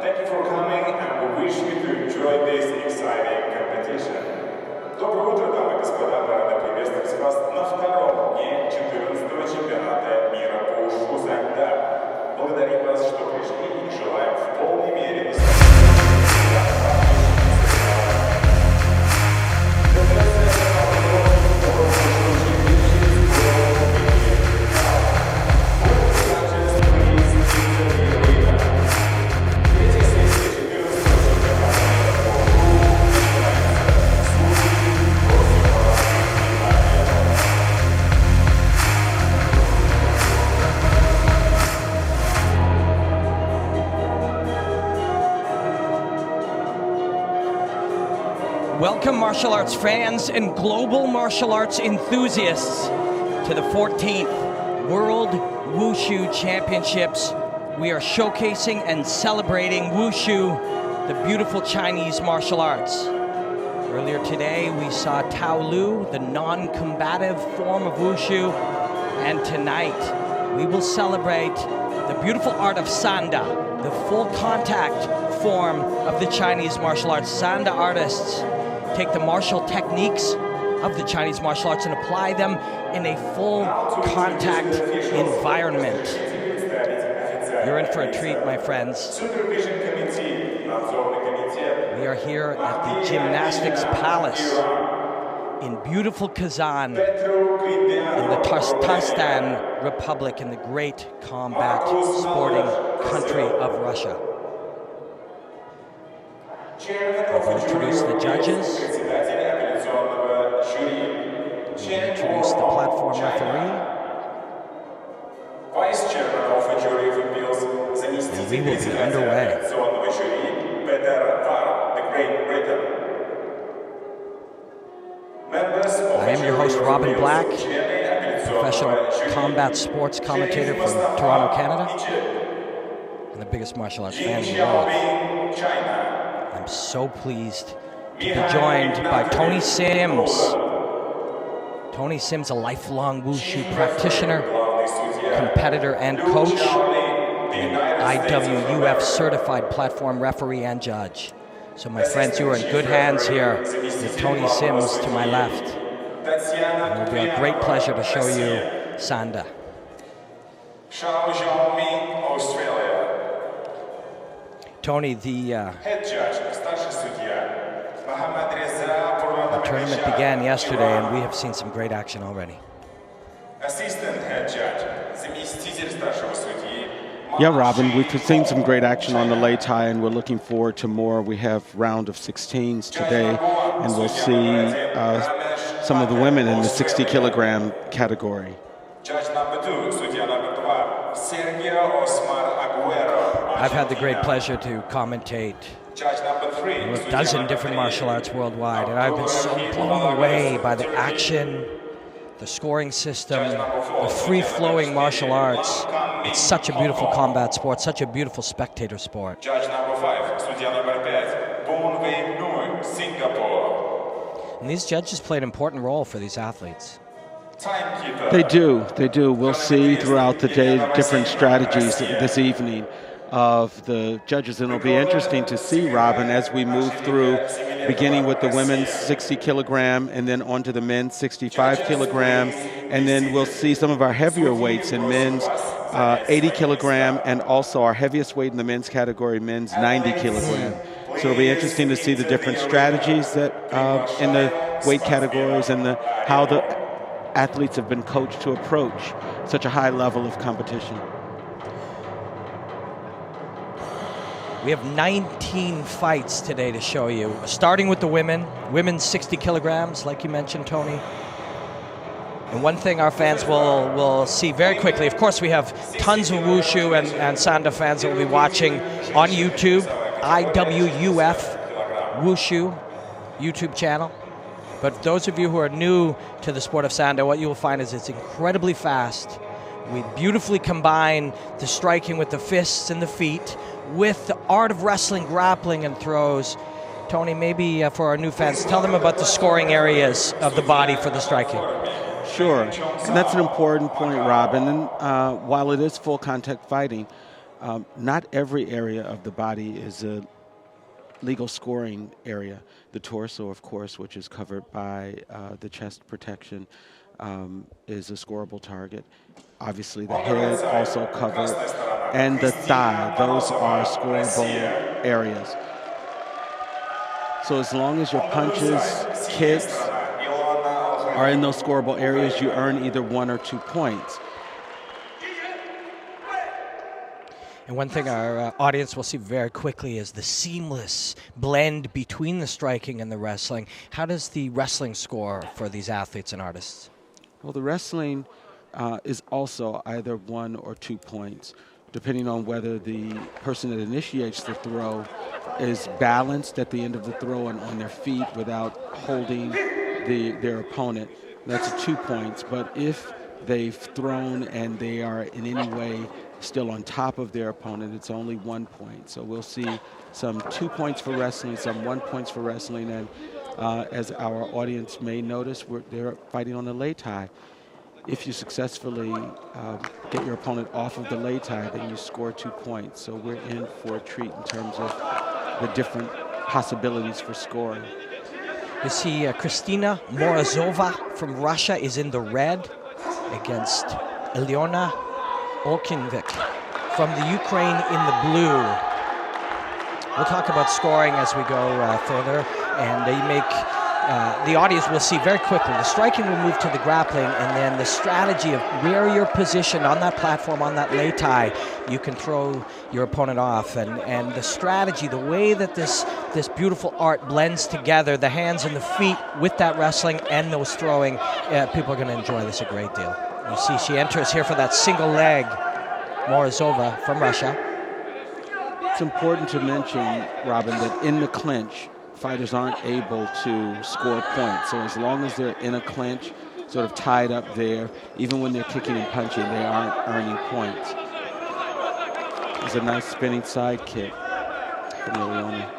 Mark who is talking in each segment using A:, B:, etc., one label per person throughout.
A: Thank you for coming, and we wish you to enjoy this exciting competition. Доброе утро, дамы и господа, мы рады приветствовать вас на втором дне 14-го чемпионата мира по Wushu Sanda. Благодарим вас, что пришли, и желаем в полной мере
B: Welcome, martial arts fans and global martial arts enthusiasts, to the 14th World Wushu Championships. We are showcasing and celebrating Wushu, the beautiful Chinese martial arts. Earlier today, we saw Tao Lu, the non-combative form of Wushu, and tonight we will celebrate the beautiful art of Sanda, the full contact form of the Chinese martial arts. Sanda artists take the martial techniques of the Chinese martial arts and apply them in a full contact environment. You're in for a treat, my friends. We are here at the Gymnastics Palace in beautiful Kazan, in the Tatarstan Republic, in the great combat sporting country of Russia. I will introduce the judges. We'll introduce the platform referee. And we will be underway. I am your host, Robin Black, professional combat sports commentator from Toronto, Canada, and the biggest martial arts fan in the world. I'm so pleased to be joined by Tony Sims. Tony Sims, a lifelong Wushu practitioner, competitor and coach, and IWUF certified platform referee and judge. So my friends, you are in good hands here with Tony Sims to my left. It will be a great pleasure to show you Sanda. Tony, the tournament began yesterday, and we have seen some great action already.
C: Yeah, Robin, we've seen some great action on the Lei Tai, and we're looking forward to more. We have round of 16s today, and we'll see some of the women in the 60-kilogram category.
B: I've had the great pleasure to commentate a dozen different martial arts worldwide, and I've been so blown away by the action, the scoring system, the free-flowing martial arts. It's such a beautiful combat sport, such a beautiful spectator sport. And these judges play an important role for these athletes.
C: They do. We'll see throughout the day different strategies this evening of the judges, and it'll be interesting to see, Robin, as we move through, beginning with the women's 60-kilogram and then onto the men's 65-kilogram, and then we'll see some of our heavier weights in men's 80 kilogram, and also our heaviest weight in the men's category, men's 90 kilogram. So it'll be interesting to see the different strategies that in the weight categories and how the athletes have been coached to approach such a high level of competition.
B: We have 19 fights today to show you, starting with the women. Women's 60 kilograms, like you mentioned, Tony. And one thing our fans will see very quickly, of course we have tons of Wushu and Sanda fans that will be watching on YouTube, IWUF Wushu YouTube channel. But those of you who are new to the sport of Sanda, what you will find is it's incredibly fast. We beautifully combine the striking with the fists and the feet with the art of wrestling, grappling, and throws. Tony, maybe for our new fans, tell them about the scoring areas of the body for the striking.
C: Sure, and that's an important point, Robin. And while it is full contact fighting, not every area of the body is a legal scoring area. The torso, of course, which is covered by the chest protection, is a scoreable target. Obviously, the head also covered, and the thigh. Those are scoreable areas. So as long as your punches, kicks are in those scoreable areas, you earn either 1 or 2 points.
B: And one thing our audience will see very quickly is the seamless blend between the striking and the wrestling. How does the wrestling score for these athletes and artists?
C: Well, the wrestling is also either 1 or 2 points, depending on whether the person that initiates the throw is balanced at the end of the throw and on their feet without holding their opponent. That's 2 points. But if they've thrown and they are in any way still on top of their opponent, it's only 1 point. So we'll see some 2 points for wrestling, some 1 point for wrestling, and as our audience may notice, they're fighting on the lei tai. If you successfully get your opponent off of the lei tai, then you score 2 points. So we're in for a treat in terms of the different possibilities for scoring.
B: You see Kristina Morozova from Russia is in the red against Ilyona Olkinvik from the Ukraine in the blue. We'll talk about scoring as we go further, and the audience will see very quickly. The striking will move to the grappling, and then the strategy of where you're positioned on that platform, on that lei tai, you can throw your opponent off. And the strategy, the way that this beautiful art blends together, the hands and the feet with that wrestling and those throwing, people are going to enjoy this a great deal. You see she enters here for that single leg, Morozova from Russia.
C: It's important to mention, Robin, that in the clinch, fighters aren't able to score points. So as long as they're in a clinch, sort of tied up there, even when they're kicking and punching, they aren't earning points. There's a nice spinning side kick from Ilyona.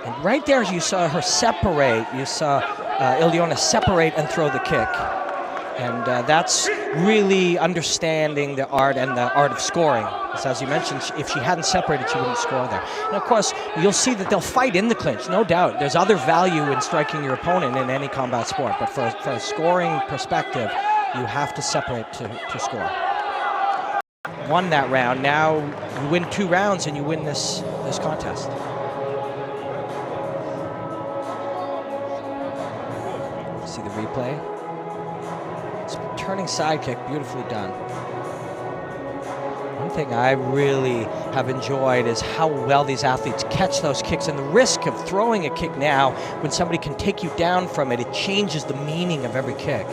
B: And right there you saw her separate. You saw Ilyona separate and throw the kick. And that's really understanding the art and the art of scoring. Because as you mentioned, if she hadn't separated, she wouldn't score there. And of course, you'll see that they'll fight in the clinch, no doubt. There's other value in striking your opponent in any combat sport. But for a scoring perspective, you have to separate to score. Won that round. Now you win 2 rounds and you win this contest. See the replay? Turning side kick, beautifully done. One thing I really have enjoyed is how well these athletes catch those kicks, and the risk of throwing a kick now, when somebody can take you down from it, it changes the meaning of every kick.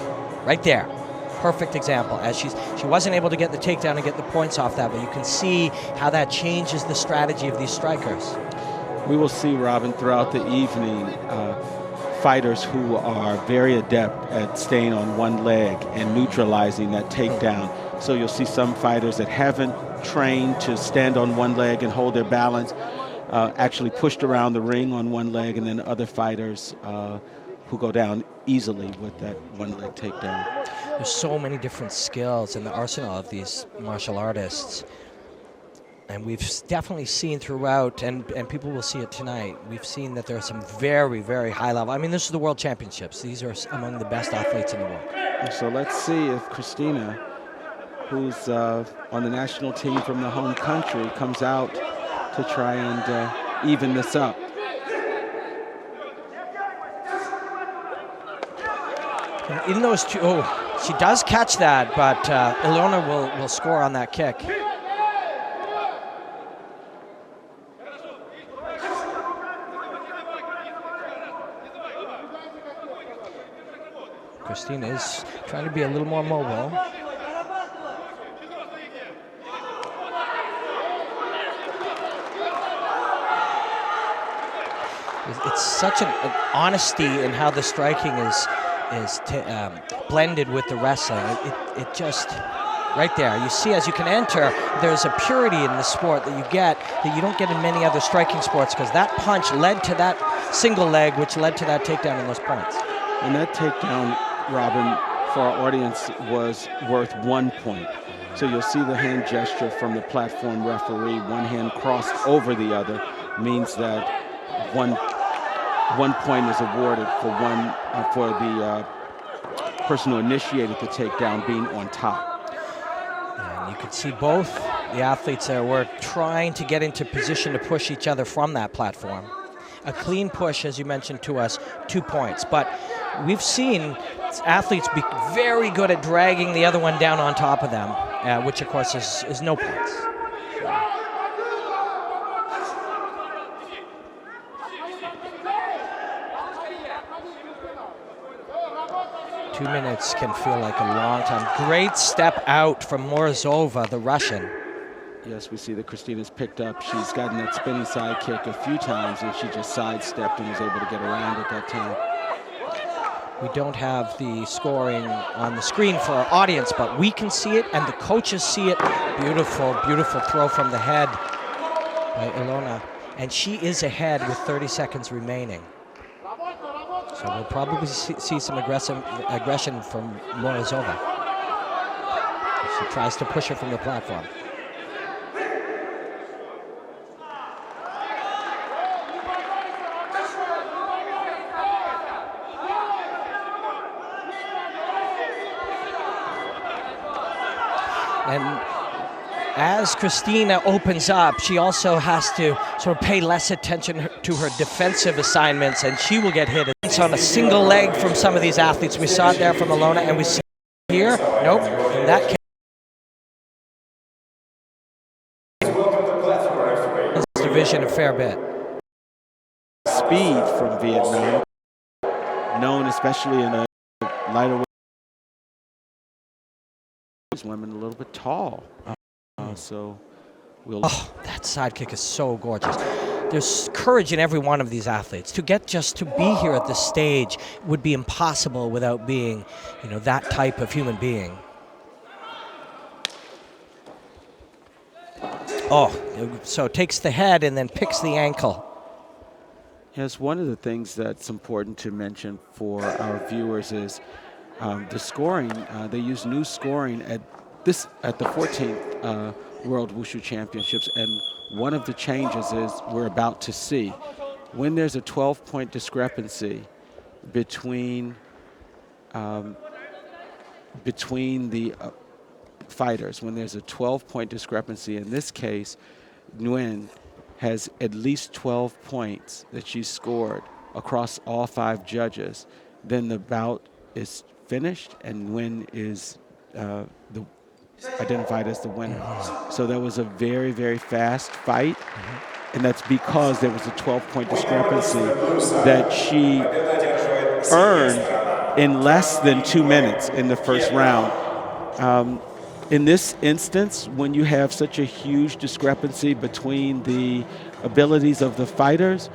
B: Right there. Perfect example. As she wasn't able to get the takedown and get the points off that, but you can see how that changes the strategy of these strikers.
C: We will see, Robin, throughout the evening, fighters who are very adept at staying on one leg and neutralizing that takedown. So you'll see some fighters that haven't trained to stand on one leg and hold their balance, actually pushed around the ring on one leg, and then other fighters who go down easily with that one leg takedown.
B: There's so many different skills in the arsenal of these martial artists. And we've definitely seen throughout, and people will see it tonight, we've seen that there are some very, very high level. I mean, this is the World Championships. These are among the best athletes in the world.
C: So let's see if Kristina who's on the national team from the home country, comes out to try and even this up.
B: In those two, she does catch that, but Ilona will score on that kick. Christina is trying to be a little more mobile. It's such an honesty in how the striking is blended with the wrestling. It just, right there, you see as you can enter, there's a purity in the sport that you get that you don't get in many other striking sports, because that punch led to that single leg, which led to that takedown and those points.
C: And that takedown, Robin, for our audience was worth 1 point. So you'll see the hand gesture from the platform referee, one hand crossed over the other, means that one point is awarded for the person who initiated the takedown being on top.
B: And you could see both the athletes there were trying to get into position to push each other from that platform. A clean push, as you mentioned to us, 2 points. But we've seen athletes be very good at dragging the other one down on top of them, which of course is no points. 2 minutes can feel like a long time. Great step out from Morozova, the Russian.
C: Yes, we see that Christina's picked up. She's gotten that spinning side kick a few times, and she just sidestepped and was able to get around at that time.
B: We don't have the scoring on the screen for our audience, but we can see it, and the coaches see it. Beautiful, beautiful throw from the head by Ilona. And she is ahead with 30 seconds remaining. So we'll probably see some aggression from Morozova. She tries to push her from the platform. And as Christina opens up, she also has to sort of pay less attention to her defensive assignments, and she will get hit. It's on a single leg from some of these athletes. We saw it there from Ilona, and we see it here. Nope. In that case, this division a fair bit.
C: Speed from Vietnam, known especially in a lighter weight. Women a little bit tall. So we'll.
B: Oh, that sidekick is so gorgeous. There's courage in every one of these athletes. To get just to be here at this stage would be impossible without being, that type of human being. Oh, so takes the head and then picks the ankle.
C: Yes, one of the things that's important to mention for our viewers is the scoring. They use new scoring at the 14th World Wushu Championships, and one of the changes is we're about to see when there's a 12-point discrepancy between the fighters. When there's a 12-point discrepancy, in this case, Nguyen has at least 12 points that she scored across all 5 judges. Then the bout is finished, and Nguyen is identified as the winner. So that was a very, very fast fight, and that's because there was a 12-point discrepancy that she earned in less than 2 minutes in the first round. In this instance, when you have such a huge discrepancy between the abilities of the fighters,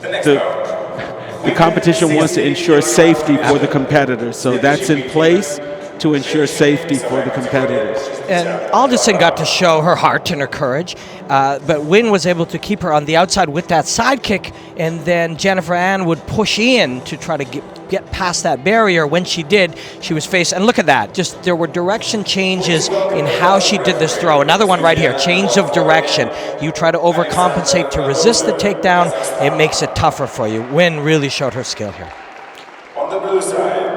C: the competition wants to ensure safety for the competitors. So that's in place to ensure safety for the competitors.
B: And Alderson got to show her heart and her courage, but Nguyen was able to keep her on the outside with that side kick, and then Jennifer Ann would push in to try to get past that barrier. When she did, she was faced, and look at that, just there were direction changes in how she did this throw. Another one right here, change of direction. You try to overcompensate to resist the takedown, it makes it tougher for you. Nguyen really showed her skill here.
A: On the blue side,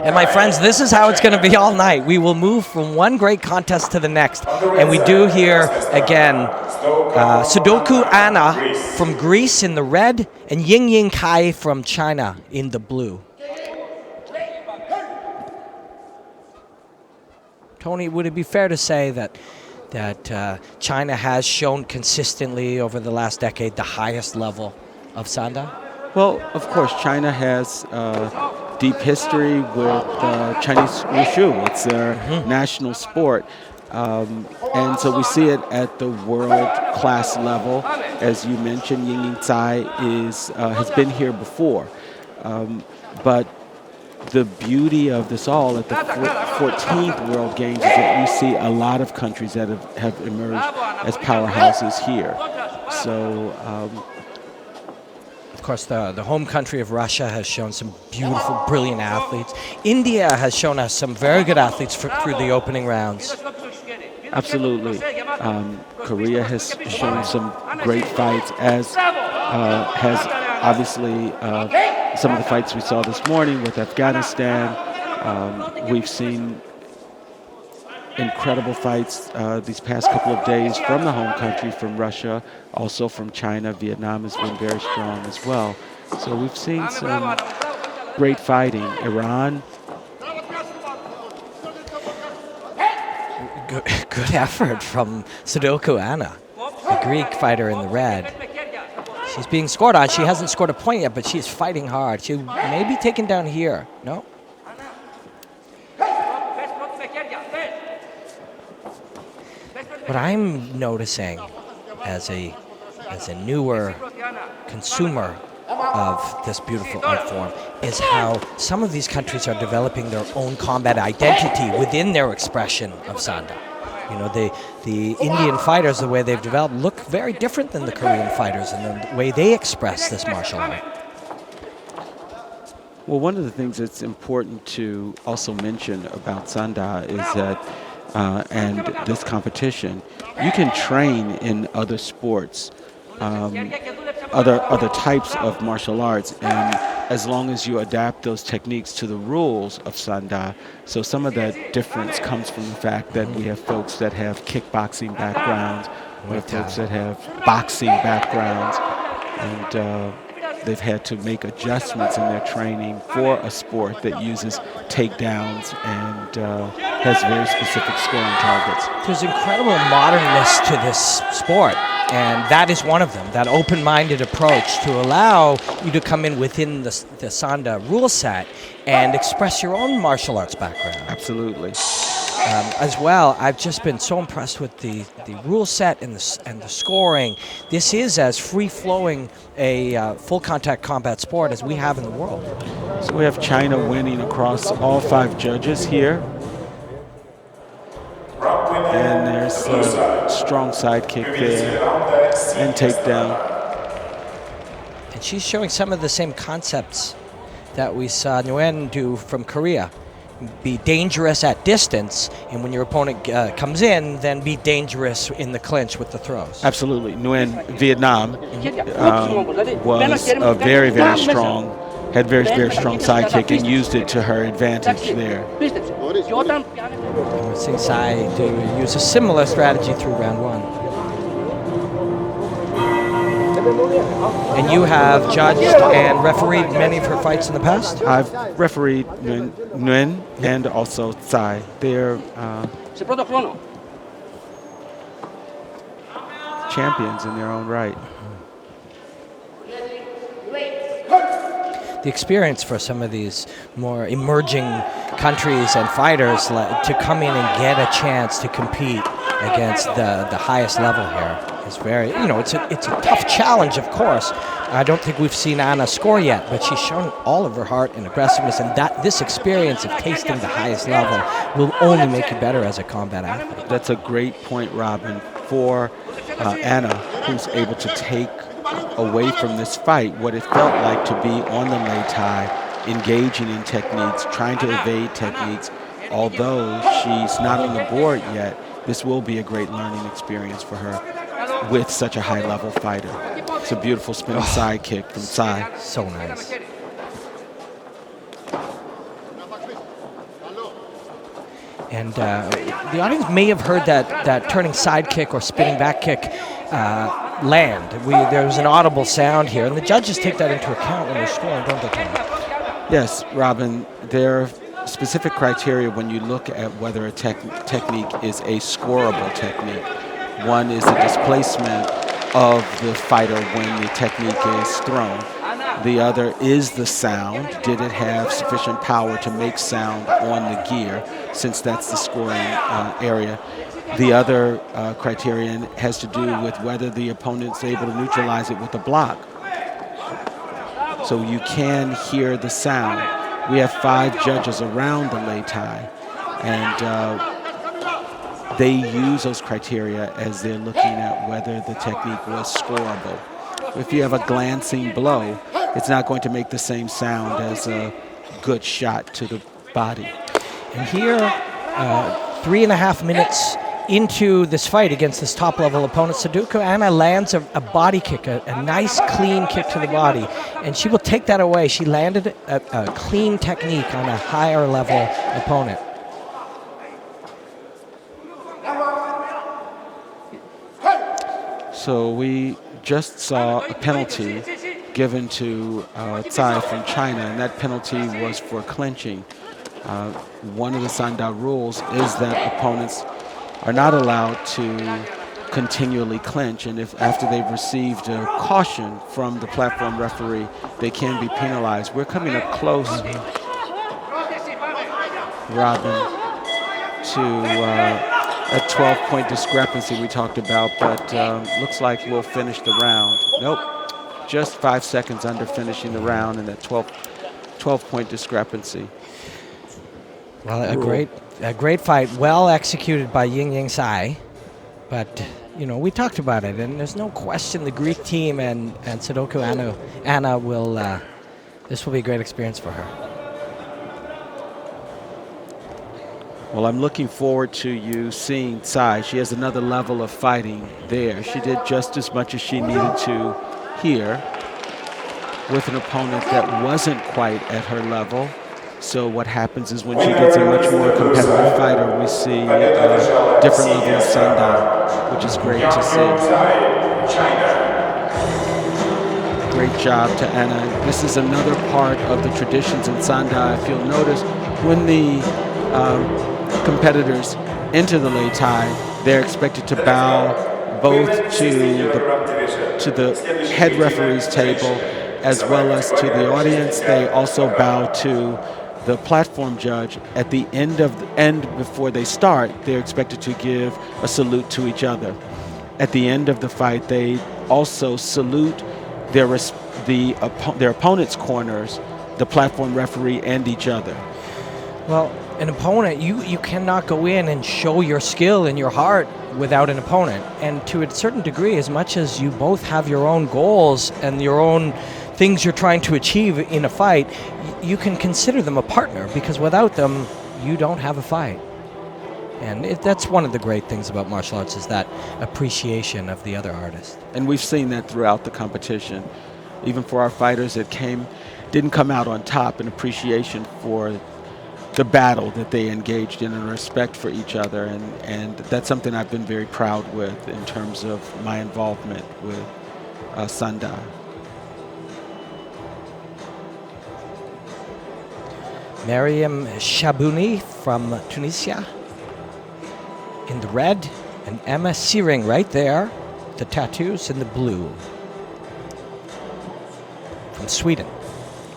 B: And my friends, this is how it's going to be all night. We will move from one great contest to the next. And we do here, again, Sudoku Anna from Greece in the red and Ying Kai from China in the blue. Tony, would it be fair to say that China has shown consistently over the last decade the highest level of Sanda?
C: Well, of course, China has deep history with Chinese Wushu. It's their national sport. And so we see it at the world-class level. As you mentioned, Ying Tsai has been here before. But the beauty of this all at the 14th World Games is that we see a lot of countries that have emerged as powerhouses here. So,
B: of course, the home country of Russia has shown some beautiful, brilliant athletes. India has shown us some very good athletes through the opening rounds.
C: Absolutely. Korea has shown some great fights, as has obviously some of the fights we saw this morning with Afghanistan. We've seen incredible fights these past couple of days from the home country, from Russia, also from China. Vietnam has been very strong as well. So we've seen some great fighting. Iran.
B: Good effort from Sudoku Anna, the Greek fighter in the red. She's being scored on. She hasn't scored a point yet, but she's fighting hard. She may be taken down here. No? What I'm noticing as a newer consumer of this beautiful art form is how some of these countries are developing their own combat identity within their expression of Sanda. You know, the Indian fighters, the way they've developed, look very different than the Korean fighters and the way they express this martial art.
C: Well, one of the things that's important to also mention about Sanda is that, and this competition, you can train in other sports, other types of martial arts, and as long as you adapt those techniques to the rules of Sanda. So some of that difference comes from the fact that we have folks that have kickboxing backgrounds, we have folks that have boxing backgrounds, and they've had to make adjustments in their training for a sport that uses takedowns and has very specific scoring targets.
B: There's incredible modernness to this sport, and that is one of them, that open-minded approach to allow you to come in within the Sanda rule set and express your own martial arts background.
C: Absolutely.
B: As well, I've just been so impressed with the rule set and the scoring. This is as free-flowing a full contact combat sport as we have in the world.
C: So we have China winning across all 5 judges here. And there's a strong sidekick there and takedown.
B: And she's showing some of the same concepts that we saw Nguyen do from Korea. Be dangerous at distance, and when your opponent comes in, then be dangerous in the clinch with the throws.
C: Absolutely. Nguyen, Vietnam, was a very, very strong, had very, very strong sidekick and used it to her advantage there.
B: And we're seeing Tsai use a similar strategy through round 1. And you have judged and refereed many of her fights in the past?
C: I've refereed Nguyen and also Tsai. They're champions in their own right.
B: The experience for some of these more emerging countries and fighters to come in and get a chance to compete against the highest level here is very, it's a tough challenge, of course. I don't think we've seen Anna score yet, but she's shown all of her heart and aggressiveness, and this experience of tasting the highest level will only make you better as a combat athlete.
C: That's a great point, Robin, for Anna, who's able to take away from this fight what it felt like to be on the Muay Thai, engaging in techniques, trying to evade techniques. Although she's not on the board yet, this will be a great learning experience for her with such a high-level fighter. It's a beautiful spinning side kick from Tsai.
B: So nice. And the audience may have heard that turning side kick or spinning back kick land. There was an audible sound here, and the judges take that into account when they're scoring, don't they, Tony?
C: Yes, Robin, there are specific criteria when you look at whether a technique is a scoreable technique. One is the displacement of the fighter when the technique is thrown. The other is the sound. Did it have sufficient power to make sound on the gear, since that's the scoring area. The other criterion has to do with whether the opponent's able to neutralize it with a block. So you can hear the sound. We have 5 judges around the Lei Tai, and they use those criteria as they're looking at whether the technique was scoreable. If you have a glancing blow, it's not going to make the same sound as a good shot to the body.
B: And here, 3.5 minutes into this fight against this top-level opponent, Sadako Anna lands a body kick, a nice, clean kick to the body, and she will take that away. She landed a clean technique on a higher-level opponent.
C: So we just saw a penalty given to Tsai from China, and that penalty was for clinching. One of the Sanda rules is that opponents are not allowed to continually clinch, and if after they've received a caution from the platform referee, they can be penalized. We're coming up close, Robin, to a 12-point discrepancy we talked about, but looks like we'll finish the round. Nope, just 5 seconds under finishing the round, and that 12-point discrepancy.
B: Well, a great fight, well executed by Ying Tsai, but we talked about it, and there's no question the Greek team and Sadako Anna will. This will be a great experience for her.
C: Well, I'm looking forward to you seeing Tsai. She has another level of fighting there. She did just as much as she needed to here with an opponent that wasn't quite at her level. So what happens is when she gets a much more competitive fighter, we see a different level of Sanda, which is great to see. Great job to Anna. This is another part of the traditions in Sanda. If you'll notice, when the competitors enter the Lei Tai, they're expected to bow both to the head referee's table as well as to the audience. They also bow to the platform judge. At the end before they start, they're expected to give a salute to each other. At the end of the fight, they also salute their opponent's corners, the platform referee, and each other.
B: Well, an opponent, you cannot go in and show your skill and your heart without an opponent. And to a certain degree, as much as you both have your own goals and your own things you're trying to achieve in a fight, you can consider them a partner, because without them, you don't have a fight. And that's one of the great things about martial arts, is that appreciation of the other artist.
C: And we've seen that throughout the competition. Even for our fighters that didn't come out on top, an appreciation for the battle that they engaged in and respect for each other. And that's something I've been very proud with in terms of my involvement with Sanda.
B: Mariam Shabouni from Tunisia in the red, and Emma Searing right there, the tattoos in the blue, from Sweden.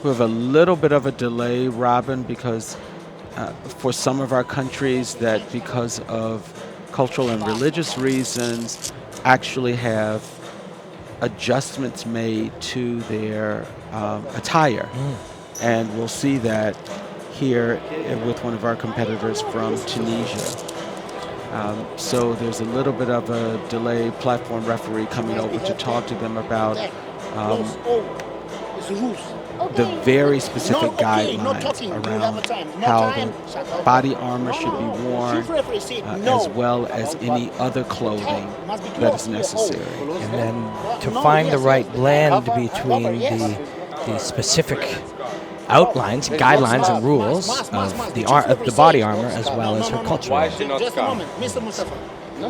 C: We have a little bit of a delay, Robin, because for some of our countries that, because of cultural and religious reasons, actually have adjustments made to their attire. And we'll see that here with one of our competitors from Tunisia. So there's a little bit of a delay. Platform referee coming over to talk to them about the very specific guidelines around how the body armor should be worn, as well as any other clothing that is necessary.
B: And then to find the right blend between the specific outlines, guidelines, and rules of the body armor as well as her culture.
D: Why is she not come?
E: Mr. Mustafa.
D: No,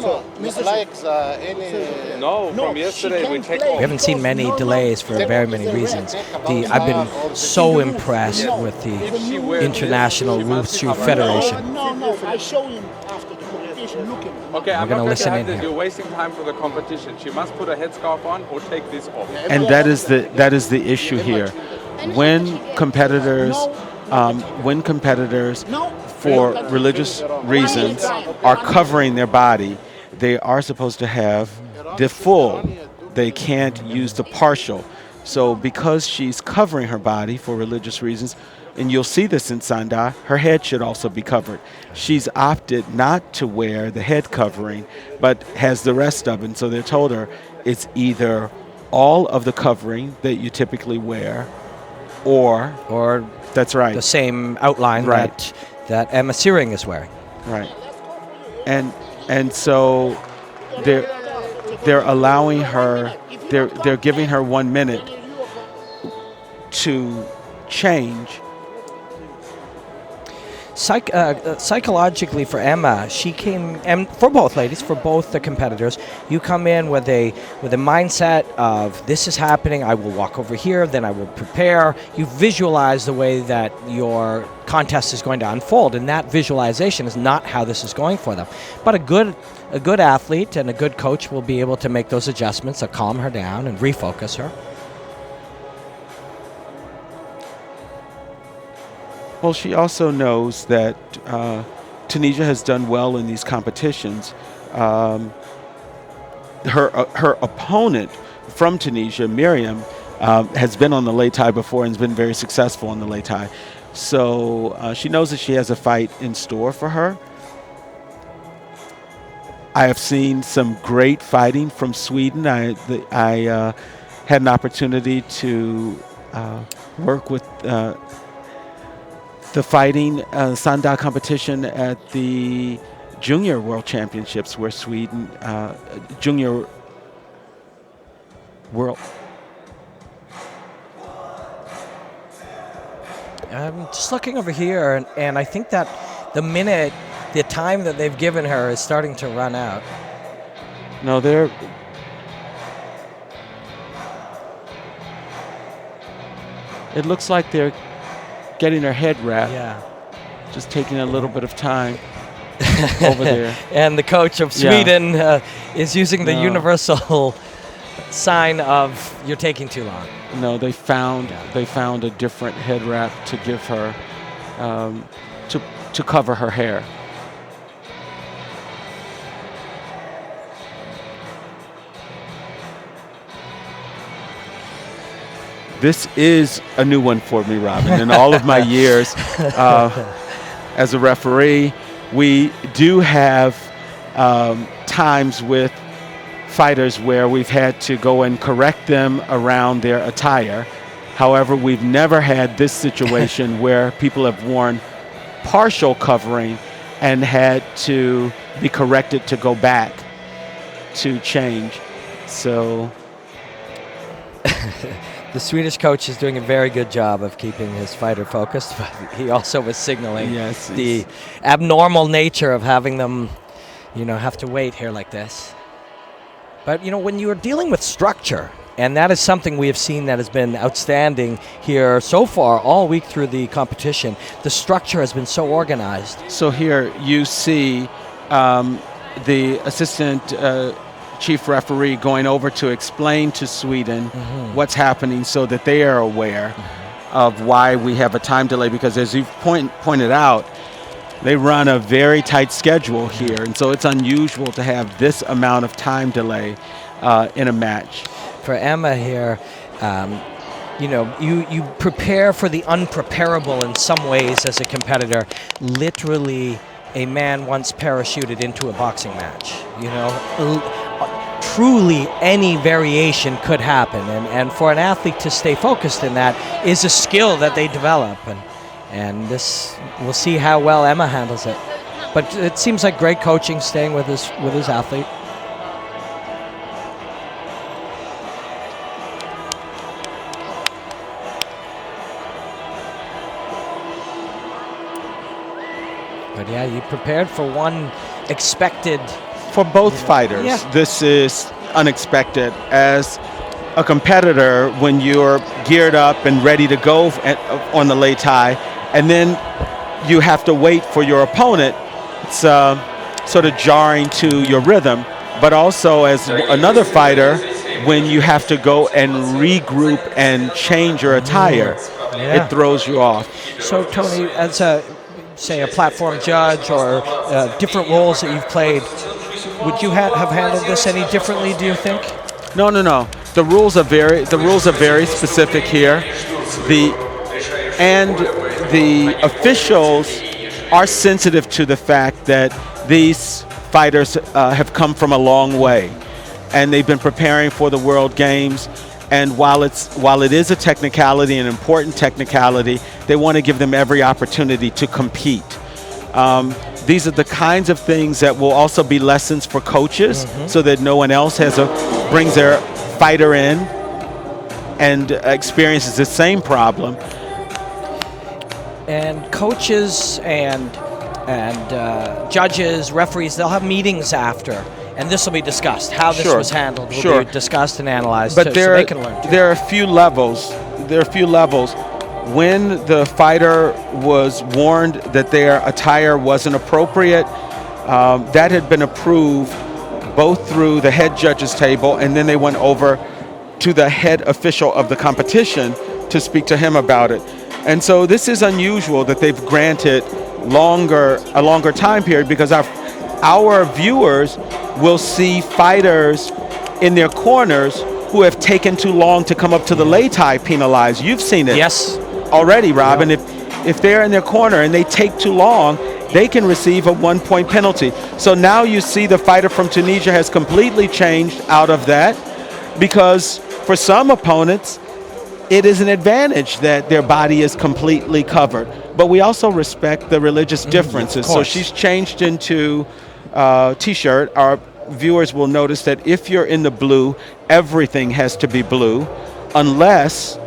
D: from yesterday we take off.
B: We haven't seen many delays for very many reasons. I've been so impressed with the International Wushu Federation.
E: No, I show him after the competition, look him.
D: Okay, I'm
B: gonna
D: not
B: listen
D: going
B: in
D: to have this.
B: here.
D: You're wasting time for the competition. She must put a headscarf on or take this off.
C: And that is the issue here. When competitors for religious reasons are covering their body, they are supposed to have the full. They can't use the partial. So because she's covering her body for religious reasons, and you'll see this in Sanda, her head should also be covered. She's opted not to wear the head covering, but has the rest of it. And so they told her it's either all of the covering that you typically wear, or that's right,
B: the same outline that Emma Searing is wearing.
C: Right. And so they're allowing her, they're giving her 1 minute to change.
B: Psychologically for Emma, she came, and for both ladies, for both the competitors, you come in with a mindset of this is happening, I will walk over here, then I will prepare. You visualize the way that your contest is going to unfold, and that visualization is not how this is going for them. But a good athlete and a good coach will be able to make those adjustments to calm her down and refocus her.
C: Well, she also knows that Tunisia has done well in these competitions. Her opponent from Tunisia, Miriam, has been on the Lei Tai before and has been very successful on the Lei Tai. So she knows that she has a fight in store for her. I have seen some great fighting from Sweden. I had an opportunity to work with the fighting Sanda competition at the Junior World Championships, where Sweden Junior World.
B: I'm just looking over here, and I think that the time that they've given her is starting to run out.
C: No, it looks like they're getting her head wrapped.
B: Yeah.
C: Just taking a little bit of time over there.
B: And the coach of Sweden is using the universal sign of you're taking too long.
C: No, they found a different head wrap to give her to cover her hair. This is a new one for me, Robin. In all of my years as a referee, we do have times with fighters where we've had to go and correct them around their attire. However, we've never had this situation where people have worn partial covering and had to be corrected to go back to change. So
B: the Swedish coach is doing a very good job of keeping his fighter focused, but he also was signaling the abnormal nature of having them, have to wait here like this. But, when you're dealing with structure, and that is something we have seen that has been outstanding here so far all week through the competition, the structure has been so organized.
C: So here you see the assistant chief referee going over to explain to Sweden what's happening so that they are aware of why we have a time delay, because as you've pointed out, they run a very tight schedule here, and so it's unusual to have this amount of time delay in a match.
B: For Emma here, you prepare for the unpreparable in some ways as a competitor. Literally, a man once parachuted into a boxing match. Truly any variation could happen, and for an athlete to stay focused in that is a skill that they develop, and this, we'll see how well Emma handles it. But it seems like great coaching, staying with his athlete. you prepared for one expected?
C: For both fighters,
B: Yeah.
C: this is unexpected. As a competitor, when you're geared up and ready to go on the Lei Tai, and then you have to wait for your opponent, it's sort of jarring to your rhythm. But also as another fighter, when you have to go and regroup and change your attire,
B: Yeah.
C: it throws you off.
B: So Tony, as a platform judge or different roles that you've played, would you have handled this any differently, do you think?
C: No. The rules are very specific here. The officials are sensitive to the fact that these fighters have come from a long way, and they've been preparing for the World Games. And while it is a technicality, an important technicality, they want to give them every opportunity to compete. These are the kinds of things that will also be lessons for coaches, so that no one else brings their fighter in and experiences the same problem.
B: And coaches and judges, referees, they'll have meetings after, and this will be discussed. How this was handled will be discussed and analyzed,
C: but
B: so they can learn.
C: There are a few levels. When the fighter was warned that their attire wasn't appropriate, that had been approved both through the head judge's table, and then they went over to the head official of the competition to speak to him about it. And so this is unusual that they've granted a longer time period, because our viewers will see fighters in their corners who have taken too long to come up to the Lei Tai penalized. You've seen it.
B: Yes.
C: Already, Robin. Yep. If they're in their corner and they take too long, they can receive a 1-point penalty. So now you see the fighter from Tunisia has completely changed out of that, because for some opponents, it is an advantage that their body is completely covered. But we also respect the religious differences. So she's changed into T-shirt. Our viewers will notice that if you're in the blue, everything has to be blue, unless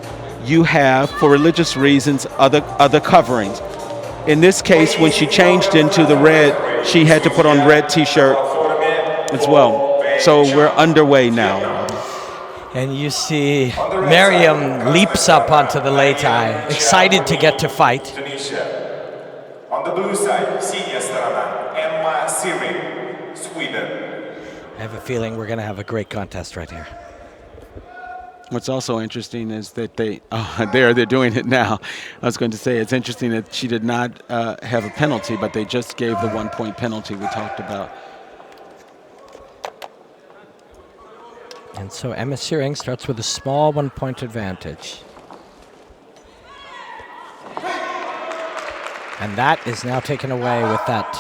C: you have, for religious reasons, other coverings. In this case, when she changed into the red, she had to put on red T-shirt as well. So we're underway now.
B: And you see Miriam leaps up onto the Lei Tai, excited to get to fight.
A: Tunisia. On the blue side, синяя сторона, Emma Siri, Sweden.
B: I have a feeling we're going to have a great contest right here.
C: What's also interesting is that they're doing it now. I was going to say, it's interesting that she did not have a penalty, but they just gave the 1-point penalty we talked about.
B: And so Emma Searing starts with a small 1-point advantage. And that is now taken away with that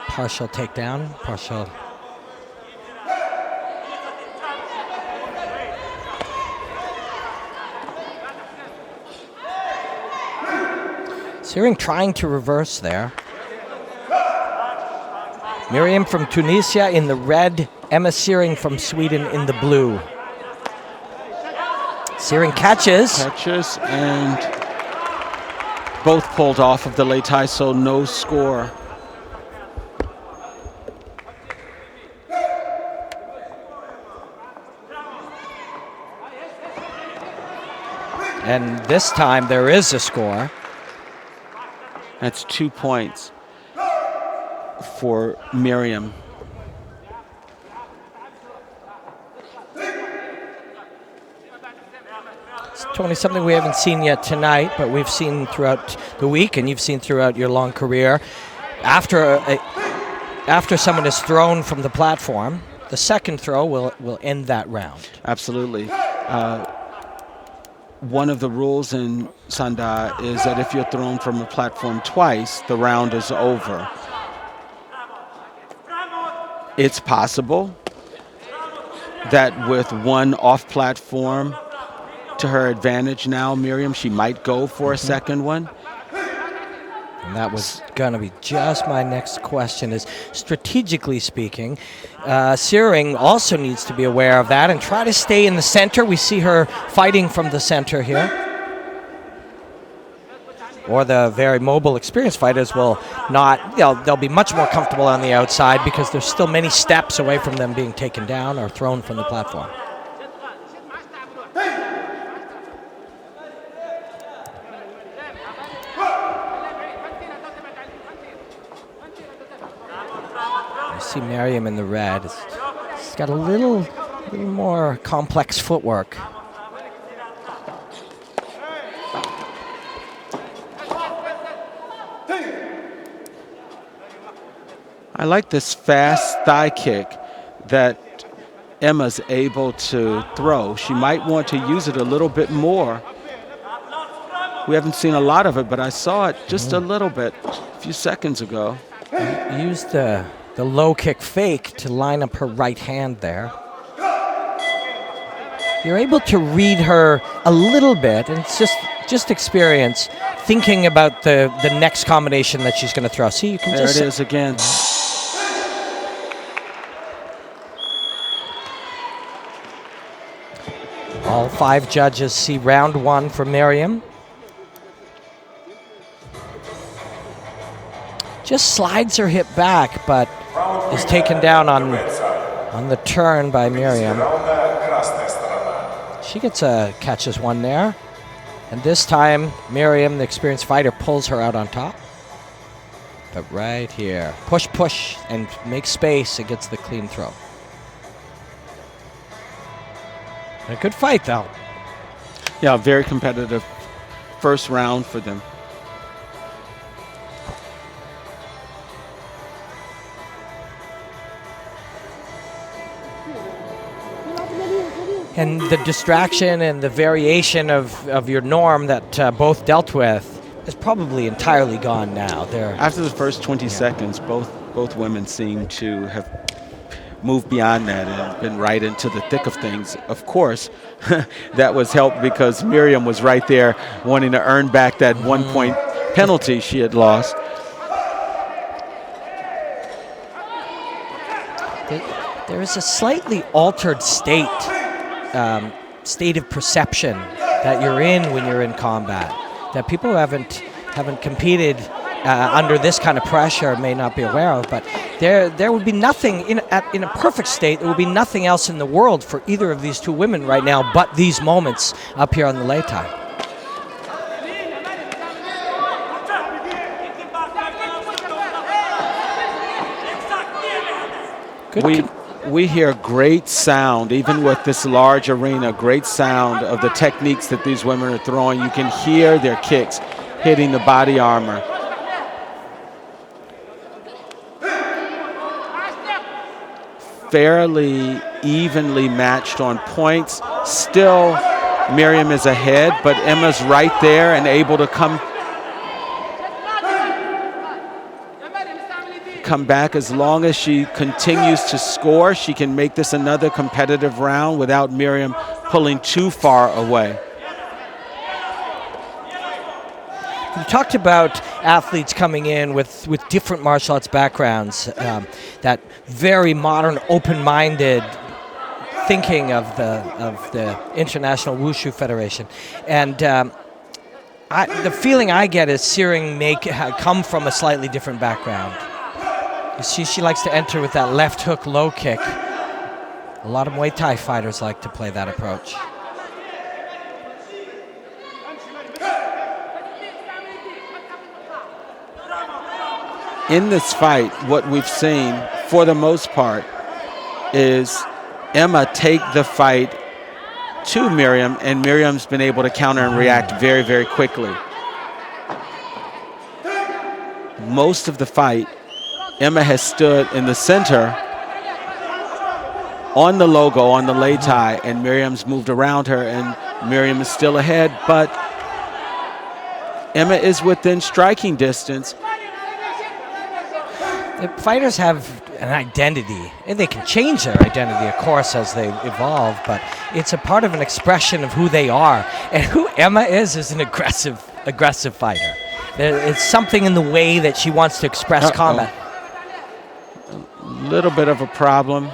B: partial takedown, Searing trying to reverse there. Miriam from Tunisia in the red, Emma Searing from Sweden in the blue. Searing catches.
C: And both pulled off of the Lei Tai, so no score.
B: And this time there is a score.
C: That's 2 points for Miriam.
B: It's Tony, something we haven't seen yet tonight, but we've seen throughout the week, and you've seen throughout your long career. After someone is thrown from the platform, the second throw will end that round.
C: Absolutely. One of the rules in Sanda is that if you're thrown from a platform twice, the round is over. It's possible that with one off-platform to her advantage now, Miriam, she might go for a second one.
B: And that was going to be just my next question, is strategically speaking, Searing also needs to be aware of that and try to stay in the center. We see her fighting from the center here. or the very mobile, experienced fighters will not, they'll be much more comfortable on the outside because there's still many steps away from them being taken down or thrown from the platform. You see Miriam in the red. She's got a little more complex footwork.
C: I like this fast thigh kick that Emma's able to throw. She might want to use it a little bit more. We haven't seen a lot of it, but I saw it just a little bit a few seconds ago.
B: Used the low kick fake to line up her right hand there. You're able to read her a little bit, and it's just experience thinking about the next combination that she's going to throw. See, you can
C: there it is again.
B: All 5 judges see round 1 for Miriam. Just slides her hip back, but is taken down on the turn by Miriam. She catches one there. And this time, Miriam, the experienced fighter, pulls her out on top. But right here, push, and make space and gets the clean throw. A good fight, though.
C: Yeah, very competitive first round for them.
B: And the distraction and the variation of your norm that both dealt with is probably entirely gone now.
C: After the first 20 seconds, both women seem to have moved beyond that and been right into the thick of things. Of course, that was helped because Miriam was right there wanting to earn back that 1 point penalty she had lost.
B: There is a slightly altered state of perception that you're in when you're in combat, that people who haven't competed under this kind of pressure may not be aware of. But there would be nothing in a perfect state. There would be nothing else in the world for either of these two women right now but these moments up here on the Leitai.
C: We hear great sound, even with this large arena, great sound of the techniques that these women are throwing. You can hear their kicks hitting the body armor. Fairly evenly matched on points. Still, Miriam is ahead, but Emma's right there and able to come back. As long as she continues to score, she can make this another competitive round without Miriam pulling too far away.
B: You talked about athletes coming in with different martial arts backgrounds, that very modern, open-minded thinking of the International Wushu Federation. And the feeling I get is Searing may come from a slightly different background. You see, she likes to enter with that left hook low kick. A lot of Muay Thai fighters like to play that approach.
C: In this fight, what we've seen, for the most part, is Emma take the fight to Miriam, and Miriam's been able to counter and react very, very quickly. Most of the fight, Emma has stood in the center on the logo, on the Leitai, and Miriam's moved around her, and Miriam is still ahead, but Emma is within striking distance.
B: The fighters have an identity, and they can change their identity, of course, as they evolve, but it's a part of an expression of who they are. And who Emma is an aggressive fighter. It's something in the way that she wants to express combat.
C: Little bit of a problem.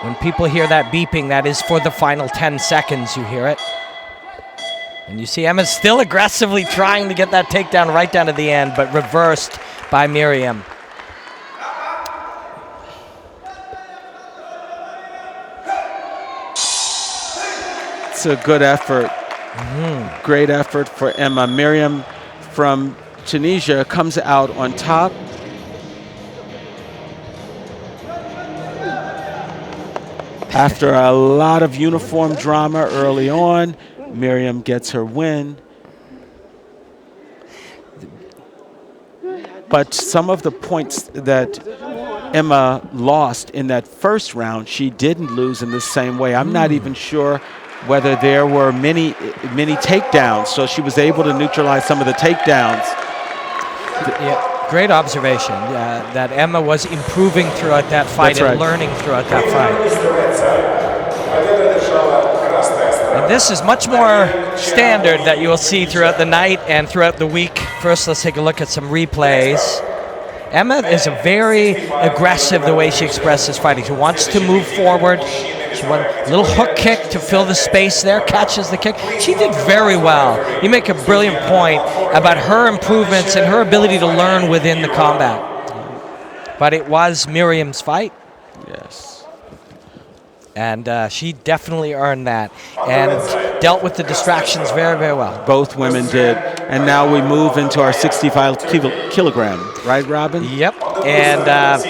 B: When people hear that beeping, that is for the final 10 seconds, you hear it. And you see Emma's still aggressively trying to get that takedown right down to the end, but reversed by Miriam.
C: It's a good effort. Great effort for Emma. Miriam from Tunisia comes out on top. After a lot of uniform drama early on, Miriam gets her win. But some of the points that Emma lost in that first round, she didn't lose in the same way. I'm not even sure whether there were many takedowns, so she was able to neutralize some of the takedowns.
B: Yeah, great observation. That Emma was improving throughout that fight.
C: That's right.
B: And learning throughout that fight. And this is much more standard that you will see throughout the night and throughout the week. First, let's take a look at some replays. Emma is very aggressive the way she expresses fighting. She wants to move forward. She wants a little hook kick to fill the space there, catches the kick. She did very well. You make a brilliant point about her improvements and her ability to learn within the combat. But it was Miriam's fight.
C: Yes.
B: And she definitely earned that and dealt with the distractions very, very well.
C: Both women did. And now we move into our 65 kilogram, right, Robin?
B: Yep. And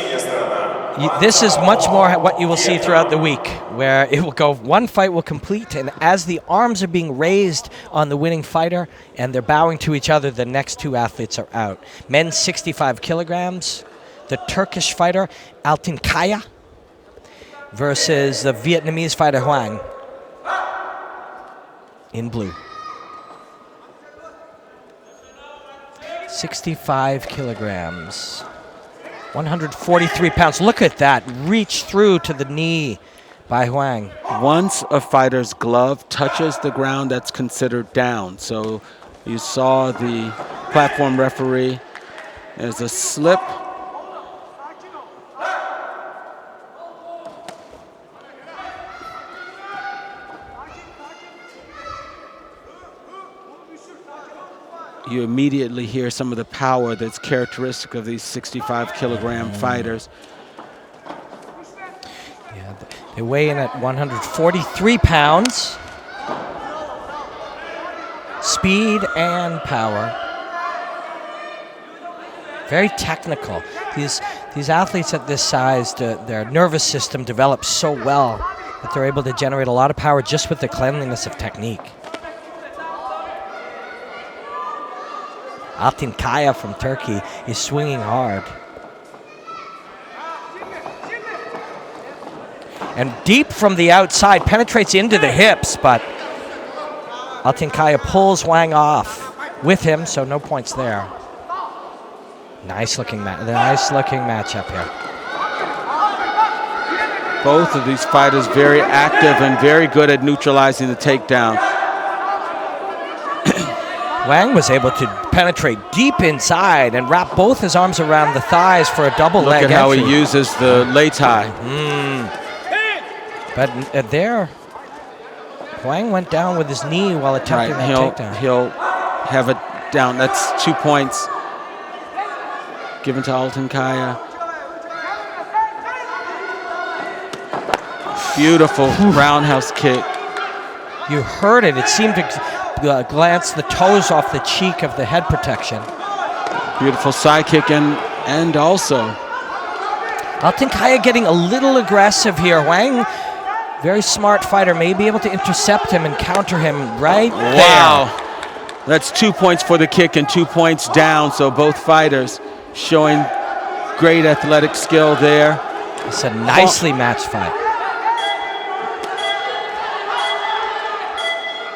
B: this is much more what you will see throughout the week, where it will go, one fight will complete, and as the arms are being raised on the winning fighter and they're bowing to each other, the next two athletes are out. Men's 65 kilograms, the Turkish fighter Altin Kaya versus the Vietnamese fighter Huang in blue. 65 kilograms, 143 pounds. Look at that, reach through to the knee by Huang.
C: Once a fighter's glove touches the ground, that's considered down. So you saw the platform referee. There's a slip. You immediately hear some of the power that's characteristic of these 65 kilogram fighters.
B: Yeah, they weigh in at 143 pounds. Speed and power. Very technical. These athletes at this size, their nervous system develops so well that they're able to generate a lot of power just with the cleanliness of technique. Altin Kaya from Turkey is swinging hard. And deep from the outside, penetrates into the hips, but Altin Kaya pulls Huang off with him, so no points there. Nice looking matchup here.
C: Both of these fighters very active and very good at neutralizing the takedown.
B: Huang was able to penetrate deep inside and wrap both his arms around the thighs for a double leg
C: entry. Look at how he uses the lei tai.
B: But there, Huang went down with his knee while attempting that takedown.
C: He'll have it down. That's 2 points given to Altin Kaya. Beautiful roundhouse kick.
B: You heard it. It seemed to glance the toes off the cheek of the head protection.
C: Beautiful side kick and also.
B: Altin Kaya getting a little aggressive here. Huang, very smart fighter, may be able to intercept him and counter him right there.
C: Wow. That's 2 points for the kick and 2 points down, so both fighters showing great athletic skill there.
B: It's a nicely matched fight.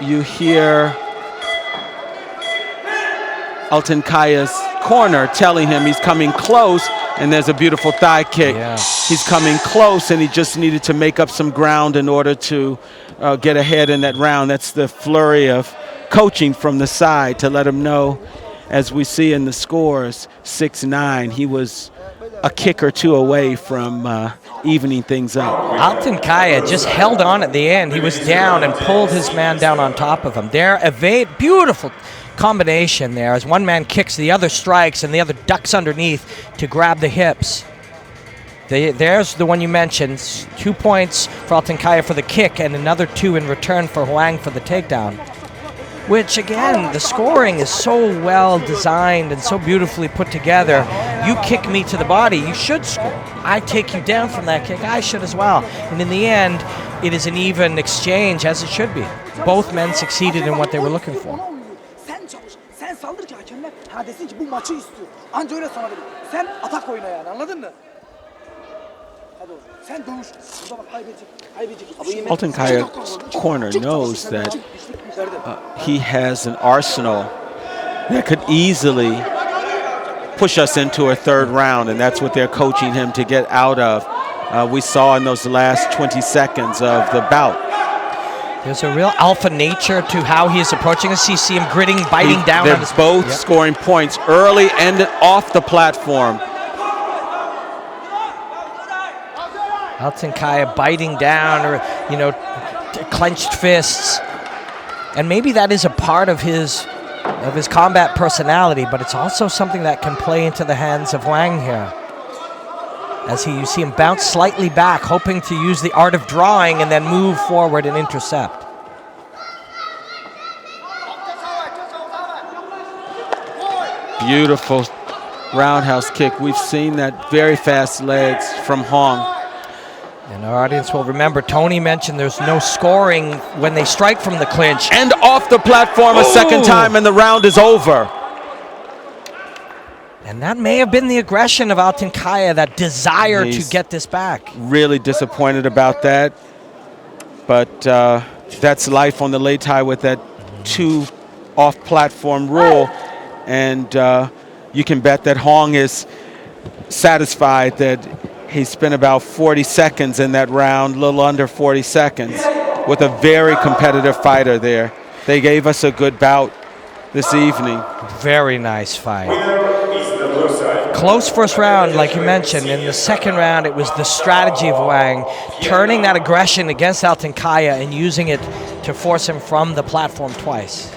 C: You hear Altin Kaya's corner telling him he's coming close, and there's a beautiful thigh kick.
B: Yeah.
C: He's coming close, and he just needed to make up some ground in order to get ahead in that round. That's the flurry of coaching from the side to let him know, as we see in the scores, 6-9. He was a kick or two away from evening things up.
B: Altenkaya just held on at the end. He was down and pulled his man down on top of him. There, beautiful combination there as one man kicks, the other strikes, and the other ducks underneath to grab the hips. There's the one you mentioned. 2 points for Altenkaya for the kick and another 2 in return for Huang for the takedown. Which, again, the scoring is so well designed and so beautifully put together. You kick me to the body, you should score. I take you down from that kick, I should as well. And in the end, it is an even exchange, as it should be. Both men succeeded in what they were looking for.
C: Altenkaya's corner knows that he has an arsenal that could easily push us into a third round, and that's what they're coaching him to get out of. We saw in those last 20 seconds of the bout.
B: There's a real alpha nature to how he is approaching us. You see him gritting, biting down on his...
C: They're both scoring points early and off the platform.
B: Altenkaya biting down, or, you know, clenched fists. And maybe that is a part of his combat personality, but it's also something that can play into the hands of Wang here. As you see him bounce slightly back, hoping to use the art of drawing and then move forward and intercept.
C: Beautiful roundhouse kick. We've seen that very fast legs from Hong.
B: And our audience will remember, Tony mentioned there's no scoring when they strike from the clinch.
C: And off the platform a second time, and the round is over.
B: And that may have been the aggression of Altenkaya, that desire to get this back.
C: Really disappointed about that. But that's life on the Lei Tai with that 2 off-platform rule. And you can bet that Hong is satisfied that he spent about 40 seconds in that round, a little under 40 seconds, with a very competitive fighter there. They gave us a good bout this evening.
B: Very nice fight. Close first round, like you mentioned. In the second round, it was the strategy of Wang, turning that aggression against Altenkaya and using it to force him from the platform twice.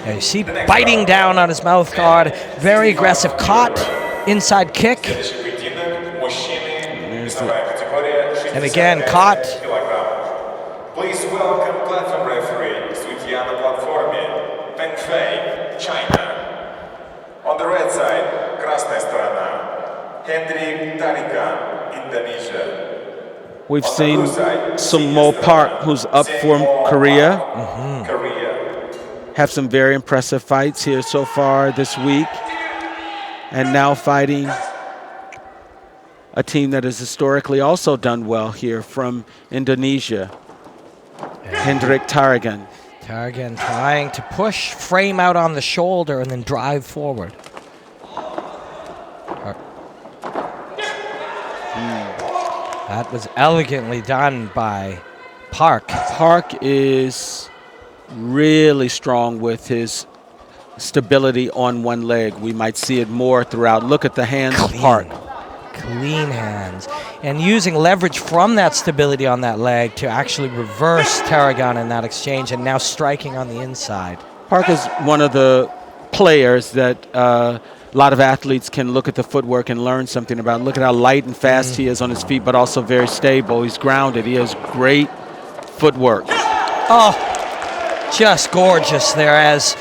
B: Now you see biting down on his mouth guard, very aggressive, caught inside kick. And again, caught.
A: Please welcome platform referee, судья на платформе, Peng Fei, China. On the red side, красная сторона, Hendrik Tarikan, Indonesia.
C: We've seen Sung Mo Park, who's up from Korea. Have some very impressive fights here so far this week. And now fighting a team that has historically also done well here from Indonesia. Hendrik Tarigan.
B: Tarigan trying to push, frame out on the shoulder, and then drive forward. That was elegantly done by Park.
C: Park is really strong with his stability on one leg. We might see it more throughout. Look at the hands of Park.
B: Clean hands. And using leverage from that stability on that leg to actually reverse Tarigan in that exchange, and now striking on the inside.
C: Park is one of the players that a lot of athletes can look at the footwork and learn something about. Look at how light and fast he is on his feet, but also very stable. He's grounded. He has great footwork.
B: Oh, just gorgeous there as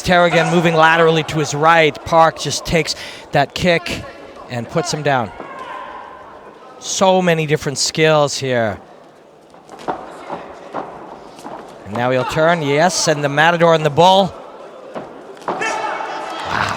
B: Tarigan moving laterally to his right. Park just takes that kick and puts him down. So many different skills here. And now he'll turn, yes, and the Matador and the Bull. Wow.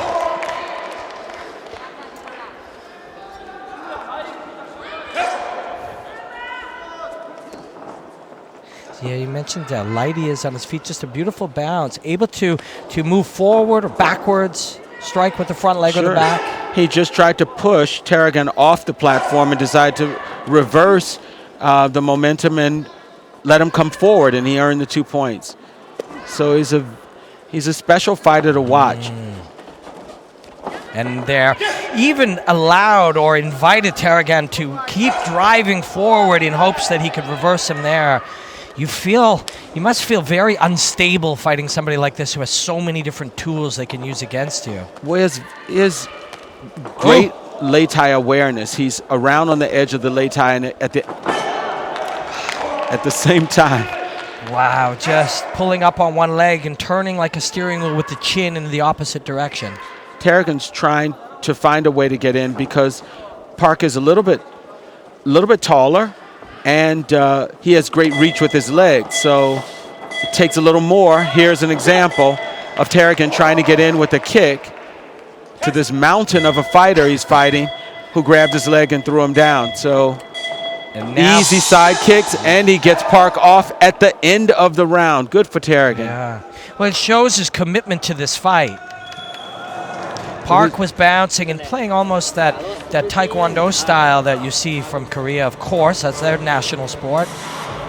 B: Yeah, you mentioned that light he is on his feet, just a beautiful bounce, able to move forward or backwards, strike with the front leg or the back.
C: He just tried to push Tarigan off the platform and decided to reverse the momentum and let him come forward, and he earned the 2 points. So he's a He's a special fighter to watch.
B: And they're even allowed or invited Tarragan to keep driving forward in hopes that he could reverse him there. You must feel very unstable fighting somebody like this who has so many different tools they can use against you.
C: Well, his great lei tai awareness. He's around on the edge of the lei tai and at the same time.
B: Wow, just pulling up on one leg and turning like a steering wheel with the chin in the opposite direction.
C: Tarragan's trying to find a way to get in because Park is a little bit taller, and he has great reach with his legs. So it takes a little more. Here's an example of Tarragan trying to get in with a kick to this mountain of a fighter he's fighting, who grabbed his leg and threw him down. So easy side kicks, and he gets Park off at the end of the round. Good for Tarragan.
B: Yeah. Well, it shows his commitment to this fight. Park was bouncing and playing almost that taekwondo style that you see from Korea, of course. That's their national sport.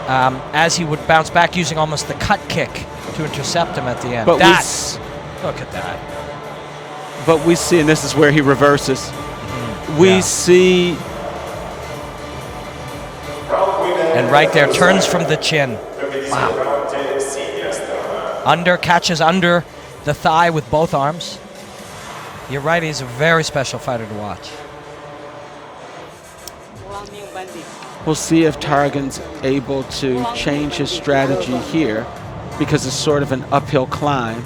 B: As he would bounce back using almost the cut kick to intercept him at the end.
C: But
B: look at that.
C: But we see, and this is where he reverses. We see.
B: And right there, turns from the chin. Wow. Catches under the thigh with both arms. You're right, he's a very special fighter to watch.
C: We'll see if Tarragan's able to change his strategy here, because it's sort of an uphill climb.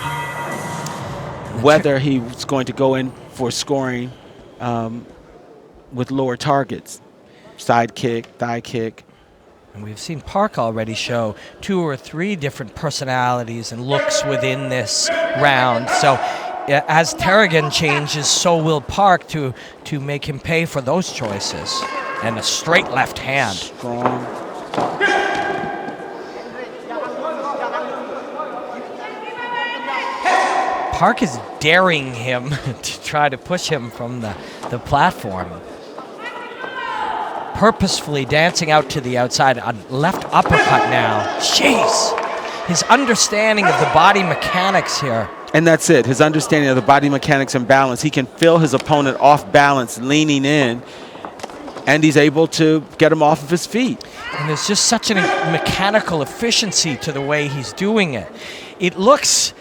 C: Whether he's going to go in for scoring with lower targets. Side kick, thigh kick.
B: And we've seen Park already show 2 or 3 different personalities and looks within this round. So as Tarragan changes, so will Park to make him pay for those choices. And a straight left hand.
C: Strong.
B: Park is daring him to try to push him from the platform. Purposefully dancing out to the outside. A left uppercut now. Jeez! His understanding of the body mechanics here.
C: And that's it, his understanding of the body mechanics and balance. He can feel his opponent off balance, leaning in, and he's able to get him off of his feet.
B: And there's just such a mechanical efficiency to the way he's doing it. It looks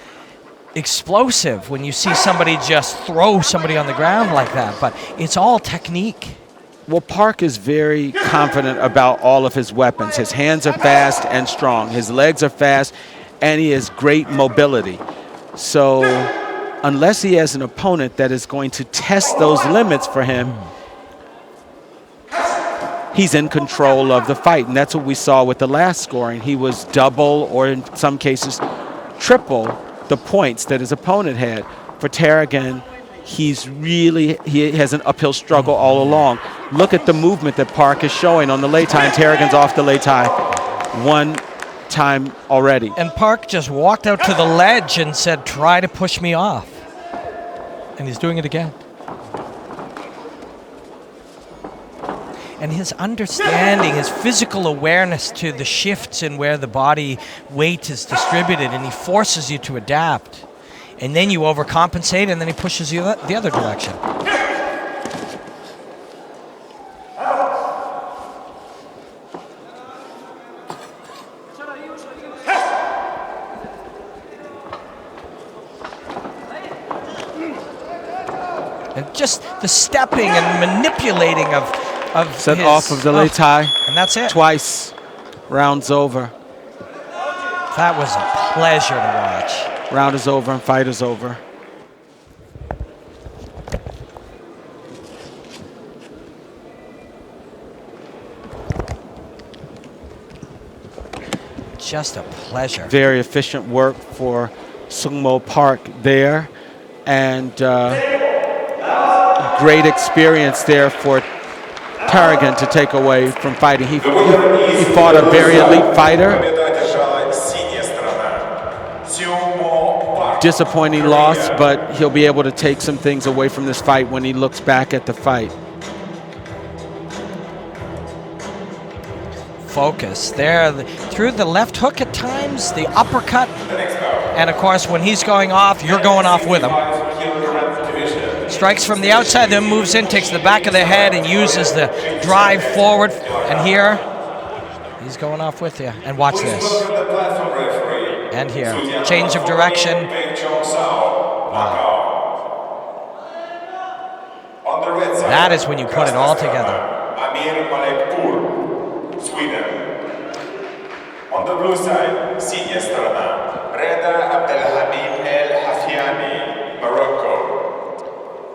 B: explosive when you see somebody just throw somebody on the ground like that, but it's all technique.
C: Well, Park is very confident about all of his weapons. His hands are fast and strong. His legs are fast, and he has great mobility. So unless he has an opponent that is going to test those limits for him, he's in control of the fight. And that's what we saw with the last scoring. He was double, or in some cases triple, the points that his opponent had. For Tarragan, he has an uphill struggle all along. Look at the movement that Park is showing on the lei tai. Tarragan's off the lei tai one time already.
B: And Park just walked out to the ledge and said, try to push me off. And he's doing it again. And his understanding, his physical awareness to the shifts in where the body weight is distributed, and he forces you to adapt. And then you overcompensate, and then he pushes you the other direction. And just the stepping and manipulating of
C: set off of the lei tai.
B: And that's it.
C: Twice. Round's over.
B: That was a pleasure to watch.
C: Round is over and fight is over.
B: Just a pleasure.
C: Very efficient work for Sungmo Park there, and great experience there for Tarragan to take away from fighting. He fought a very elite fighter. Disappointing loss, but he'll be able to take some things away from this fight when he looks back at the fight.
B: focus. There, through the left hook at times, the uppercut, and of course when he's going off, you're going off with him. Strikes from the outside, then moves in, takes the back of the head and uses the drive forward. And here, he's going off with you. And watch this. And here, change of direction. Wow. That is when you put it all together.
A: Sweden. On the blue side, senior сторона, Reda Abdelhamid El Hafiani, Morocco.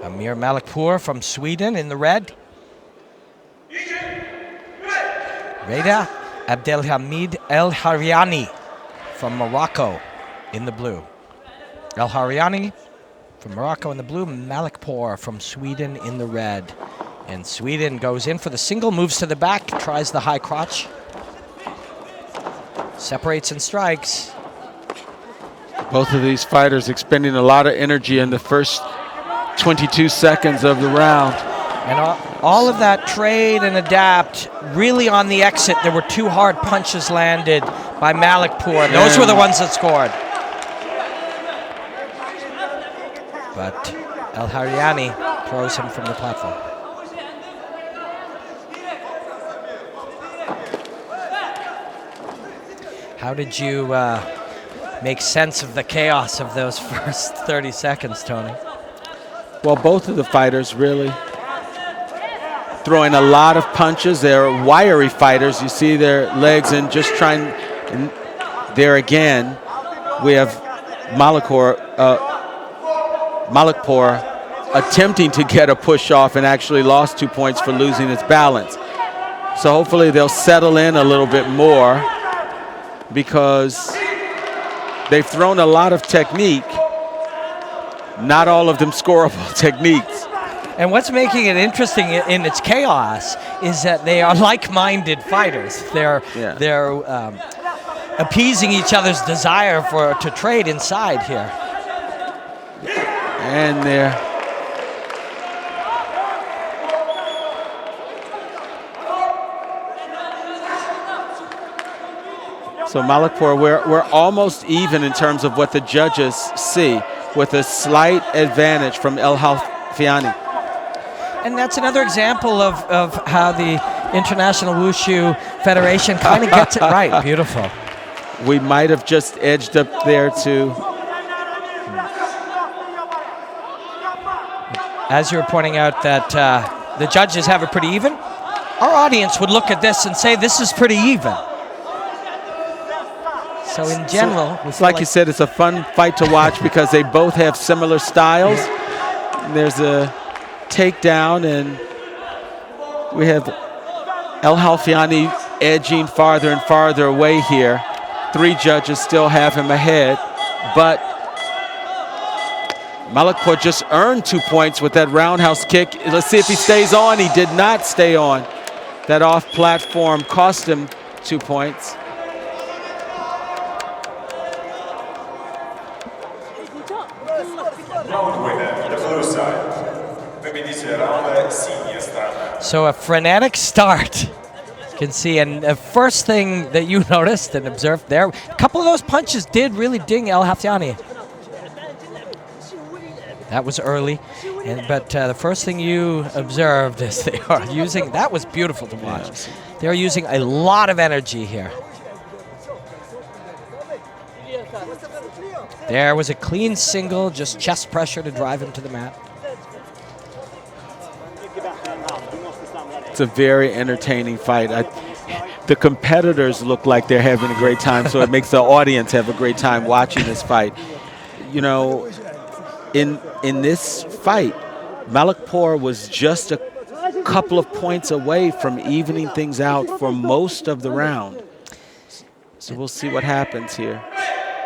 B: Amir Malikpour from Sweden in the red. Reda Abdelhamid El Hariani from Morocco in the blue. El Hariani from Morocco in the blue, Malikpour from Sweden in the red. And Sweden goes in for the single, moves to the back, tries the high crotch. Separates and strikes.
C: Both of these fighters expending a lot of energy in the first 22 seconds of the round.
B: And all of that trade and adapt, really on the exit, there were 2 hard punches landed by Malikpour. Those were the ones that scored. But El Hariani throws him from the platform. How did you make sense of the chaos of those first 30 seconds, Tony?
C: Well, both of the fighters really throwing a lot of punches. They're wiry fighters. You see their legs and just trying. And there again, we have Malikpour attempting to get a push off and actually lost 2 points for losing his balance. So hopefully they'll settle in a little bit more, because they've thrown a lot of technique, not all of them scoreable techniques.
B: And what's making it interesting in its chaos is that they are like-minded fighters. They're appeasing each other's desire to trade inside here.
C: And there. So Malikpour, we're almost even in terms of what the judges see, with a slight advantage from El Hafiani.
B: And that's another example of how the International Wushu Federation kind of gets it right. Beautiful.
C: We might have just edged up there too.
B: As you were pointing out that the judges have it pretty even, our audience would look at this and say this is pretty even. So in general,
C: it's like you said, it's a fun fight to watch because they both have similar styles. And there's a takedown, and we have El Hafiani edging farther and farther away here. 3 judges still have him ahead, but Malikpour just earned 2 points with that roundhouse kick. Let's see if he stays on. He did not stay on. That off platform cost him 2 points.
B: So a frenetic start, you can see, and the first thing that you noticed and observed there, a couple of those punches did really ding El Hafiani. That was early, but the first thing you observed is they are using, that was beautiful to watch. Yes. They're using a lot of energy here. There was a clean single, just chest pressure to drive him to the mat.
C: It's a very entertaining fight. The competitors look like they're having a great time, so it makes the audience have a great time watching this fight. You know, in this fight, Malikpour was just a couple of points away from evening things out for most of the round. So we'll see what happens here.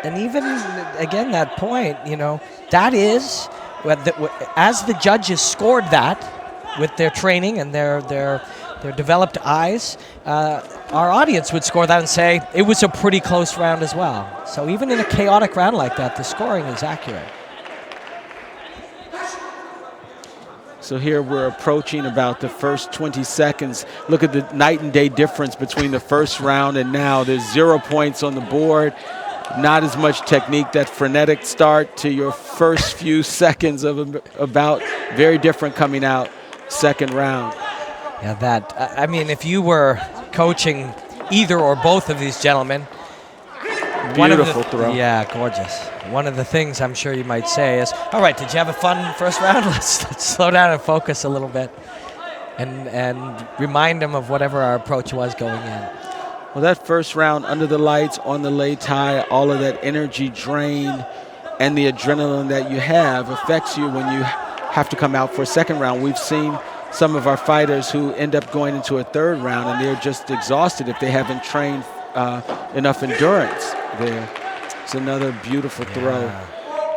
B: And even, again, that point, you know, that is, as the judges scored that with their training and their developed eyes, our audience would score that and say it was a pretty close round as well. So even in a chaotic round like that, the scoring is accurate.
C: So here we're approaching about the first 20 seconds. Look at the night and day difference between the first round and now. There's 0 points on the board, not as much technique. That frenetic start to your first few seconds of about very different coming out second round.
B: Yeah, I mean, if you were coaching either or both of these gentlemen,
C: beautiful throw.
B: Yeah, gorgeous. One of the things I'm sure you might say is, all right, did you have a fun first round? Let's slow down and focus a little bit and remind them of whatever our approach was going in.
C: Well, that first round under the lights, on the lei tai, all of that energy drain and the adrenaline that you have affects you when you have to come out for a second round. We've seen some of our fighters who end up going into a third round and they're just exhausted if they haven't trained enough endurance there. It's another beautiful throw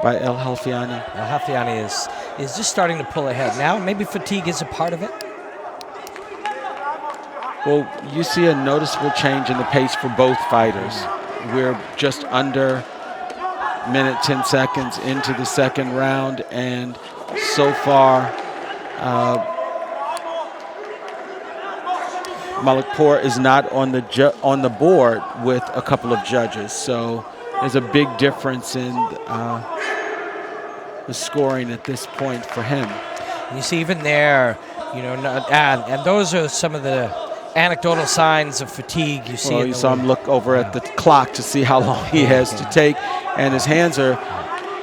C: by El Halfiani.
B: El Halfiani is just starting to pull ahead. Now maybe fatigue is a part of it.
C: Well, you see a noticeable change in the pace for both fighters. We're just under minute 10 seconds into the second round, and so far Malakpour is not on the board with a couple of judges, so there's a big difference in the scoring at this point for him.
B: You see even there, you know, and those are some of the anecdotal signs of fatigue you see.
C: Well, you saw him look over at the clock to see how long he has to take, and his hands are,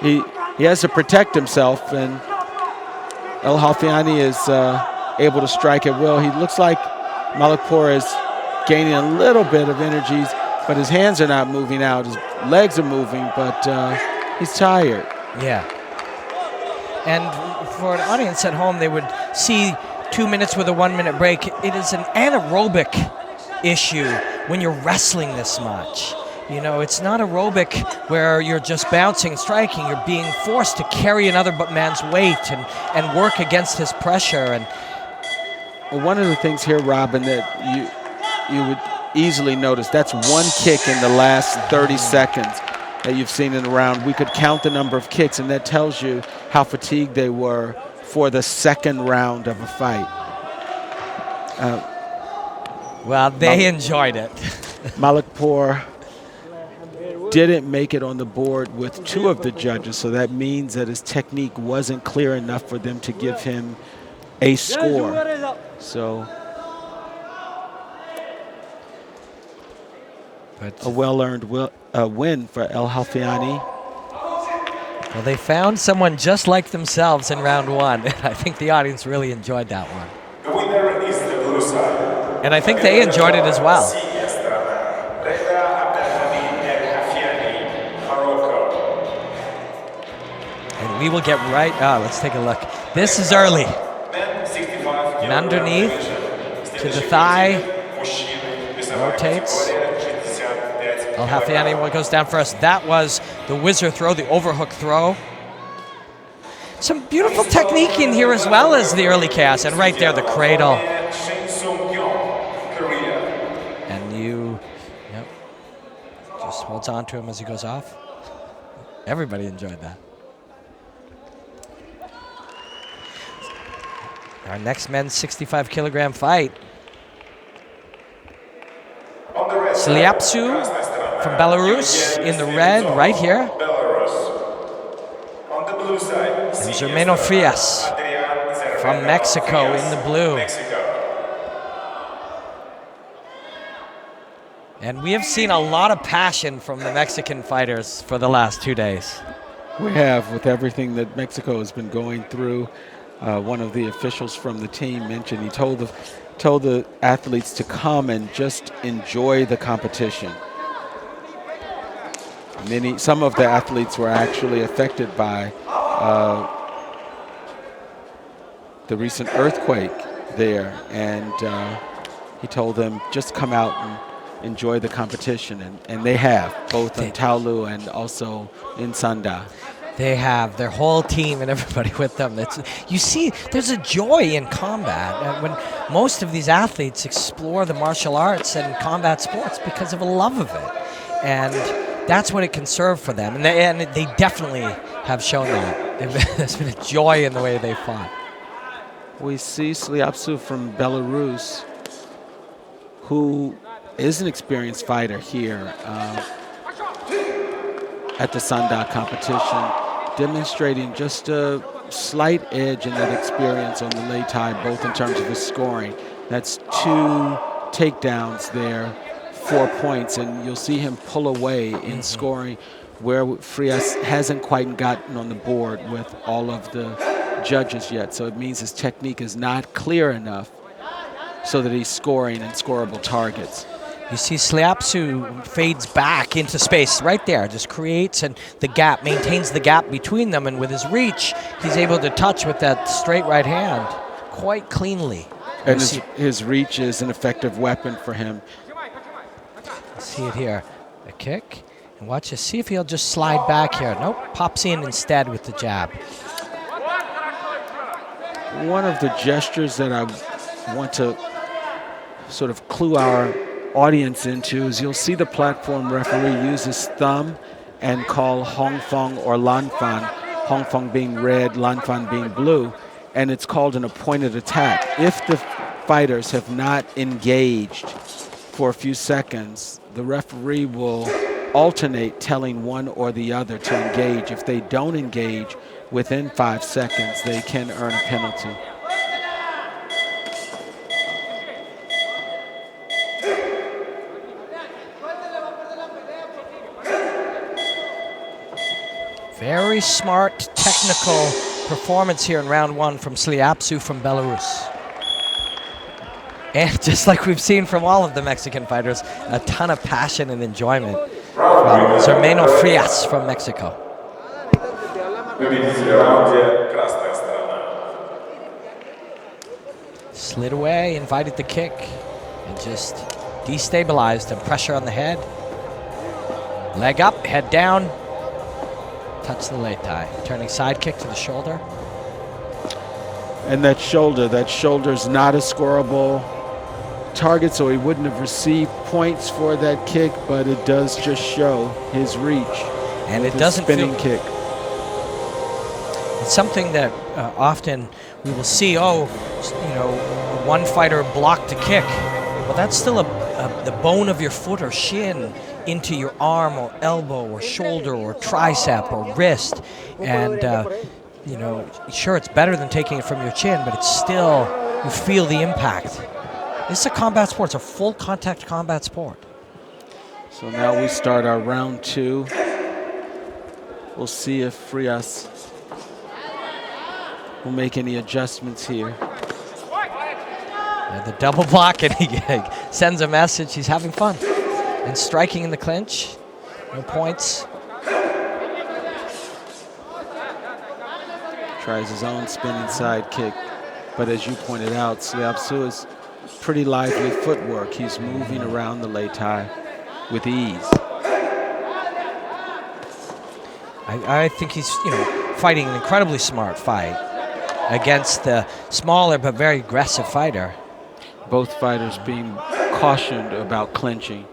C: he has to protect himself, and El Halfiani is able to strike at will. He looks like Malakpour is gaining a little bit of energies, but his hands are not moving out. His legs are moving, but he's tired.
B: Yeah. And for an audience at home, they would see 2 minutes with a 1 minute break. It is an anaerobic issue when you're wrestling this much. You know, it's not aerobic where you're just bouncing, striking. You're being forced to carry another man's weight and work against his pressure. And
C: well, one of the things here, Robin, that you would easily notice, that's one kick in the last 30 seconds that you've seen in a round. We could count the number of kicks, and that tells you how fatigued they were for the second round of a fight.
B: Well, they enjoyed it.
C: Malakpour didn't make it on the board with two of the judges, so that means that his technique wasn't clear enough for them to give him a score. So a well-earned win for El Halfiani.
B: Well, they found someone just like themselves in round one. I think the audience really enjoyed that one.
A: The winner is the blue side.
B: And I think they enjoyed it as well. And we will get right, let's take a look. This is early. And underneath to the thigh, rotates. El Halfiani goes down first. That was the whizzer throw, the overhook throw. Some beautiful technique in here as well as the early chaos. And right there, the cradle. And just holds on to him as he goes off. Everybody enjoyed that. Our next men's 65 kilogram fight. Sliapsu from Belarus in the red right here. And Germano Frias from Mexico in the blue. And we have seen a lot of passion from the Mexican fighters for the last 2 days.
C: We have, with everything that Mexico has been going through. One of the officials from the team mentioned he told the athletes to come and just enjoy the competition. Some of the athletes were actually affected by the recent earthquake there, and he told them just come out and enjoy the competition, and they have, both in Taolu and also in Sanda.
B: They have their whole team and everybody with them. You see, there's a joy in combat. When most of these athletes explore the martial arts and combat sports because of a love of it. And that's what it can serve for them. And they definitely have shown that. There's been a joy in the way they fought.
C: We see Sliapsu from Belarus, who is an experienced fighter here at the Sanda competition, demonstrating just a slight edge in that experience on the Lei Tai, both in terms of his scoring. That's 2 takedowns there, 4 points, and you'll see him pull away in scoring where Frias hasn't quite gotten on the board with all of the judges yet. So it means his technique is not clear enough so that he's scoring in scoreable targets.
B: You see Sliapsu fades back into space right there, just creates and the gap, maintains the gap between them, and with his reach, he's able to touch with that straight right hand quite cleanly.
C: And his reach is an effective weapon for him.
B: See it here, a kick, and watch this, see if he'll just slide back here. Nope, pops in instead with the jab.
C: One of the gestures that I want to sort of clue our audience into is you'll see the platform referee use his thumb and call Hong Fong or Lan Fan, Hong Fong being red, Lan Fan being blue, and it's called an appointed attack. If the fighters have not engaged for a few seconds, the referee will alternate telling one or the other to engage. If they don't engage within 5 seconds, they can earn a penalty.
B: Very smart technical performance here in round 1 from Sliapsu from Belarus. And just like we've seen from all of the Mexican fighters, a ton of passion and enjoyment from Zermeno Frias from Mexico. Slid away, invited the kick, and just destabilized him. Pressure on the head. Leg up, head down. Touch the Lei Tai. Turning side kick to the shoulder.
C: And that shoulder's not a scoreable target, so he wouldn't have received points for that kick, but it does just show his reach.
B: And it doesn't
C: spinning
B: feel
C: kick.
B: It's something that often we will see, one fighter blocked a kick. Well, that's still the bone of your foot or shin into your arm or elbow or shoulder or tricep or wrist. And, sure, it's better than taking it from your chin, but it's still, you feel the impact. This is a combat sport. It's a full contact combat sport.
C: So now we start our round 2. We'll see if Frias will make any adjustments here.
B: The double block, and he sends a message. He's having fun. And striking in the clinch. No points.
C: Tries his own spinning side kick. But as you pointed out, Sliapsu is pretty lively footwork. He's moving around the Lei Tai with ease.
B: I think he's, fighting an incredibly smart fight against the smaller but very aggressive fighter.
C: Both fighters being cautioned about clinching.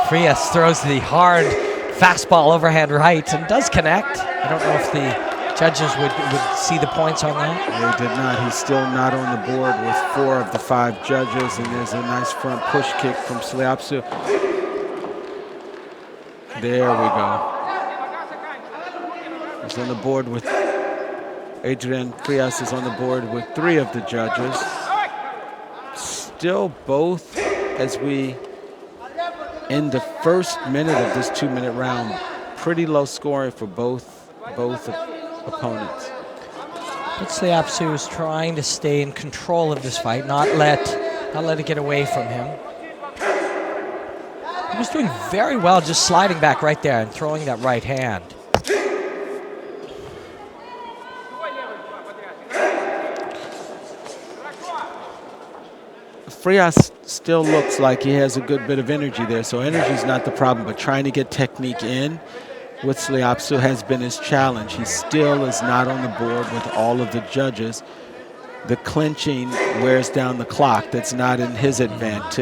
B: Frias throws the hard fastball overhand right and does connect. I don't know if the judges would see the points on that.
C: They did not. He's still not on the board with 4 of the 5 judges, and there's a nice front push kick from Sliapsu. There we go. He's on the board with Adrian Frias is on the board with 3 of the judges. Still both, as we in the first minute of this 2-minute round, pretty low scoring for both opponents.
B: But Sliapsu is trying to stay in control of this fight, not let it get away from him. He was doing very well just sliding back right there and throwing that right hand.
C: Frias still looks like he has a good bit of energy there, so energy is not the problem, but trying to get technique in with Sliapsu has been his challenge. He still is not on the board with all of the judges. The clinching wears down the clock. That's not in his advantage.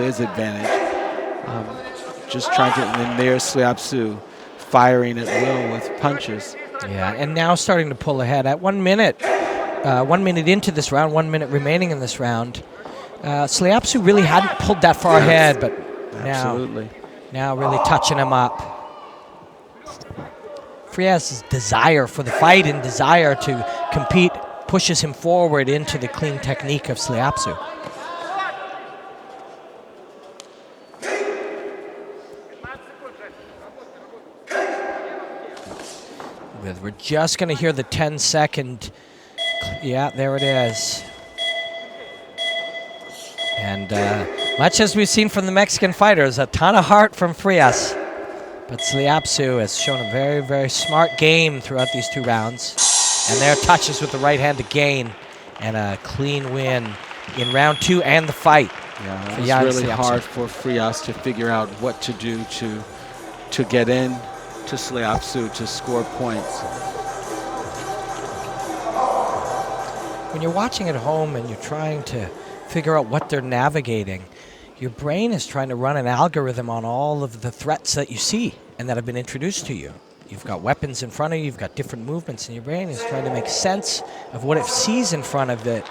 C: just trying to, and there's Sliapsu firing at will with punches.
B: Yeah, and now starting to pull ahead at 1 minute. 1 minute into this round, 1 minute remaining in this round. Sliapsu really hadn't pulled that far ahead, but now really touching him up. Frias's desire for the fight and desire to compete pushes him forward into the clean technique of Sliapsu. We're just going to hear the 10-second. Yeah, there it is. And much as we've seen from the Mexican fighters, a ton of heart from Frias. But Sliapsu has shown a very, very smart game throughout these 2 rounds. And there touches with the right hand again. And a clean win in round 2 and the fight.
C: Yeah, it's really hard for Frias to figure out what to do to get in to Sliapsu to score points.
B: When you're watching at home and you're trying to figure out what they're navigating, your brain is trying to run an algorithm on all of the threats that you see and that have been introduced to you. You've got weapons in front of you, you've got different movements, and your brain is trying to make sense of what it sees in front of it.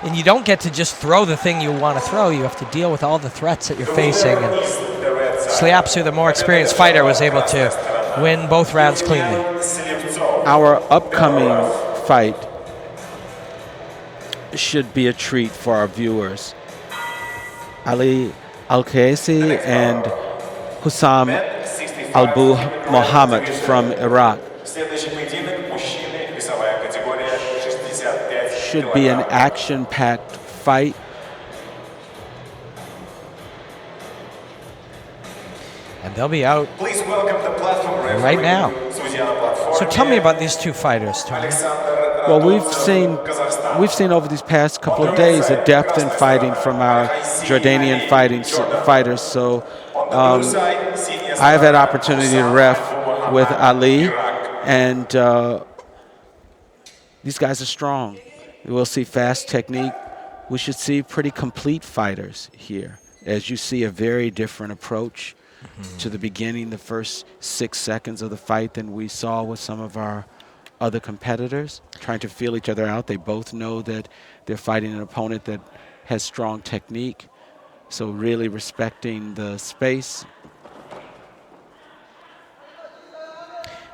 B: And you don't get to just throw the thing you want to throw. You have to deal with all the threats that you're facing. And Sliapsu, the more experienced fighter, was able to win both rounds cleanly.
C: Our upcoming fight should be a treat for our viewers. Ali Al-Qaisi and Hussam Abu Mohammed from Iraq. Should be an action-packed fight.
B: And they'll be out
A: Please welcome the platform
B: right now. So tell me about these 2 fighters, Tony.
C: Well, we've seen over these past couple of days a depth in fighting from our Jordanian fighters. So I've had opportunity to ref with Ali, and these guys are strong. We'll see fast technique. We should see pretty complete fighters here, as you see a very different approach to the beginning, the first 6 seconds of the fight, than we saw with some of our other competitors, trying to feel each other out. They both know that they're fighting an opponent that has strong technique, so really respecting the space.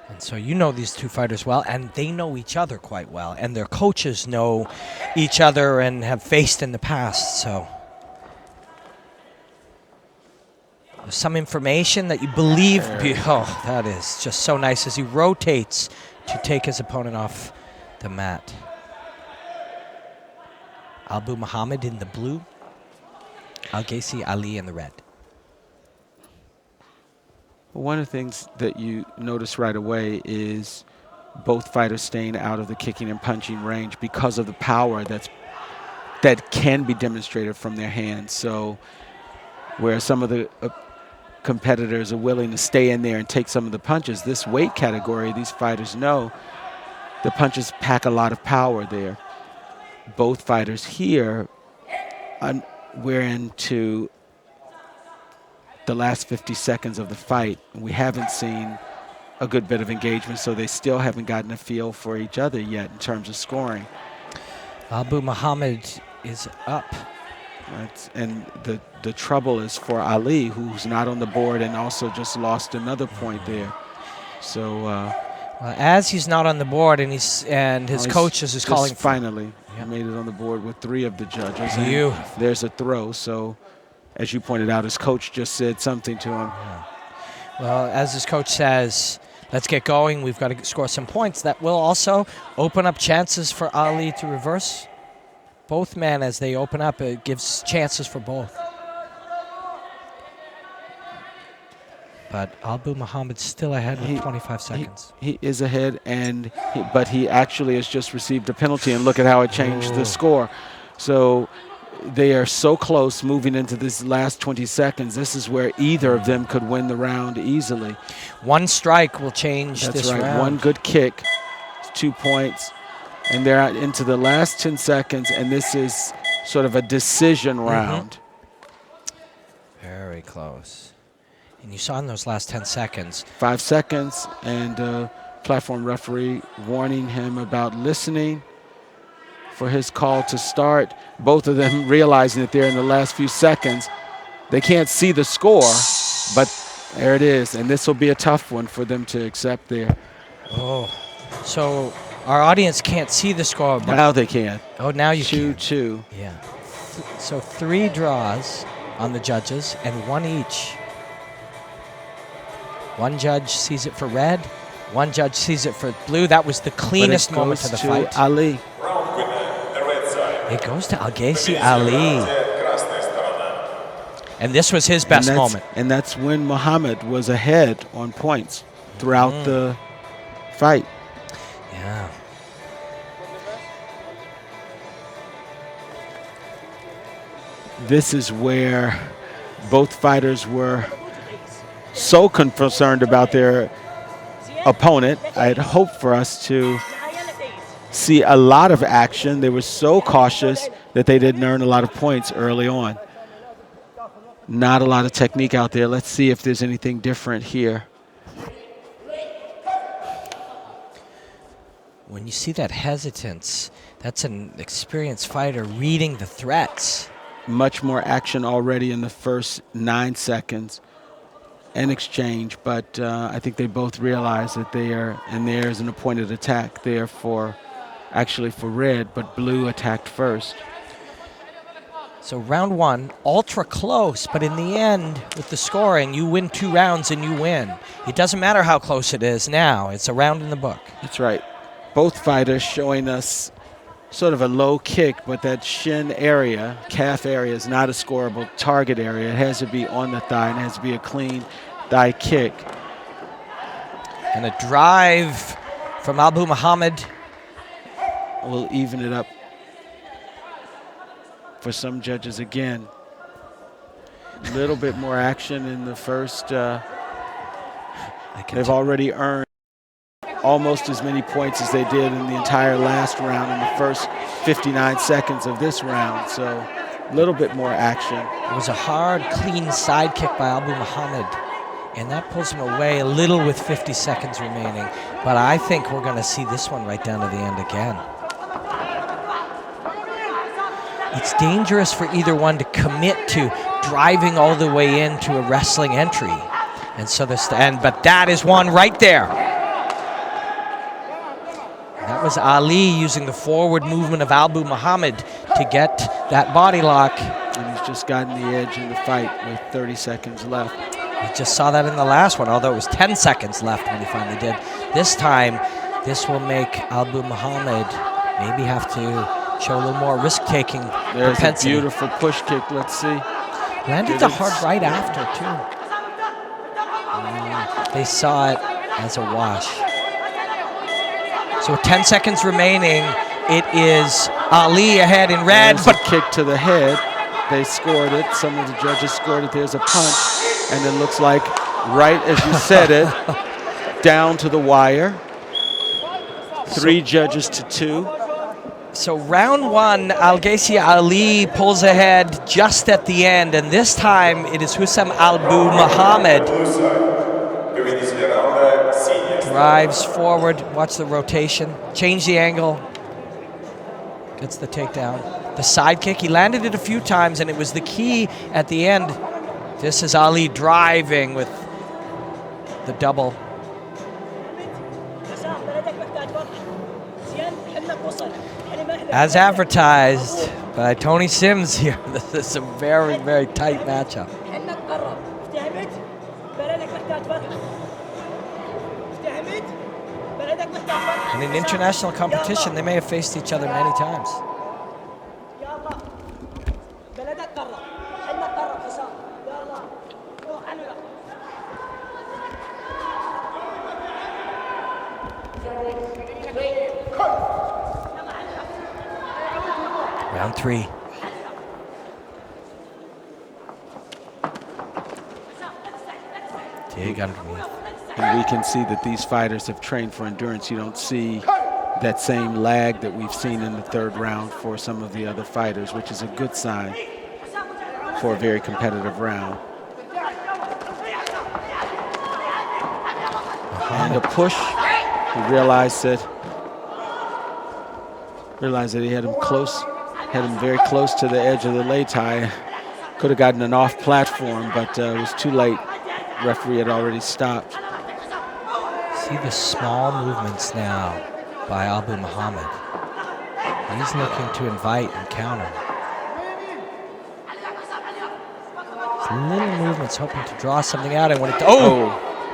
B: And so you know these 2 fighters well, and they know each other quite well, and their coaches know each other and have faced in the past. So there's some information that you believe. Oh, that is just so nice as he rotates to take his opponent off the mat. Abu Muhammad in the blue, Al-Qaisi Ali in the red.
C: One of the things that you notice right away is both fighters staying out of the kicking and punching range because of the power that can be demonstrated from their hands. So where some of the competitors are willing to stay in there and take some of the punches, this weight category, these fighters know the punches pack a lot of power there. Both fighters here, we're into the last 50 seconds of the fight. We haven't seen a good bit of engagement, so they still haven't gotten a feel for each other yet in terms of scoring.
B: Abu Muhammad is up.
C: And the trouble is for Ali, who's not on the board and also just lost another point there. So
B: as he's not on the board and his coaches is calling.
C: Finally, he made it on the board with 3 of the judges. There's a throw. So, as you pointed out, his coach just said something to him.
B: Yeah. Well, as his coach says, let's get going. We've got to score some points. That will also open up chances for Ali to reverse both men as they open up. It gives chances for both. But Abu Muhammad's still ahead with 25 seconds.
C: He is ahead, but he actually has just received a penalty, and look at how it changed the score. So they are so close moving into this last 20 seconds. This is where either of them could win the round easily.
B: One strike will change this round.
C: One good kick, 2 points, and they're out into the last 10 seconds, and this is sort of a decision round.
B: Very close. And you saw in those last 10 seconds.
C: 5 seconds, and platform referee warning him about listening for his call to start. Both of them realizing that they're in the last few seconds. They can't see the score, but there it is. And this will be a tough one for them to accept there.
B: Oh, so our audience can't see the score. But
C: Now they can.
B: oh, now you can.
C: 2-2.
B: Yeah. So 3 draws on the judges and 1 each. One judge sees it for red. One judge sees it for blue. That was the cleanest moment of the fight.
C: Ali.
A: Round winner, the red side.
B: It goes to Algaisi Ali. And this was his best moment.
C: And that's when Muhammad was ahead on points throughout the fight.
B: Yeah.
C: This is where both fighters were so concerned about their opponent. I had hoped for us to see a lot of action. They were so cautious that they didn't earn a lot of points early on. Not a lot of technique out there. Let's see if there's anything different here.
B: When you see that hesitance, that's an experienced fighter reading the threats.
C: Much more action already in the first 9 seconds. An exchange, but I think they both realize that they are, and there's an appointed attack there for, actually for red, but blue attacked first.
B: So round 1, ultra close, but in the end, with the scoring, you win 2 rounds and you win. It doesn't matter how close it is now. It's a round in the book.
C: That's right. Both fighters showing us sort of a low kick, but that shin area, calf area, is not a scoreable target area. It has to be on the thigh, and it has to be a clean thigh kick.
B: And a drive from Abu Muhammad.
C: Will even it up for some judges again. A little bit more action in the first. They've already earned almost as many points as they did in the entire last round in the first 59 seconds of this round. So a little bit more action.
B: It was a hard, clean side kick by Abu Muhammad, and that pulls him away a little with 50 seconds remaining. But I think we're going to see this one right down to the end again. It's dangerous for either one to commit to driving all the way into a wrestling entry. And so but that is one right there. That was Ali using the forward movement of Abu Muhammad to get that body lock.
C: And he's just gotten the edge in the fight with 30 seconds left.
B: We just saw that in the last one, although it was 10 seconds left when he finally did. This time, this will make Abu Muhammad maybe have to show a little more risk-taking
C: There's
B: propensity.
C: a beautiful push kick. Let's see.
B: Landed the hard right after, too. They saw it as a wash. So with 10 seconds remaining, it is Ali ahead in red.
C: There's
B: But
C: a kick to the head. They scored it. Some of the judges scored it. There's a punch. And it looks like, right as you said it, down to the wire. 3 judges to 2.
B: So round 1, Algaisi Ali pulls ahead just at the end, and this time it is Hussam Abu Muhammad. Drives forward, watch the rotation, change the angle, gets the takedown. The side kick, he landed it a few times, and it was the key at the end. This is Ali driving with the double. As advertised by Tony Sims here, this is a very, very tight matchup. And in international competition, they may have faced each other many times. Round 3. Dig underneath.
C: And we can see that these fighters have trained for endurance. You don't see that same lag that we've seen in the 3rd round for some of the other fighters, which is a good sign for a very competitive round. And a push. He realized that he had him close, had him very close to the edge of the lei tai. Could have gotten an off platform, but it was too late. Referee had already stopped.
B: See the small movements now by Abu Muhammad. He's looking to invite and counter. Little movements, hoping to draw something out. And when it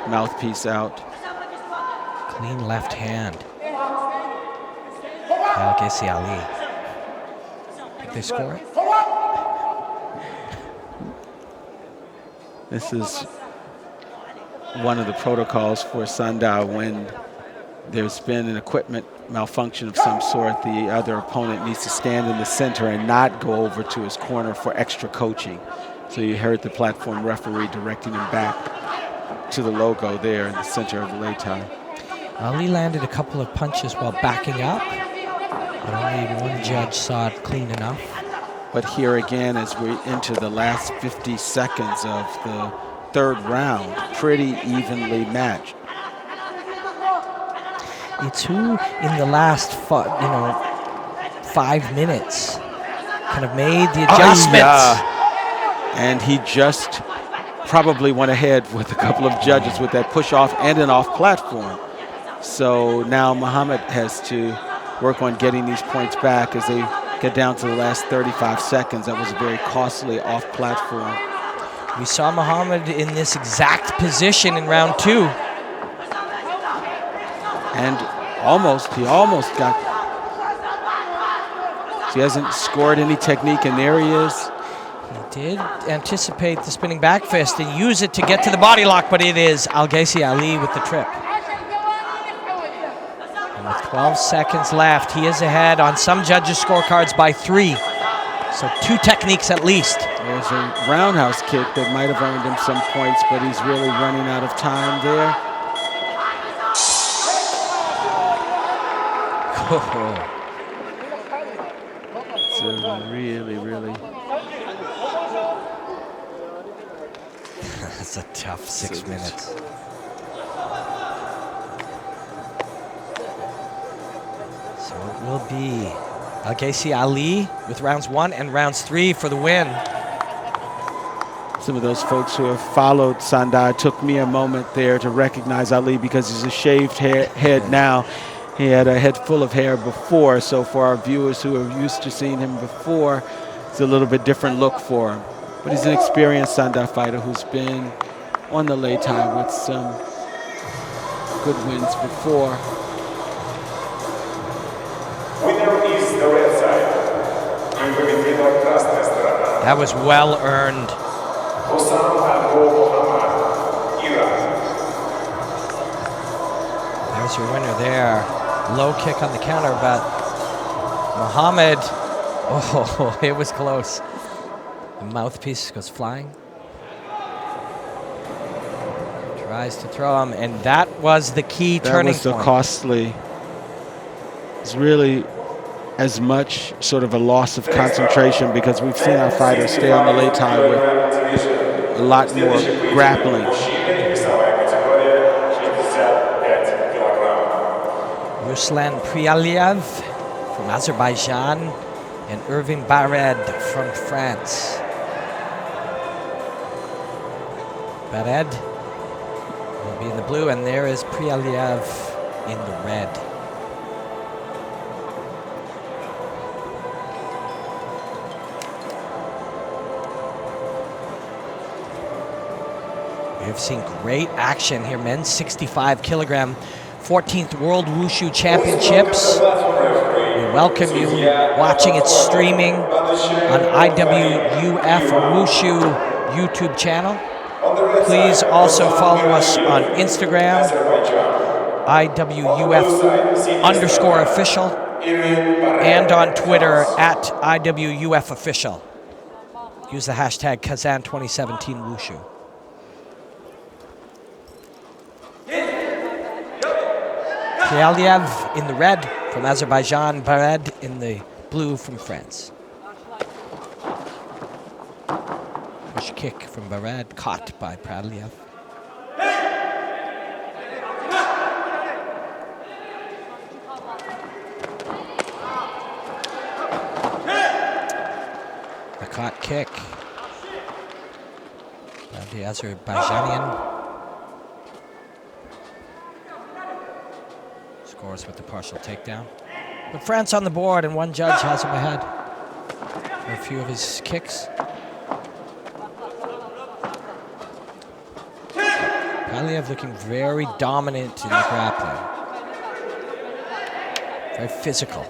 C: mouthpiece out.
B: Clean left hand. Al-Ghassi Ali. Did they score it?
C: This is one of the protocols for Sanda when there's been an equipment malfunction of some sort. The other opponent needs to stand in the center and not go over to his corner for extra coaching. So you heard the platform referee directing him back to the logo there in the center of the lei tai.
B: Ali landed a couple of punches while backing up, but only one judge saw it clean enough.
C: But here again, as we enter the last 50 seconds of the third round, pretty evenly matched.
B: It's who in the last 5 minutes kind of made the adjustments.
C: And he just probably went ahead with a couple of judges with that push off and an off platform. So now Muhammad has to work on getting these points back as they get down to the last 35 seconds. That was a very costly off platform.
B: We saw Muhammad in this exact position in round 2.
C: And he almost got, he hasn't scored any technique, and there he is.
B: He did anticipate the spinning back fist and use it to get to the body lock, but it is Al-Ghassi Ali with the trip. And with 12 seconds left, he is ahead on some judges' scorecards by 3. So 2 techniques at least.
C: There's a roundhouse kick that might have earned him some points, but he's really running out of time there. It's a really
B: That's a tough 6 minutes. So it will be Al-Ghassi Ali with rounds 1 and rounds 3 for the win.
C: Some of those folks who have followed Sanda, it took me a moment there to recognize Ali because he's a shaved head now. He had a head full of hair before, so for our viewers who are used to seeing him before, it's a little bit different look for him. But he's an experienced Sanda fighter who's been on the lei tai with some good wins before.
A: Winner is the red side.
B: That was well earned. There's your winner there. Low kick on the counter, but Muhammad, it was close. The mouthpiece goes flying. Tries to throw him, and that was the key turning point.
C: That was the costly. It's really as much sort of a loss of concentration because we've seen our fighters stay on the lei tai with a lot more grappling.
B: Ruslan Prialiev from Azerbaijan and Irving Bared from France. Bared will be in the blue, and there is Prialiev in the red. We've seen great action here, men's 65 kilogram 14th World Wushu Championships. We welcome you watching it streaming on IWUF Wushu YouTube channel. Please also follow us on Instagram, IWUF_official, and on Twitter at IWUF official. Use the hashtag Kazan 2017 Wushu. Prialiev in the red from Azerbaijan, Bared in the blue from France. Push kick from Bared, caught by Prialiev. caught kick. The Azerbaijanian scores with the partial takedown. But France on the board, and one judge has him ahead for a few of his kicks. Paliev looking very dominant in the grappling. Very physical.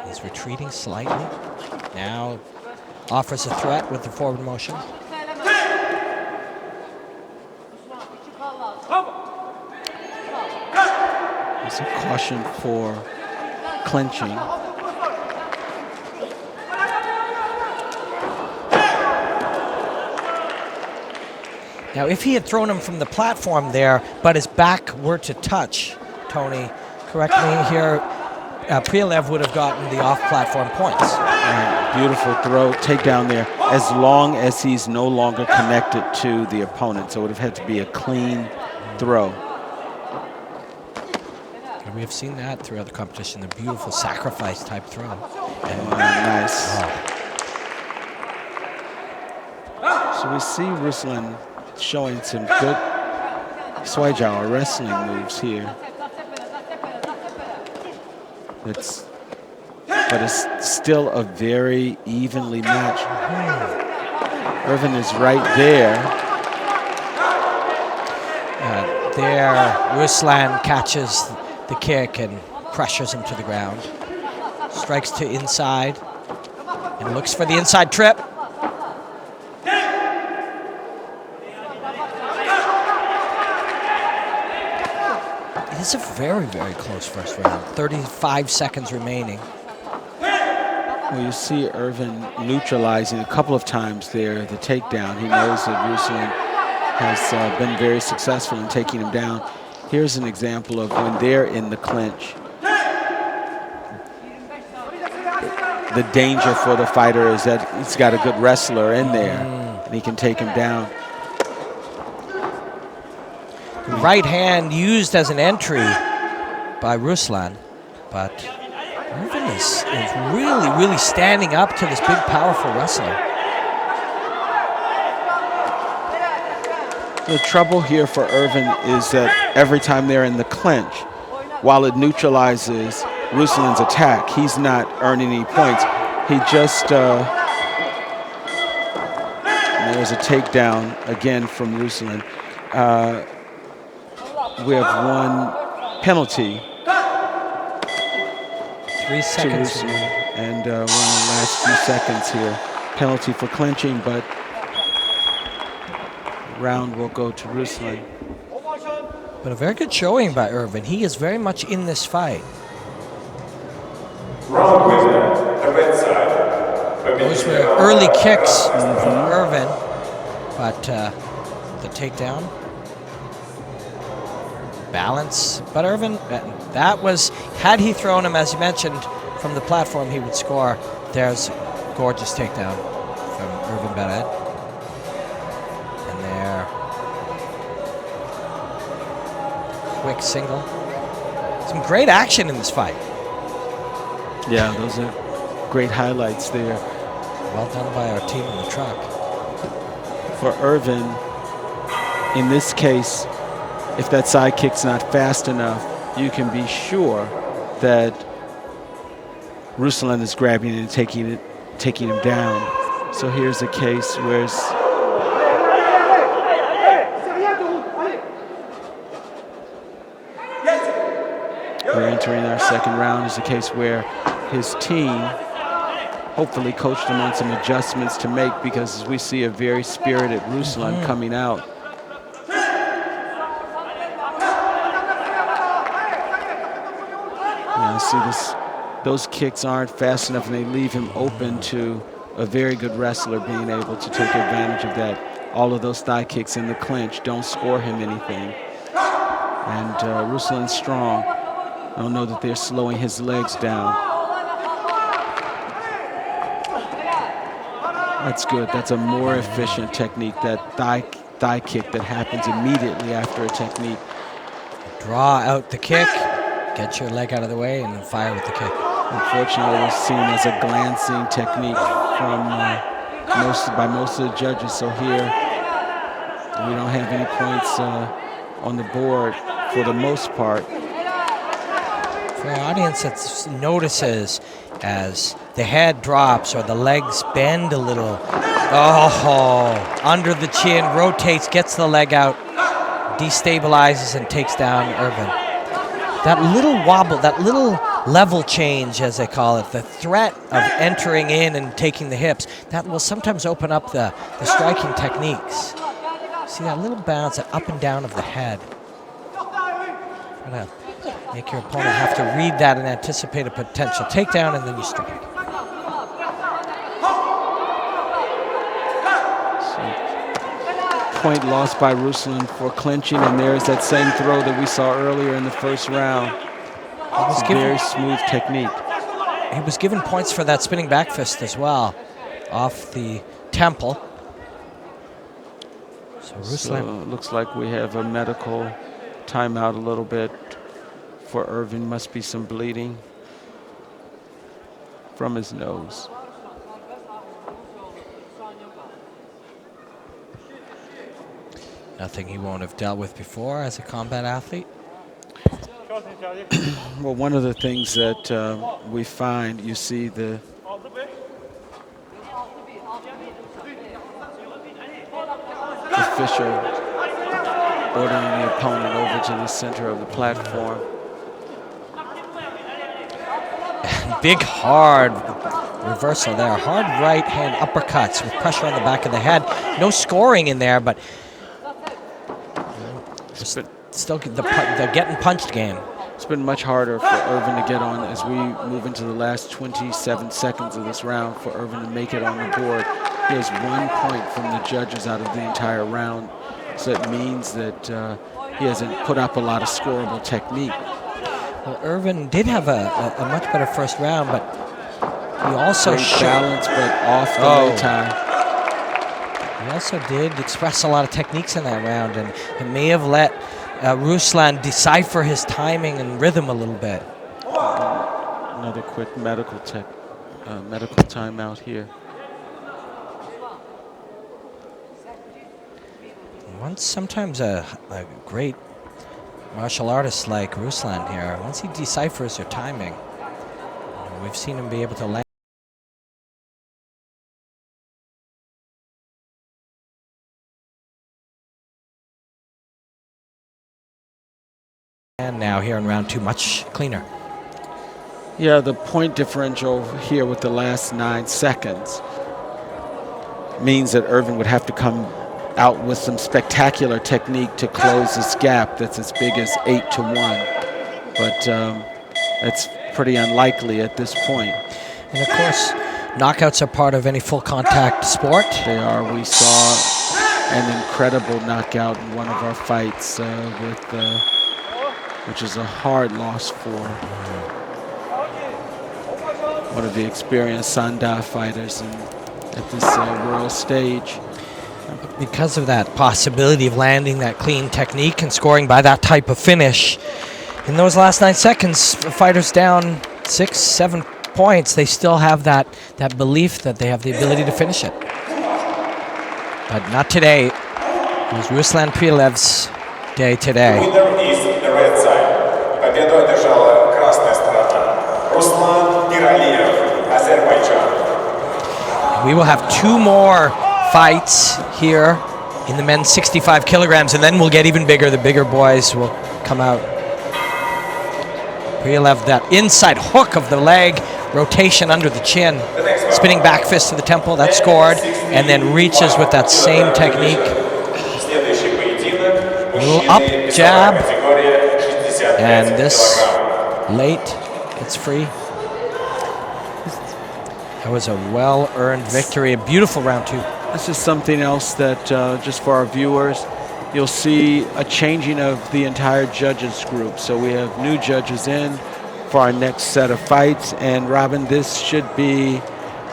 B: He's retreating slightly. Now offers a threat with the forward motion.
C: There's a caution for clinching.
B: Now, if he had thrown him from the platform there, but his back were to touch, Tony, correct me here, Paliev would have gotten the off-platform points.
C: Beautiful throw, takedown there, as long as he's no longer connected to the opponent. So it would have had to be a clean throw.
B: And we have seen that throughout the competition, the beautiful sacrifice type throw. And
C: nice. So we see Ruslan showing some good Shuaijiao wrestling moves here. But it's still a very evenly matched. Irvin is right there.
B: There, Ruslan catches the kick and pressures him to the ground. Strikes to inside and looks for the inside trip. It's a very, very close first round. 35 seconds remaining.
C: Well, you see Irvin neutralizing a couple of times there, the takedown. He knows that Ruslan has been very successful in taking him down. Here's an example of when they're in the clinch. The danger for the fighter is that he's got a good wrestler in there, and he can take him down.
B: Right hand used as an entry by Ruslan, but Irvin is really, really standing up to this big, powerful wrestler.
C: The trouble here for Irvin is that every time they're in the clinch, while it neutralizes Ruslan's attack, he's not earning any points. He just, there's a takedown again from Ruslan. We have one penalty.
B: 3 seconds.
C: And we're in the last few seconds here. Penalty for clinching, but round will go to Ruslan.
B: But a very good showing by Irvin. He is very much in this fight.
A: Round winner, the red side.
B: Those were early kicks from Irvin, but the takedown. Balance, but Irvin, that was, had he thrown him, as you mentioned, from the platform, he would score. There's a gorgeous takedown from Irvin Barret. And there, quick single. Some great action in this fight.
C: Yeah, those are great highlights there.
B: Well done by our team in the truck.
C: For Irvin, in this case, if that side kick's not fast enough, you can be sure that Ruslan is grabbing it and taking him down. So here's a case where we're entering our second round. Is a case where his team hopefully coached him on some adjustments to make, because we see a very spirited Ruslan coming out. See this, those kicks aren't fast enough, and they leave him open to a very good wrestler being able to take advantage of that. All of those thigh kicks in the clinch don't score him anything. And Ruslan's strong. I don't know that they're slowing his legs down. That's good. That's a more efficient technique, that thigh kick that happens immediately after a technique.
B: Draw out the kick. Get your leg out of the way and then fire with the kick.
C: Unfortunately, it was seen as a glancing technique from most of the judges. So here, we don't have any points on the board for the most part.
B: For the audience that notices as the head drops or the legs bend a little, under the chin, rotates, gets the leg out, destabilizes and takes down Irvin. That little wobble, that little level change, as they call it, the threat of entering in and taking the hips, that will sometimes open up the striking techniques. See that little bounce, that up and down of the head. Try to make your opponent have to read that and anticipate a potential takedown, and then you strike.
C: Point lost by Ruslan for clinching, and there's that same throw that we saw earlier in the first round. It's a very smooth technique.
B: He was given points for that spinning back fist as well, off the temple. So Ruslan.
C: Looks like we have a medical timeout a little bit for Irvin. Must be some bleeding from his nose.
B: Nothing he won't have dealt with before as a combat athlete.
C: Well, one of the things that we find, you see the official ordering the opponent over to the center of the platform.
B: Big, hard reversal there. Hard right hand uppercuts with pressure on the back of the head. No scoring in there, but still the getting punched game.
C: It's been much harder for Irvin to get on as we move into the last 27 seconds of this round for Irvin to make it on the board. He has 1 point from the judges out of the entire round. So it means that he hasn't put up a lot of scoreable technique.
B: Well, Irvin did have a much better first round, but he also showed
C: balance, but off the low tie.
B: He also did express a lot of techniques in that round, and it may have let Ruslan decipher his timing and rhythm a little bit.
C: Another quick medical timeout here.
B: Sometimes a great martial artist like Ruslan here, once he deciphers your timing, we've seen him be able to land. And now here in round two, much cleaner.
C: Yeah, the point differential here with the last 9 seconds means that Irvin would have to come out with some spectacular technique to close this gap that's as big as 8-1. But that's pretty unlikely at this point.
B: And of course, knockouts are part of any full contact sport.
C: They are. We saw an incredible knockout in one of our fights which is a hard loss for one of the experienced Sanda fighters at this world stage.
B: Because of that possibility of landing that clean technique and scoring by that type of finish, in those last 9 seconds, the fighters down 6-7 points, they still have that belief that they have the ability to finish it. But not today. It was Ruslan Prialev's day today.
A: Winner is the red side. Победу одержала красная сторона. Ruslan Prialev, Azerbaijan.
B: We will have 2 more fights here in the men's 65 kilograms, and then we'll get even bigger. The bigger boys will come out. Prialev, that inside hook of the leg, rotation under the chin, spinning back fist to the temple, that scored, and then reaches with that same technique. A little up jab, and this late, it's free. That was a well-earned victory, a beautiful round 2.
C: This is something else that, just for our viewers, you'll see a changing of the entire judges group. So we have new judges in for our next set of fights. And Robin, this should be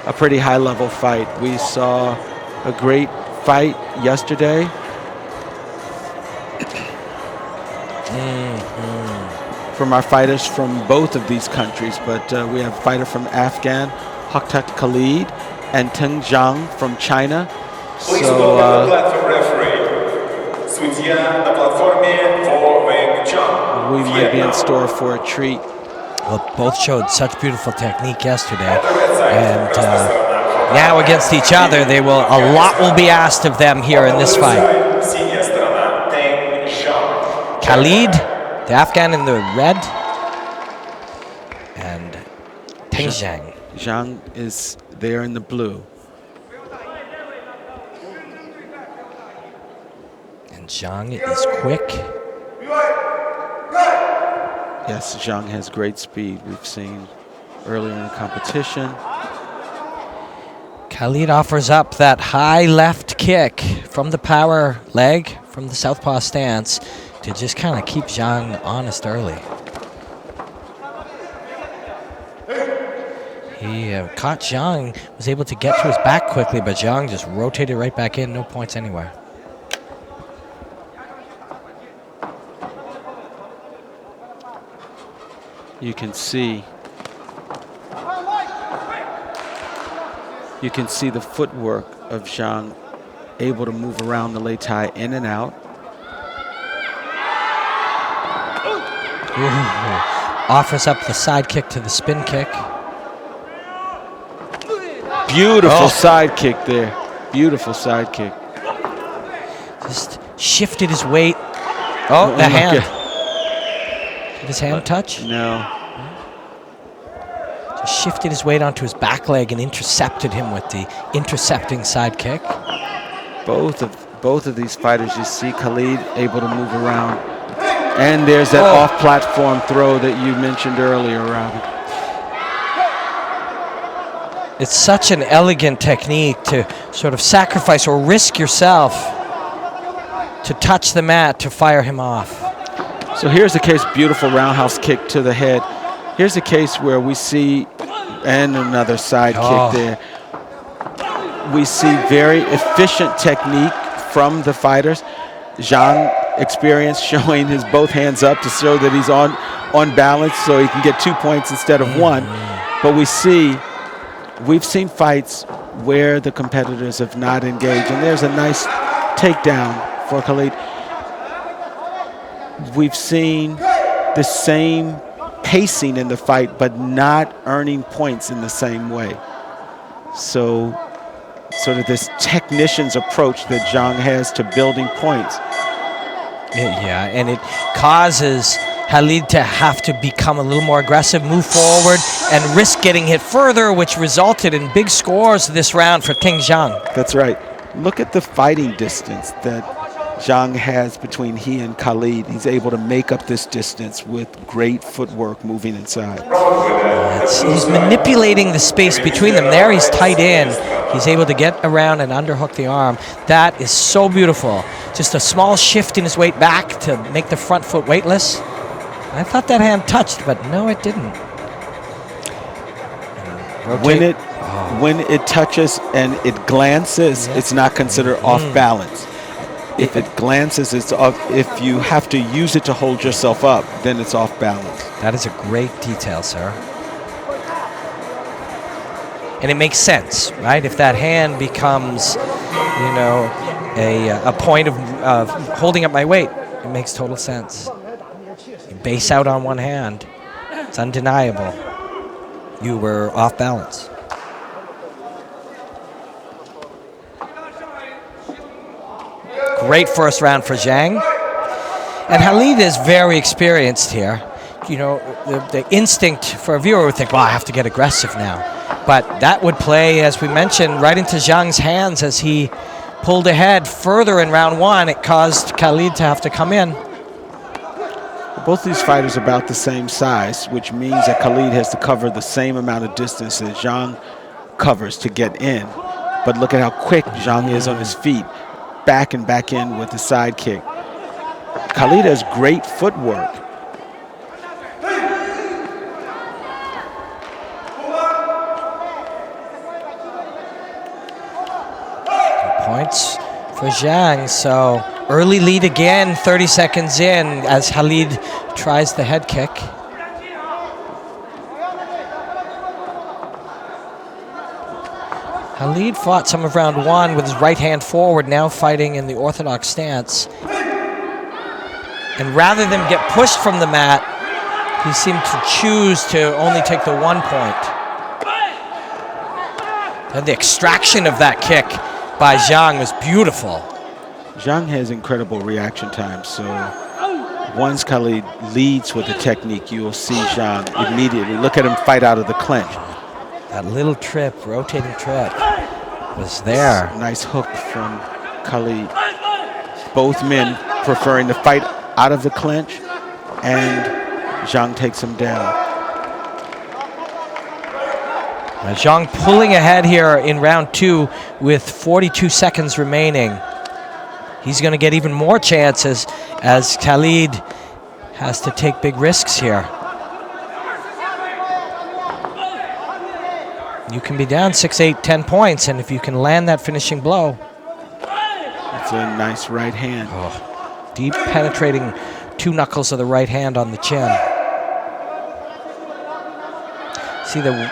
C: a pretty high-level fight. We saw a great fight yesterday. from our fighters from both of these countries, but we have a fighter from Afghan, Haktat Khalid, and Teng Zhang from China.
A: Please welcome the platform referee. Судья на платформе Во Вэнг Чан.
C: We might be in store for a treat.
B: Well, both showed such beautiful technique yesterday, and now against each other, a lot will be asked of them here in this fight. Khalid, the Afghan in the red, and Teng Zhang.
C: Zhang is there in the blue.
B: And Zhang is quick.
C: Yes, Zhang has great speed. We've seen earlier in the competition.
B: Khalid offers up that high left kick from the power leg, from the southpaw stance, to just kind of keep Zhang honest early. He caught Zhang, was able to get to his back quickly, but Zhang just rotated right back in, no points anywhere.
C: You can see the footwork of Zhang, able to move around the Lei Tai in and out.
B: Ooh. Offers up the side kick to the spin kick.
C: Beautiful side kick there. Beautiful side kick.
B: Just shifted his weight. Oh, the hand. Did his hand touch?
C: No.
B: Just shifted his weight onto his back leg and intercepted him with the intercepting side kick.
C: Both of these fighters, you see Khalid able to move around. And there's that off-platform throw that you mentioned earlier, Robin.
B: It's such an elegant technique to sort of sacrifice or risk yourself to touch the mat to fire him off.
C: So here's a case, beautiful roundhouse kick to the head. Here's a case where we see, and another side kick there. We see very efficient technique from the fighters. Zhang experience showing his both hands up to show that he's on balance so he can get 2 points instead of one. But we've seen fights where the competitors have not engaged, and there's a nice takedown for Khalid. We've seen the same pacing in the fight, but not earning points in the same way. So sort of this technician's approach that Zhang has to building points.
B: Yeah, and it causes Khalid to have to become a little more aggressive, move forward, and risk getting hit further, which resulted in big scores this round for Teng Zhang.
C: That's right. Look at the fighting distance that Zhang has between he and Khalid. He's able to make up this distance with great footwork moving inside.
B: He's manipulating the space between them. There he's tight in. He's able to get around and underhook the arm. That is so beautiful. Just a small shift in his weight back to make the front foot weightless. I thought that hand touched, but no, it didn't.
C: When it touches and it glances, it's not considered off balance. If it glances, it's off. If you have to use it to hold yourself up, then it's off balance.
B: That is a great detail, sir. And it makes sense, right? If that hand becomes, you know, a point of holding up my weight, it makes total sense. You base out on one hand, it's undeniable. You were off balance. Great first round for Zhang. And Khalid is very experienced here. You know, the instinct for a viewer would think, well, I have to get aggressive now. But that would play, as we mentioned, right into Zhang's hands as he pulled ahead further in round one. It caused Khalid to have to come in.
C: Both these fighters are about the same size, which means that Khalid has to cover the same amount of distance that Zhang covers to get in. But look at how quick Zhang is on his feet, back and back in with the side kick. Khalid has great footwork.
B: Points for Zhang, so Early lead again, 30 seconds in, as Khalid tries the head kick. Khalid fought some of round one with his right hand forward, now fighting in the orthodox stance. And rather than get pushed from the mat, he seemed to choose to only take the 1 point. And the extraction of that kick by Zhang was beautiful.
C: Zhang has incredible reaction time, so once Khalid leads with the technique, you will see Zhang immediately. Look at him fight out of the clinch.
B: That little trip, rotating trip, was there.
C: Nice hook from Khalid. Both men preferring to fight out of the clinch, and Zhang takes him down.
B: Zhang pulling ahead here in round two with 42 seconds remaining. He's going to get even more chances as Khalid has to take big risks here. You can be down 6, 8, 10 points, and if you can land that finishing blow.
C: It's a nice right hand.
B: Oh, deep penetrating 2 knuckles of the right hand on the chin. See the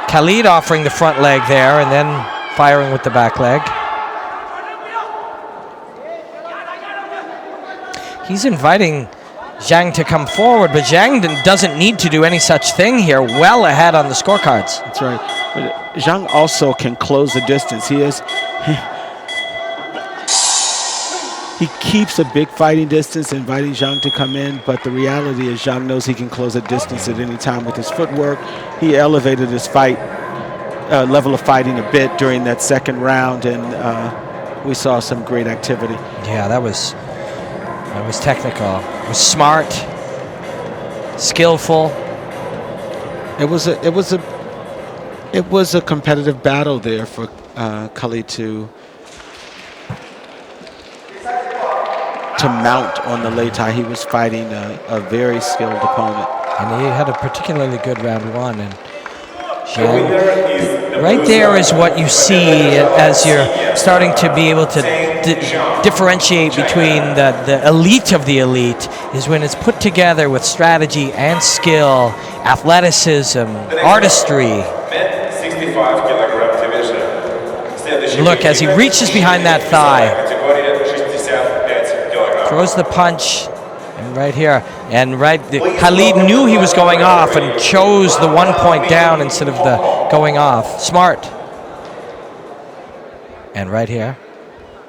B: Khalid offering the front leg there and then firing with the back leg. He's inviting Zhang to come forward, but Zhang doesn't need to do any such thing here, well ahead on the scorecards.
C: That's right. But Zhang also can close the distance. He keeps a big fighting distance, inviting Zhang to come in, but the reality is Zhang knows he can close a distance at any time with his footwork. He elevated his fight level of fighting a bit during that second round, and we saw some great activity.
B: Yeah, that was technical. It was smart, skillful.
C: It was a competitive battle there for Khalid to mount on the Leitai. He was fighting a very skilled opponent.
B: And he had a particularly good round one. And right there is what you see as you're starting to be able to differentiate between the elite of the elite, is when it's put together with strategy and skill, athleticism, artistry. Look, as he reaches behind that thigh, throws the punch, and right here, and Khalid knew he was going off and chose the 1 point down instead of the going off. Smart. And right here,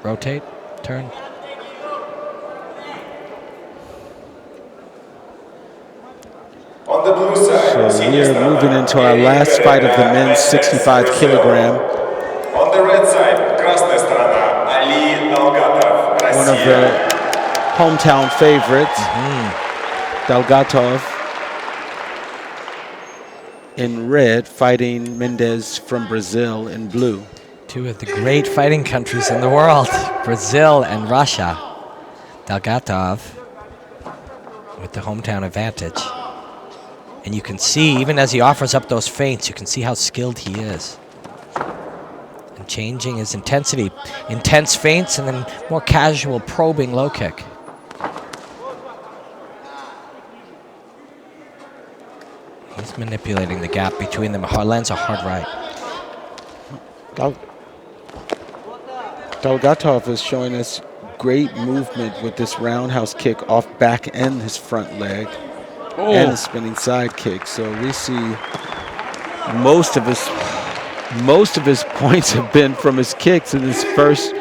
B: rotate, turn.
A: On the blue side,
C: so we are moving into our last fight of the men's 65 kilogram.
A: On the red side, красная сторона, Ali Dalgatov, Russia.
C: One of the hometown favorites, Dalgatov, in red, fighting Mendes from Brazil in blue.
B: Two of the great fighting countries in the world, Brazil and Russia. Dalgatov with the hometown advantage. And you can see, even as he offers up those feints, you can see how skilled he is. And changing his intensity. Intense feints and then more casual, probing low kick. He's manipulating the gap between them. Lands a hard right.
C: Dalgatov is showing us great movement with this roundhouse kick off back and his front leg, and a spinning side kick. So we see most of his points have been from his kicks in his first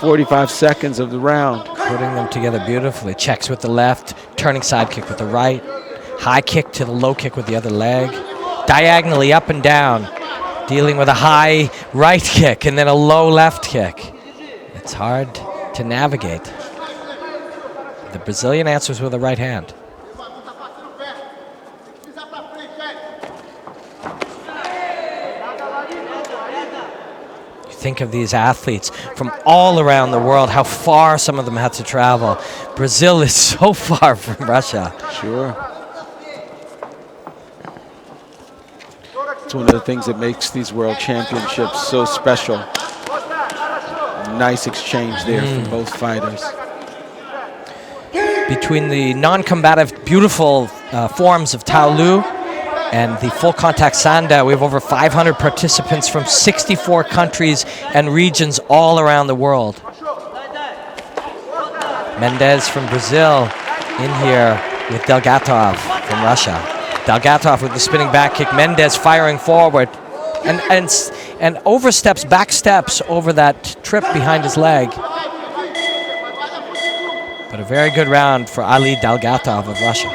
C: 45 seconds of the round.
B: Putting them together beautifully. Checks with the left, turning side kick with the right. High kick to the low kick with the other leg. Diagonally up and down. Dealing with a high right kick and then a low left kick. It's hard to navigate. The Brazilian answers with a right hand. You think of these athletes from all around the world, how far some of them had to travel. Brazil is so far from Russia.
C: Sure. It's one of the things that makes these world championships so special. nice exchange there from both fighters.
B: Between the non-combative, beautiful forms of Tao Lu and the full contact Sanda, we have over 500 participants from 64 countries and regions all around the world. Mendez from Brazil in here with Delgatov from Russia. Delgatov with the spinning back kick, Mendez firing forward and oversteps, back steps over that trip behind his leg. But a very good round for Ali Delgatov of Russia.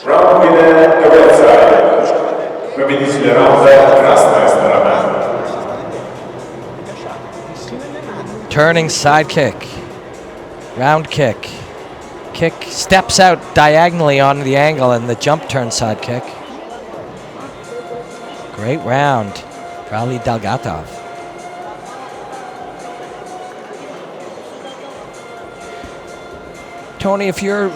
A: Раунд winner, the red side. Победитель раунда, красная сторона.
B: Turning side kick. Round kick. Kick steps out diagonally on the angle and the jump turn side kick. Great round for Ali Delgatov. Tony, if you're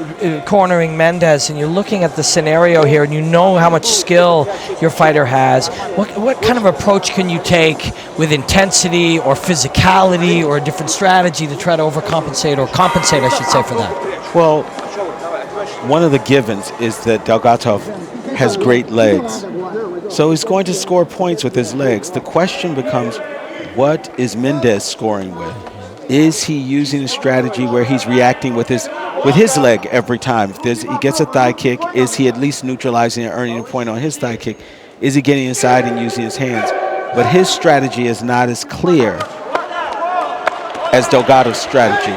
B: cornering Mendez and you're looking at the scenario here and you know how much skill your fighter has, what kind of approach can you take with intensity or physicality or a different strategy to try to overcompensate or compensate, I should say, for that?
C: Well, one of the givens is that Delgatov has great legs. So he's going to score points with his legs. The question becomes, what is Mendez scoring with? Is he using a strategy where he's reacting with his leg every time? If he gets a thigh kick, is he at least neutralizing and earning a point on his thigh kick? Is he getting inside and using his hands? But his strategy is not as clear as Delgatov's strategy.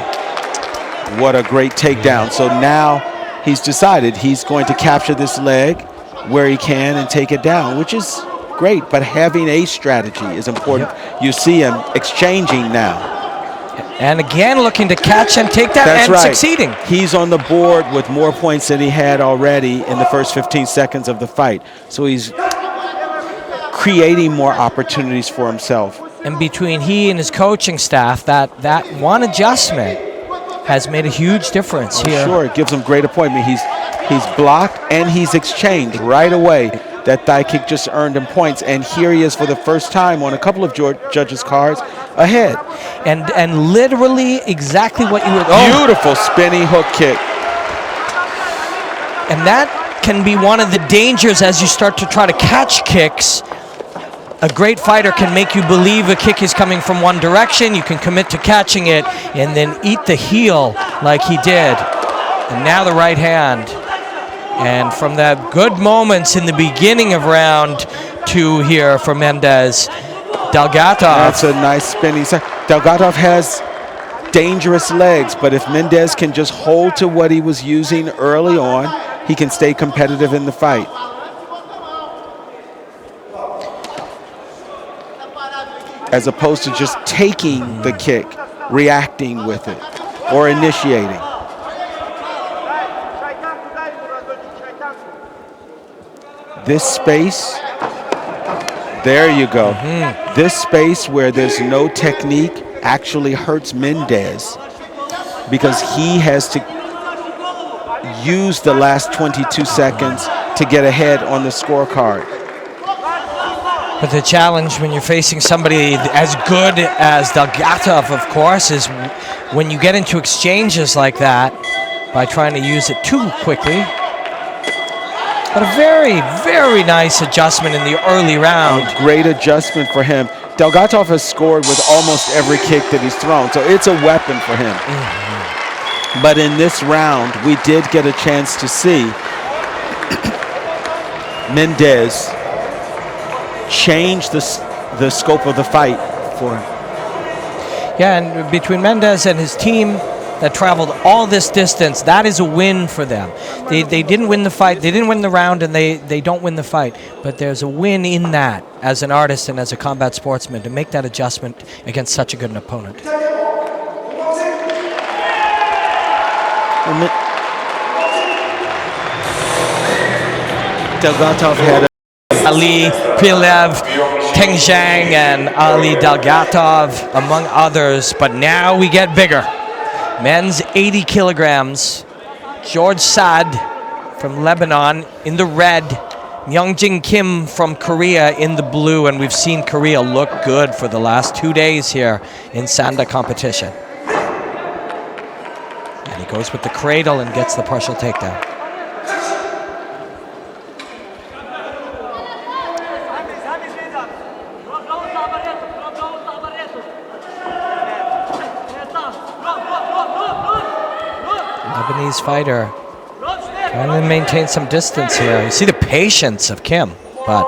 C: What a great takedown. So now he's decided he's going to capture this leg where he can and take it down, which is great. But having a strategy is important. You see him exchanging now.
B: And again, looking to catch and take that.
C: That's
B: and
C: right.
B: Succeeding.
C: He's on the board with more points than he had already in the first 15 seconds of the fight. So he's creating more opportunities for himself.
B: And between he and his coaching staff, that one adjustment has made a huge difference here.
C: Sure, it gives him great appointment. He's blocked and he's exchanged right away. That thigh kick just earned him points, and here he is for the first time on a couple of judges' cards ahead.
B: And literally exactly what you would.
C: Beautiful spinning hook kick.
B: And that can be one of the dangers as you start to try to catch kicks. A great fighter can make you believe a kick is coming from one direction. You can commit to catching it and then eat the heel like he did. And now the right hand. And from the good moments in the beginning of round 2 here for Mendez, Delgatov.
C: That's a nice spinning. Delgatov has dangerous legs, but if Mendez can just hold to what he was using early on, he can stay competitive in the fight. As opposed to just taking the kick, reacting with it, or initiating. This space, there you go. This space where there's no technique actually hurts Mendez because he has to use the last 22 seconds to get ahead on the scorecard.
B: But the challenge when you're facing somebody as good as Delgatov, of course, is when you get into exchanges like that by trying to use it too quickly. But a very, very nice adjustment in the early round.
C: A great adjustment for him. Delgatov has scored with almost every kick that he's thrown, so it's a weapon for him. But in this round, we did get a chance to see Mendez change the scope of the fight for him.
B: Yeah, and between Mendez and his team that traveled all this distance, that is a win for them. They didn't win the fight, they didn't win the round, and they don't win the fight. But there's a win in that as an artist and as a combat sportsman to make that adjustment against such a good an opponent.
C: Delgatov had
B: Ali Pilev Teng Zhang and Ali Dalgatov, among others. But now we get bigger. Men's 80 kilograms. George Sad from Lebanon in the red. Myungjin Kim from Korea in the blue. And we've seen Korea look good for the last 2 days here in Sanda competition. And he goes with the cradle and gets the partial takedown. Lebanese fighter trying to maintain some distance here. You see the patience of Kim, but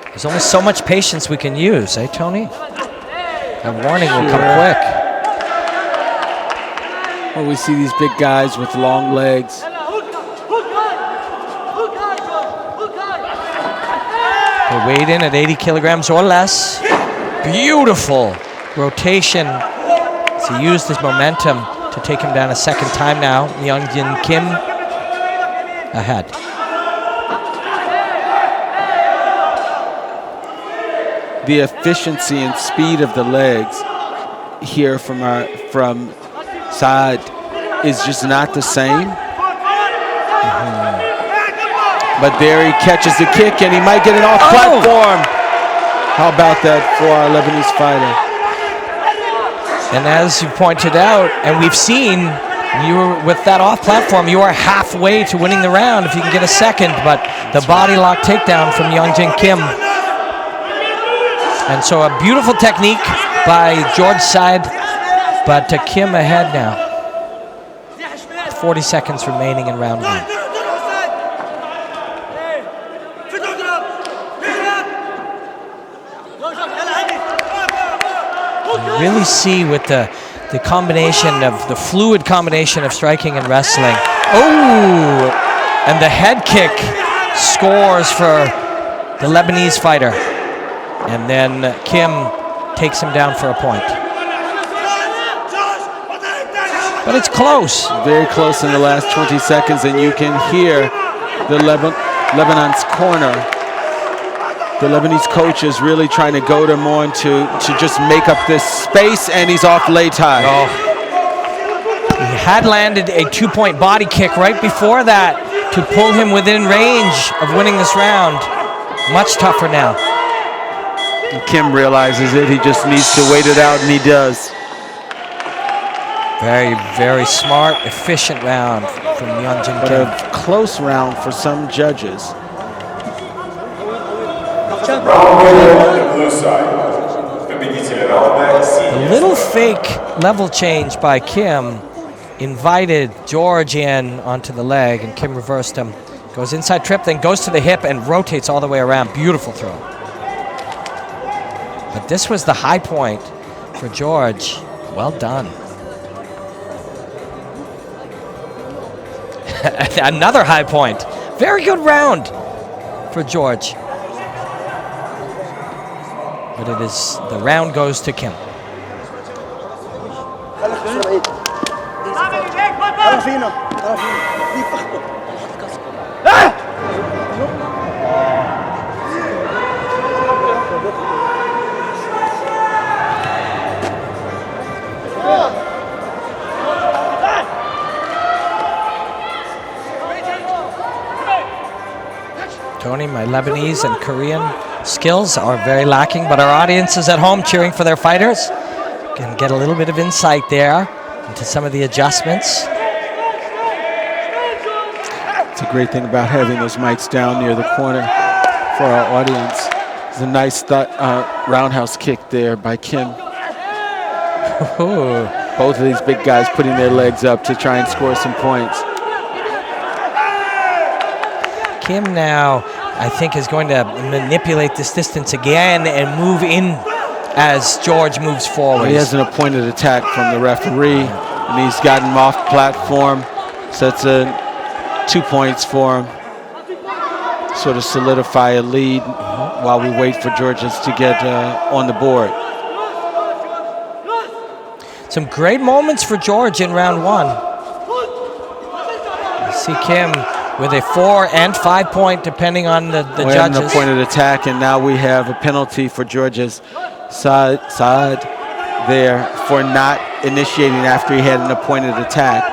B: there's only so much patience we can use, eh, Tony? That warning will come quick.
C: Well, we see these big guys with long legs.
B: They weighed in at 80 kilograms or less. Beautiful rotation. So he used his momentum to take him down a second time now. Myungjin Kim ahead.
C: The efficiency and speed of the legs here from Saad is just not the same. But there he catches the kick and he might get it off platform. How about that for our Lebanese fighter?
B: And as you pointed out, and we've seen, you were with that off platform, you are halfway to winning the round if you can get a second, but the body lock takedown from Myungjin Kim. And so a beautiful technique by George Said, but Kim ahead now. 40 seconds remaining in round one. You really see with the combination of the fluid combination of striking and wrestling. Oh, and the head kick scores for the Lebanese fighter. And then Kim takes him down for a point. But it's close.
C: Very close in the last 20 seconds, and you can hear the Lebanon's corner. The Lebanese coach is really trying to goad him on to just make up this space, and he's off lei tai.
B: Oh. He had landed a 2-point body kick right before that to pull him within range of winning this round. Much tougher now.
C: And Kim realizes it. He just needs to wait it out, and he does.
B: Very, very smart, efficient round from Myungjin Kim.
C: But a close round for some judges.
A: The blue side.
B: A little fake level change by Kim invited George in onto the leg, and Kim reversed him. Goes inside trip, then goes to the hip and rotates all the way around. Beautiful throw. But this was the high point for George. Well done. Another high point. Very good round for George. But it is, the round goes to Kim. Tony, my Lebanese and Korean skills are very lacking, but our audiences at home cheering for their fighters can get a little bit of insight there into some of the adjustments.
C: It's a great thing about having those mics down near the corner for our audience. It's a nice roundhouse kick there by Kim. Both of these big guys putting their legs up to try and score some points.
B: Kim now, I think, is going to manipulate this distance again and move in as George moves forward.
C: He has an appointed attack from the referee, and he's gotten him off platform. So that's 2 points for him. Sort of solidify a lead while we wait for Georgians to get on the board.
B: Some great moments for George in round one. You see Kim with a 4 and 5 point, depending on the
C: We had
B: judges.
C: an appointed attack, and now we have a penalty for Georgia's Saad there for not initiating after he had an appointed attack.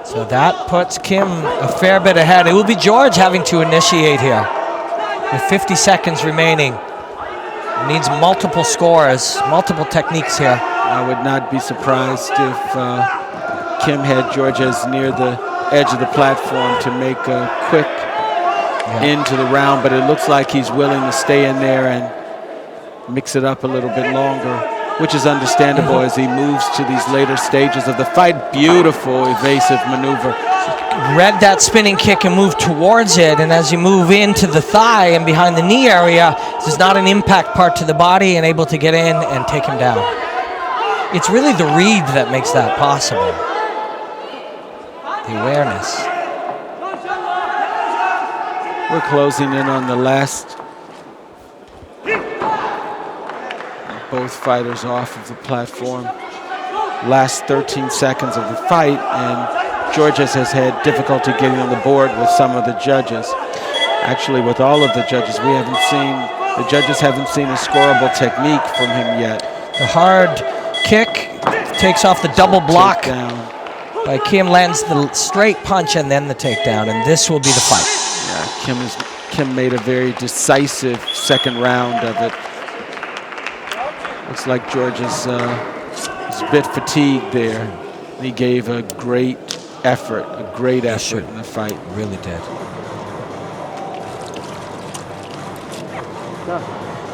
B: So that puts Kim a fair bit ahead. It will be George having to initiate here with 50 seconds remaining. Needs multiple scores, multiple techniques here.
C: I would not be surprised if Kim had Georgia's near the edge of the platform to make a quick end to the round, but it looks like he's willing to stay in there and mix it up a little bit longer, which is understandable as he moves to these later stages of the fight. Beautiful evasive maneuver.
B: Read that spinning kick and moved towards it, and as you move into the thigh and behind the knee area, there's not an impact part to the body and able to get in and take him down. It's really the read that makes that possible. The awareness.
C: We're closing in on the last. Both fighters off of the platform. Last 13 seconds of the fight, and Georges has had difficulty getting on the board with some of the judges. Actually, with all of the judges, the judges haven't seen a scoreable technique from him yet.
B: The hard kick takes off the double block by Kim, lands the straight punch and then the takedown, and this will be the fight.
C: Yeah, Kim made a very decisive second round of it. Looks like George is a bit fatigued there. He gave a great effort in the fight.
B: Really did.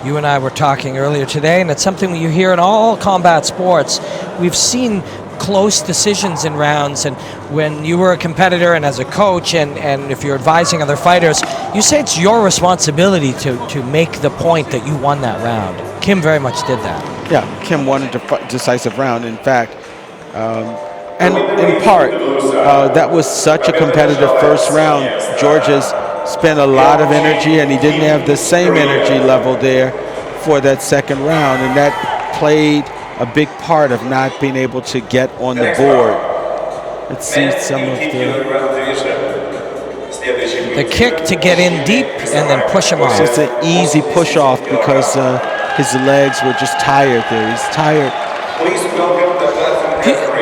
B: You and I were talking earlier today, and it's something you hear in all combat sports. We've seen close decisions in rounds, and when you were a competitor and as a coach and if you're advising other fighters, you say it's your responsibility to make the point that you won that round. Kim very much did that.
C: Yeah, Kim won a decisive round, in fact. And in part, that was such a competitive first round. Georges spent a lot of energy, and he didn't have the same energy level there for that second round, and that played a big part of not being able to get on the board. Let's see some of
B: the kick to get in deep and then push him off.
C: It's an easy push off because his legs were just tired there. He's tired.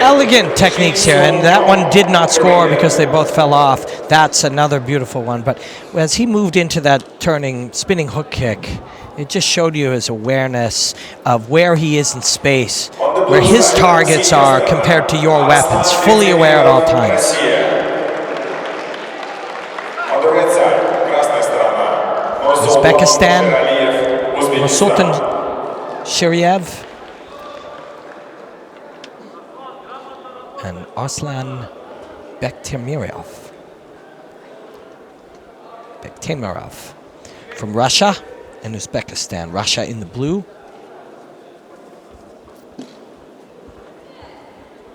B: Elegant techniques here, and that one did not score because they both fell off. That's another beautiful one. But as he moved into that turning, spinning hook kick, it just showed you his awareness of where he is in space, where his targets are compared to your weapons, fully aware at all times. Uzbekistan, Sultan Shiriev and Arslan Bektemirov from Russia and Uzbekistan. Russia in the blue.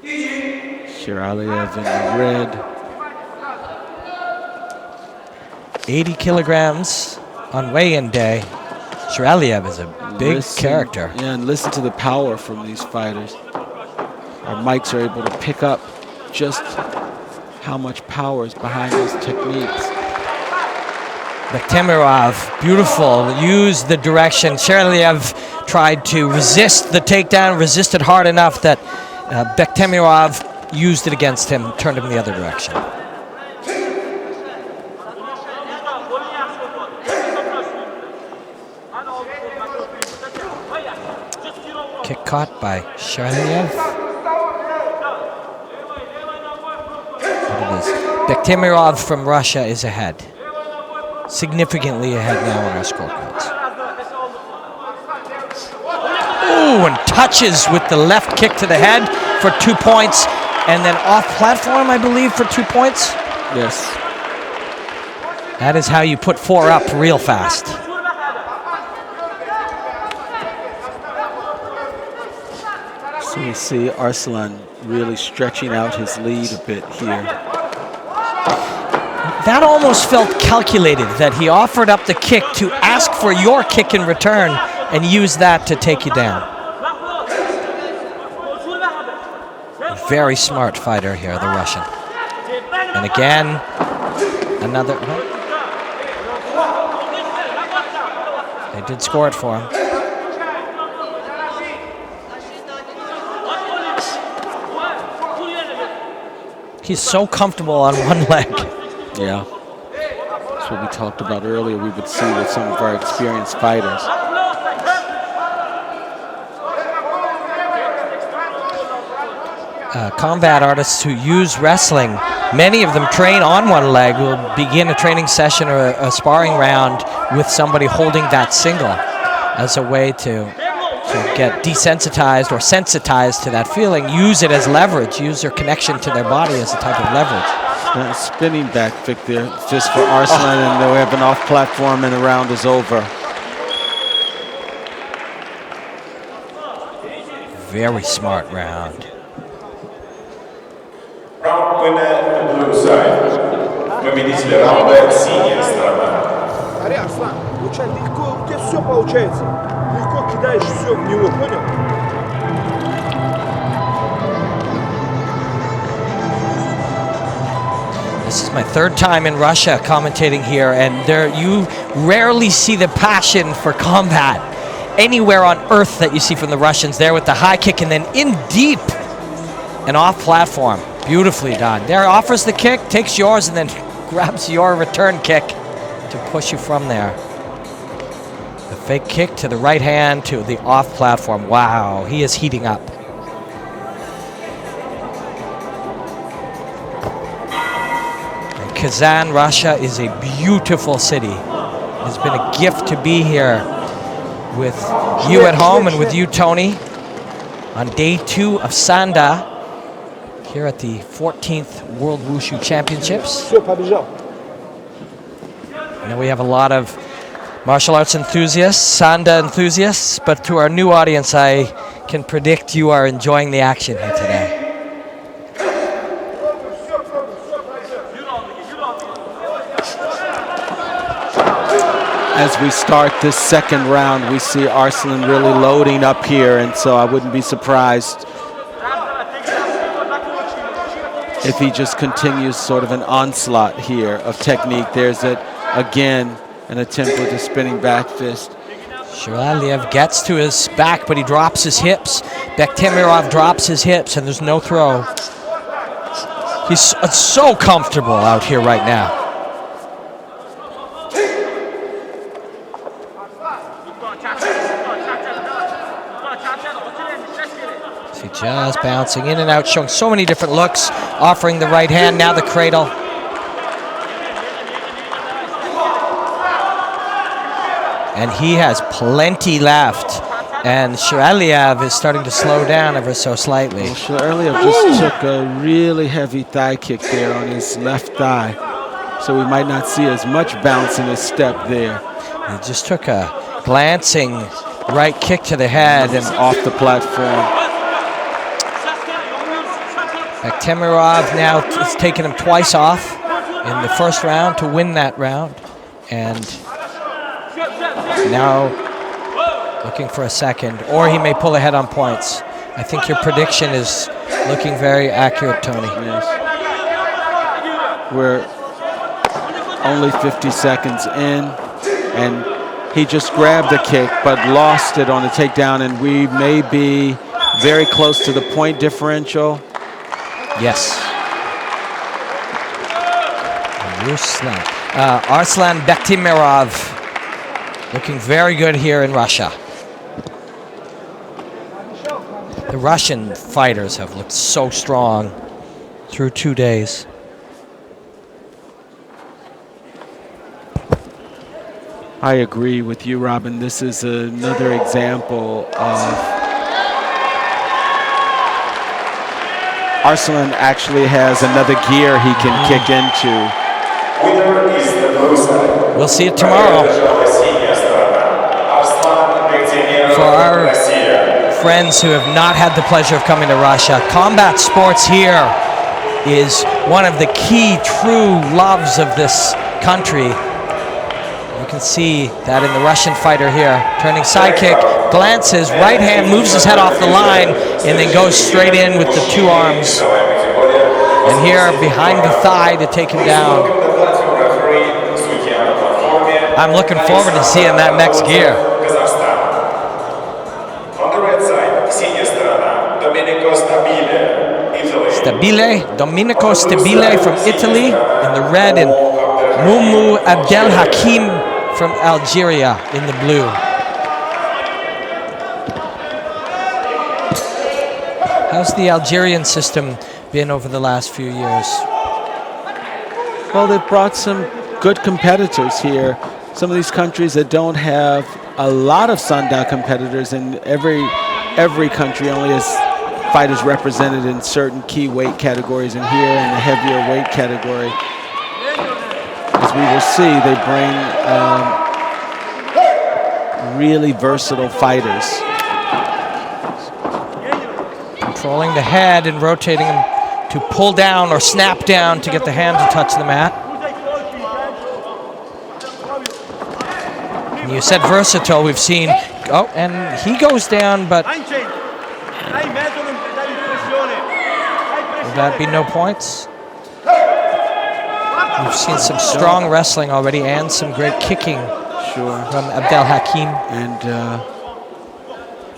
C: Shiraliev in the red.
B: 80 kilograms on weigh-in day. Shiraliev is a big character.
C: Yeah, and listen to the power from these fighters. Our mics are able to pick up just how much power is behind those techniques.
B: Bektemirov, beautiful, used the direction. Shiraliev tried to resist the takedown, resisted hard enough that Bektemirov used it against him, turned him the other direction. Kick caught by Shiraliev. Bektemirov from Russia is ahead. Significantly ahead now on our scorecards. Ooh, and touches with the left kick to the head for 2 points, and then off platform, I believe, for 2 points.
C: Yes.
B: That is how you put 4 up real fast.
C: So we see Arslan really stretching out his lead a bit here.
B: That almost felt calculated, that he offered up the kick to ask for your kick in return and use that to take you down. Very smart fighter here, the Russian. And again, Another. They did score it for him. He's so comfortable on one leg.
C: Yeah. That's what we talked about earlier. We would see with some of our experienced fighters.
B: Combat artists who use wrestling, many of them train on one leg, will begin a training session or a sparring round with somebody holding that single as a way to get desensitized or sensitized to that feeling, use it as leverage, use their connection to their body as a type of leverage.
C: Spinning back fist for Arslan, and they have an off platform and the round is over.
B: Very smart round.
A: Раунд winner, blue side. Победитель раунда, синяя сторона.
E: Смотри, Арслан, очень легко, у тебя все получается. Легко кидаешь все в него, понял?
B: This is my third time in Russia commentating here, and you rarely see the passion for combat anywhere on earth that you see from the Russians. There with the high kick and then in deep and off platform. Beautifully done. There, offers the kick, takes yours, and then grabs your return kick to push you from there. The fake kick to the right hand to the off platform. Wow, he is heating up. And Kazan, Russia is a beautiful city. It has been a gift to be here with you at home and with you, Tony, on day 2 of Sanda, here at the 14th World Wushu Championships.
E: Все, побежал.
B: Now we have a lot of martial arts enthusiasts, Sanda enthusiasts, but to our new audience, I can predict you are enjoying the action here today.
C: As we start this second round, we see Arslan really loading up here, and so I wouldn't be surprised if he just continues sort of an onslaught here of technique. There's again an attempt with a spinning back fist.
B: Shiraliev gets to his back, but he drops his hips. Bektemirov drops his hips, and there's no throw. He's so comfortable out here right now. See, just bouncing in and out, showing so many different looks, offering the right hand, now the cradle. And he has plenty left. And Shiraliev is starting to slow down ever so slightly.
C: Well, Shiraliev just took a really heavy thigh kick there on his left thigh. So we might not see as much bounce in his step there.
B: He just took a glancing right kick to the head and
C: off the platform.
B: Bektemirov now has taken him twice off in the first round to win that round. And now looking for a second, or he may pull ahead on points. I think your prediction is looking very accurate, Tony.
C: Yes. We're only 50 seconds in, and he just grabbed the kick but lost it on the takedown, and we may be very close to the point differential.
B: Yes. Arslan Bektemirov looking very good here in Russia. The Russian fighters have looked so strong through 2 days.
C: I agree with you, Robin. This is another example of Arslan actually has another gear he can kick into.
A: Winner is the blue side.
B: We'll see it tomorrow. For our friends who have not had the pleasure of coming to Russia, combat sports here is one of the key true loves of this country. You can see that in the Russian fighter here. Turning side kick, glances, right hand, moves his head off the line, and then goes straight in with the 2 arms. And here behind the thigh to take him down. I'm looking forward to seeing that next gear.
A: Kazakhstan. On the red side, синяя сторона, Domenico Stabile, Italy.
B: Domenico Stabile from Italy in the red, and Mumu Abdel Hakim from Algeria in the blue. How's the Algerian system been over the last few years?
C: Well, they've brought some good competitors here. Some of these countries that don't have a lot of Sanda competitors, and every country only has fighters represented in certain key weight categories, and here in the heavier weight category, as we will see, they bring really versatile fighters.
B: Controlling the head and rotating him to pull down or snap down to get the hand to touch the mat. And you said versatile, we've seen, oh, and he goes down, but will that be no points? We've seen some strong wrestling already and some great kicking from Abdel Hakim.
C: And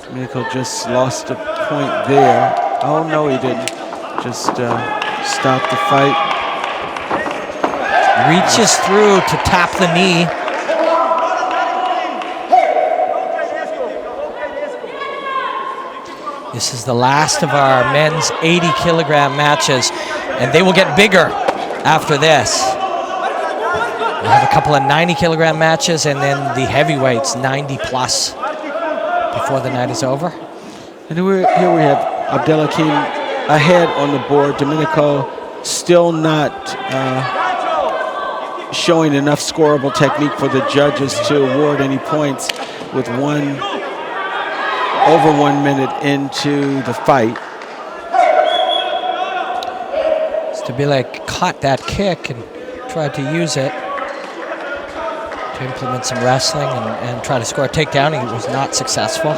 C: Domenico just lost a point there. Oh, no, he didn't. Just stop the fight.
B: Reaches through to tap the knee. This is the last of our men's 80-kilogram matches, and they will get bigger after this. We'll have a couple of 90-kilogram matches, and then the heavyweights, 90-plus, before the night is over.
C: And here we have Abdel Hakim ahead on the board. Domenico still not showing enough scoreable technique for the judges to award any points with over 1 minute into the fight.
B: Stabile caught that kick and tried to use it to implement some wrestling and try to score a takedown. He was not successful.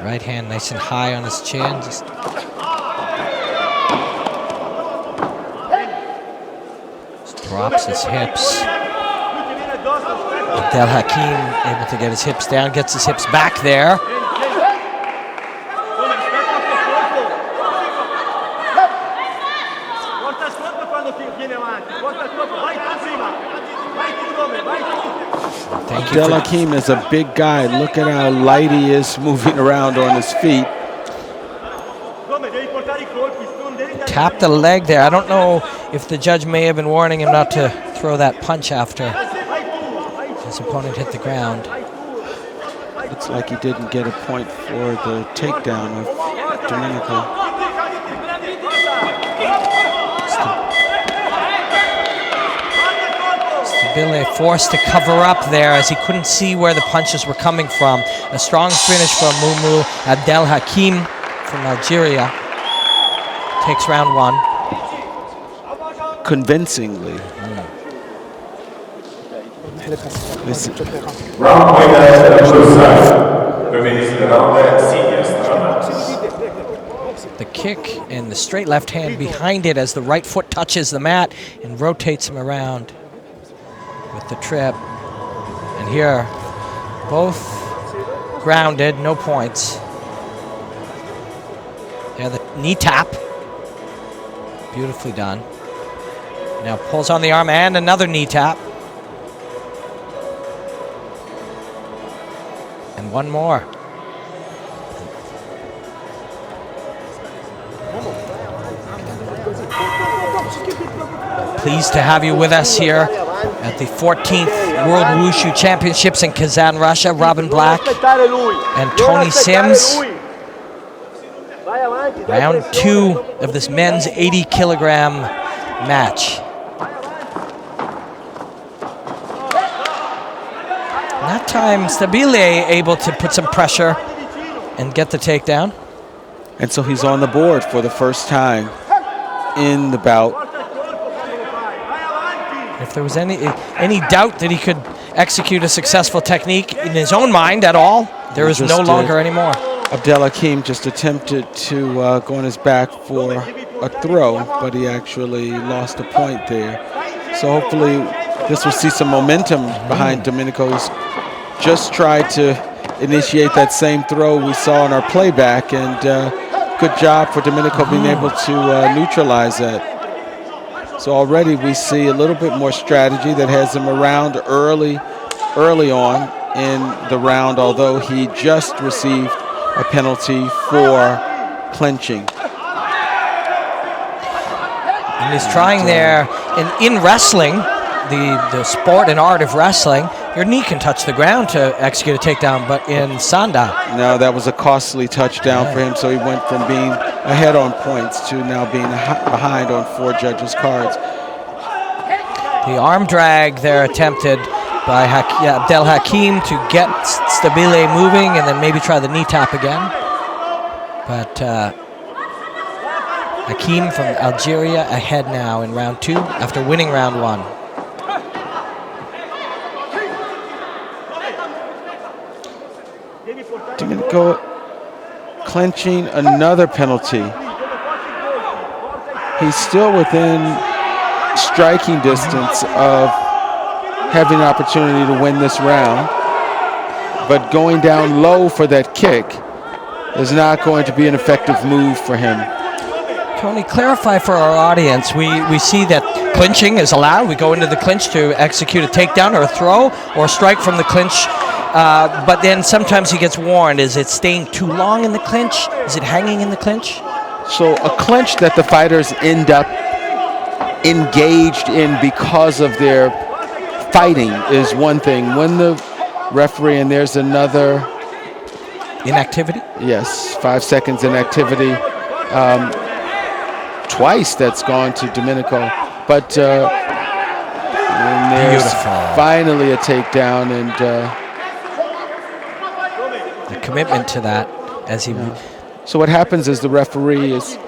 B: Right hand nice and high on his chin. Just drops his hips. Abdel Hakim able to get his hips down, gets his hips back there.
C: Abdel Hakim is a big guy. Look at how light he is moving around on his feet.
B: Tapped the leg there. I don't know if the judge may have been warning him not to throw that punch after his opponent hit the ground.
C: Looks like he didn't get a point for the takedown of Domenico.
B: Stabile forced to cover up there as he couldn't see where the punches were coming from. A strong finish from Mumu Abdel Hakim from Algeria. Takes round one.
C: Convincingly.
A: Round winner, blue side. Победитель раунда, синяя сторона.
B: The kick and the straight left hand behind it as the right foot touches the mat and rotates him around with the trip. And here, both grounded, no points. There, the knee tap. Beautifully done. Now pulls on the arm and another knee tap. And one more. Pleased to have you with us here at the 14th World Wushu Championships in Kazan, Russia. Robin Black and Tony Sims. Round two of this men's 80-kilogram match. And that time, Stabile able to put some pressure and get the takedown.
C: And so he's on the board for the first time in the bout.
B: If there was any doubt that he could execute a successful technique in his own mind at all, there is no longer anymore.
C: Abdelhakim just attempted to go on his back for a throw, but he actually lost a point there. So hopefully this will see some momentum behind Domenico. He's just tried to initiate that same throw we saw in our playback, and good job for Domenico being able to neutralize that. So already we see a little bit more strategy that has him around early on in the round, although he just received a penalty for clinching.
B: And he's trying there, in wrestling, the sport and art of wrestling, your knee can touch the ground to execute a takedown, but in Sanda.
C: No, that was a costly touchdown for him, so he went from being ahead on points to now being behind on 4 judges' cards.
B: The arm drag there attempted by Abdelhakim to get Stabile moving and then maybe try the knee tap again. But Hakim from Algeria ahead now in round 2 after winning round 1.
C: Domenico clenching another penalty. He's still within striking distance of having an opportunity to win this round, but going down low for that kick is not going to be an effective move for him.
B: Tony, clarify for our audience. We see that clinching is allowed. We go into the clinch to execute a takedown or a throw or strike from the clinch. But then sometimes he gets warned. Is it staying too long in the clinch? Is it hanging in the clinch?
C: So a clinch that the fighters end up engaged in because of their fighting is one thing. When the referee, and there's another...
B: Inactivity?
C: Yes, 5 seconds inactivity. Twice that's gone to Domenico. But and there's finally a takedown, and...
B: the commitment to that as he...
C: So what happens is the referee is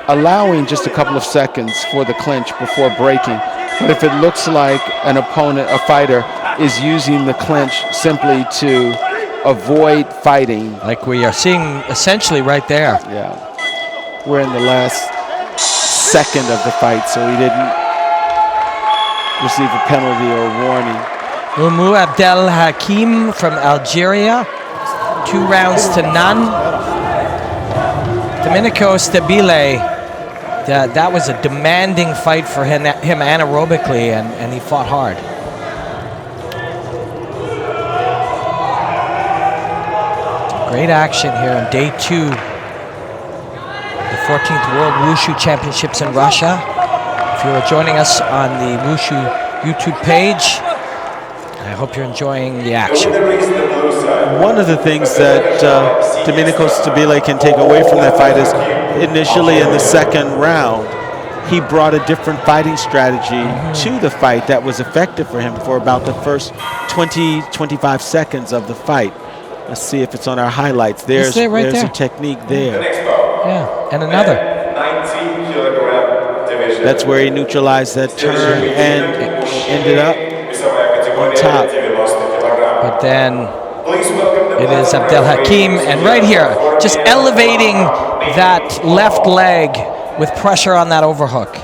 C: allowing just a couple of seconds for the clinch before breaking. But if it looks like an opponent, a fighter, is using the clinch simply to avoid fighting.
B: Like we are seeing essentially right there.
C: Yeah. We're in the last second of the fight, so he didn't receive a penalty or warning.
B: Umu Abdelhakim from Algeria. 2 rounds to none. Domenico Stabile, that was a demanding fight for him anaerobically, and he fought hard. Great action here on day 2. The 14th World Wushu Championships in Russia. If you're joining us on the Wushu YouTube page, I hope you're enjoying the action.
C: One of the things that Domenico Stabile can take away from that fight is initially in the second round, he brought a different fighting strategy to the fight that was effective for him for about the first 20-25 seconds of the fight. Let's see if it's on our highlights. There's a technique there.
B: Yeah, and another.
C: That's where he neutralized that turn and ended up on top.
B: But then it is Abdelhakim, and right here, just elevating that left leg with pressure on that overhook.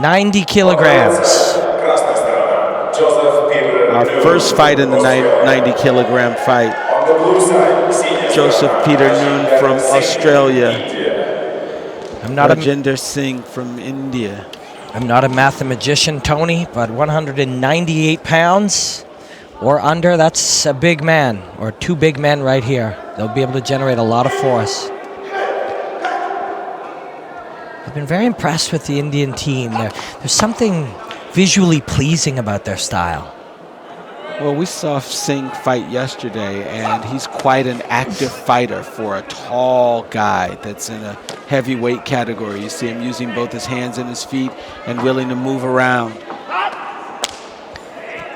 B: .90 kilograms.
C: Our first fight in the 90 kilogram fight. Joseph Peter Noon from Australia. Rajinder Singh from India.
B: I'm not a mathematician, Tony, but 198 pounds or under, that's a big man, or 2 big men right here. They'll be able to generate a lot of force. I've been very impressed with the Indian team. There's something visually pleasing about their style.
C: Well, we saw Singh fight yesterday, and he's quite an active fighter for a tall guy that's in a heavyweight category. You see him using both his hands and his feet and willing to move around.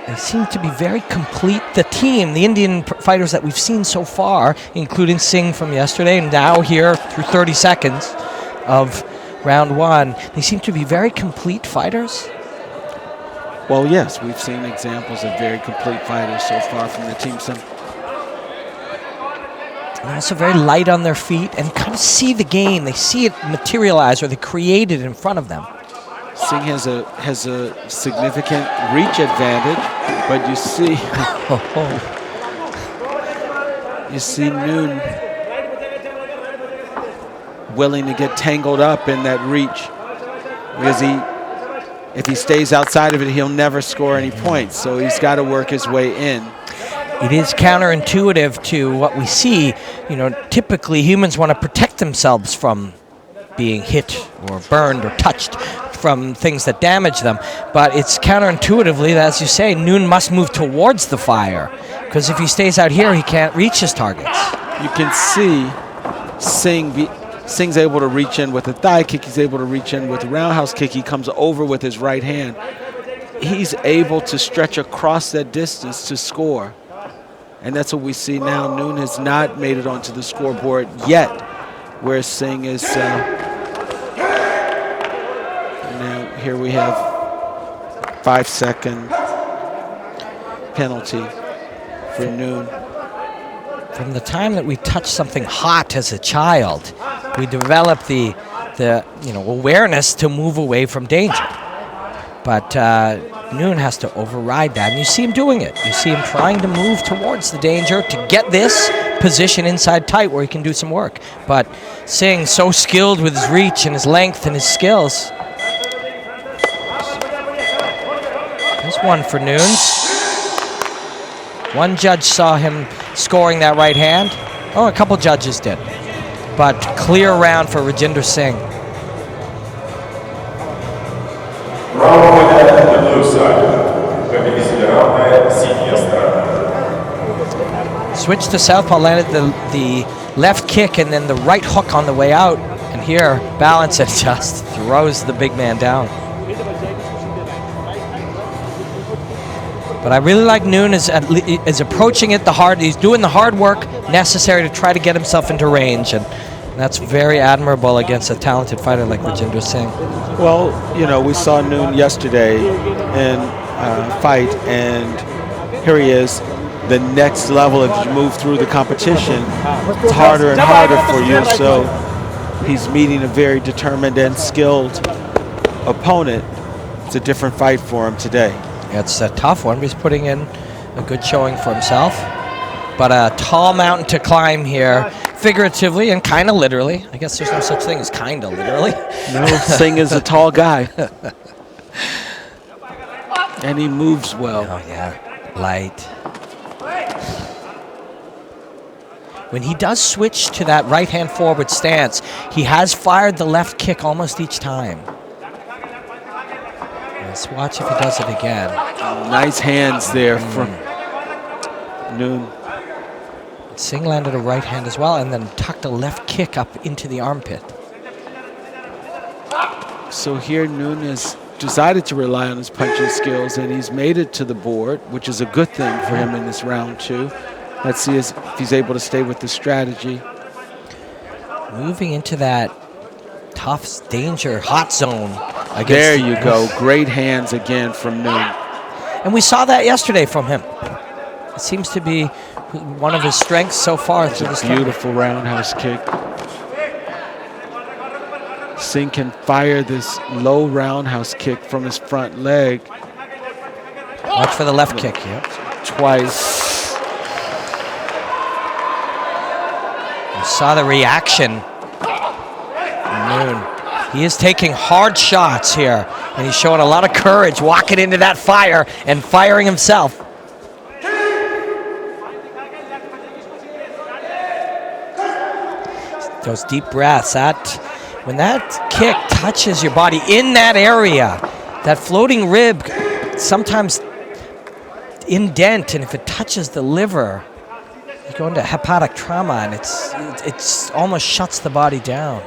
B: They seem to be very complete. The team, the Indian fighters that we've seen so far, including Singh from yesterday and now here through 30 seconds of round 1, they seem to be very complete fighters.
C: Well, yes, we've seen examples of very complete fighters so far from the team.
B: They're also very light on their feet and kind of see the game. They see it materialize, or they create it in front of them.
C: Singh has a significant reach advantage, but you see, you see Noon willing to get tangled up in that reach, because if he stays outside of it, he'll never score any points. So he's got to work his way in.
B: It is counterintuitive to what we see. You know, typically humans want to protect themselves from being hit or burned or touched from things that damage them. But it's counterintuitively that, as you say, Noon must move towards the fire, because if he stays out here, he can't reach his targets.
C: You can see Singh's able to reach in with a thigh kick. He's able to reach in with a roundhouse kick. He comes over with his right hand. He's able to stretch across that distance to score. And that's what we see now. Noon has not made it onto the scoreboard yet, where Singh is. Now here we have 5-second penalty for Noon.
B: From the time that we touch something hot as a child, we develop the awareness to move away from danger. But Noon has to override that, and you see him doing it. You see him trying to move towards the danger to get this position inside tight where he can do some work. But Singh, so skilled with his reach and his length and his skills. There's one for Noons. One judge saw him scoring that right hand. Oh, a couple judges did. But clear round for Rajinder Singh. Switch to southpaw, landed the left kick and then the right hook on the way out. And here, balance it, just throws the big man down. But I really like Noon is approaching it the hard. He's doing the hard work necessary to try to get himself into range, and that's very admirable against a talented fighter like Rajinder Singh.
C: Well, you know, we saw Noon yesterday in fight, and here he is. The next level, as you move through the competition, it's harder and harder for you. So he's meeting a very determined and skilled opponent. It's a different fight for him today.
B: It's a tough one, but he's putting in a good showing for himself. But a tall mountain to climb here, figuratively and kind of literally. I guess there's no such thing as kind of literally.
C: No, Singh is a tall guy. And he moves well.
B: Oh, yeah, light. When he does switch to that right-hand forward stance, he has fired the left kick almost each time. Let's watch if he does it again.
C: Nice hands there from Noon.
B: Singh landed a right hand as well and then tucked a left kick up into the armpit.
C: So here Noon has decided to rely on his punching skills, and he's made it to the board, which is a good thing for him in this round two. Let's see if he's able to stay with the strategy.
B: Moving into that tough danger hot zone.
C: There you go. Great hands again from Noon.
B: And we saw that yesterday from him. It seems to be one of his strengths so far through this
C: beautiful roundhouse kick. Singh can fire this low roundhouse kick from his front leg.
B: Watch for the left kick, yeah.
C: Twice.
B: You saw the reaction. Noon. He is taking hard shots here, and he's showing a lot of courage walking into that fire and firing himself. Those deep breaths. When that kick touches your body in that area, that floating rib sometimes indent, and if it touches the liver, you go into hepatic trauma, and it's almost shuts the body down.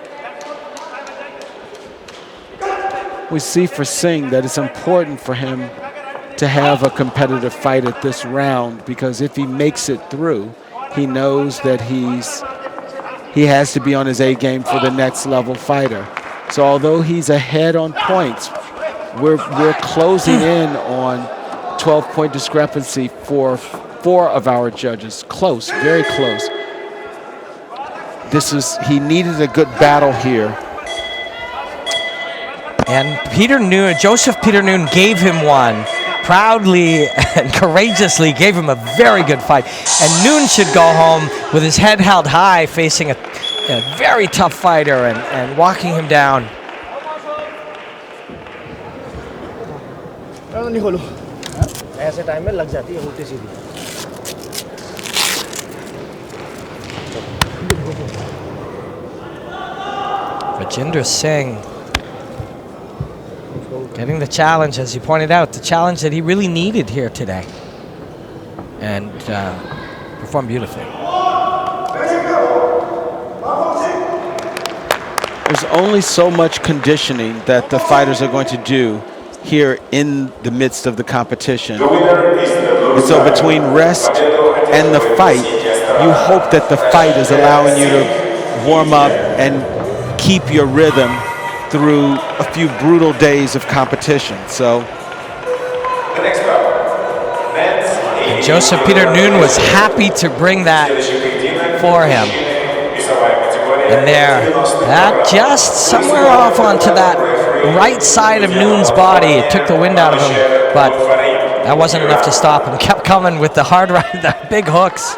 C: We see for Singh that it's important for him to have a competitive fight at this round, because if he makes it through, he knows that he has to be on his A game for the next level fighter. So although he's ahead on points we're closing in on 12-point discrepancy for 4 of our judges. Close, very close. He needed a good battle here.
B: And Joseph Peter Noon gave him one. Proudly and courageously gave him a very good fight. And Noon should go home with his head held high, facing a very tough fighter and walking him down.
F: ऐसे time में लग जाती है उल्टी सीधी
B: Rajinder Singh getting the challenge, as you pointed out, the challenge that he really needed here today, and performed beautifully.
C: There's only so much conditioning that the fighters are going to do here in the midst of the competition. And so between rest and the fight, you hope that the fight is allowing you to warm up and keep your rhythm through a few brutal days of competition. So
B: Joseph Peter Noon was happy to bring that for him. And there, that just somewhere off onto that right side of Noon's body. It took the wind out of him, but that wasn't enough to stop him. Kept coming with the hard right, the big hooks,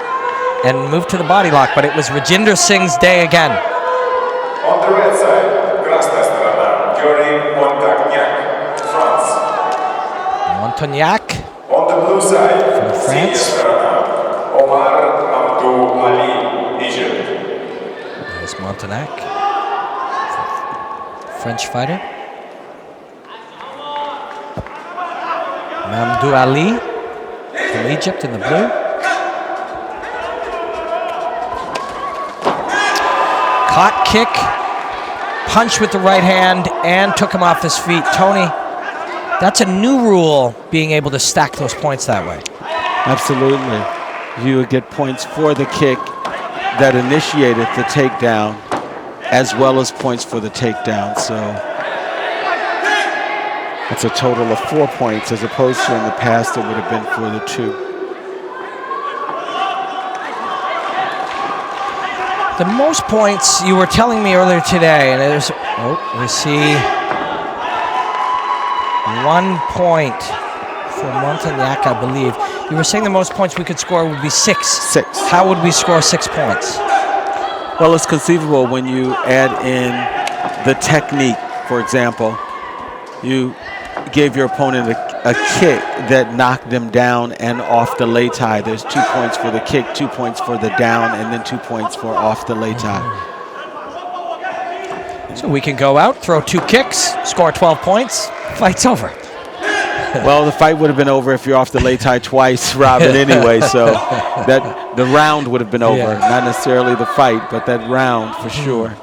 B: and moved to the body lock, but it was Rajinder Singh's day again.
A: On the red side, красная сторона, Yuri Montagnac, France.
B: Montagnac
A: On the blue side,
B: from France.
A: Omar Abdul Ali, Egypt.
B: There's Montagnac, French fighter. Mamdou Ali from Egypt in the blue. Caught kick, punch with the right hand, and took him off his feet. Tony, that's a new rule, being able to stack those points that way.
C: absolutely, you would get points for the kick that initiated the takedown, as well as points for the takedown. So it's a total of 4 points, as opposed to in the past it would have been for the 2.
B: The most points, you were telling me earlier today, and there's, we see 1 point for Montagnac, I believe. You were saying the most points we could score would be 6.
C: 6.
B: How would we score 6 points?
C: Well, it's conceivable when you add in the technique. For example, you gave your opponent a kick that knocked them down and off the lei tai. There's 2 points for the kick, 2 points for the down, and then 2 points for off the lei tai.
B: So we can go out, throw 2 kicks, score 12 points, fight's over.
C: Well, the fight would have been over if you're off the lei tai twice, Robin, anyway. So that the round would have been over.
B: Yeah.
C: Not necessarily the fight, but that round for sure.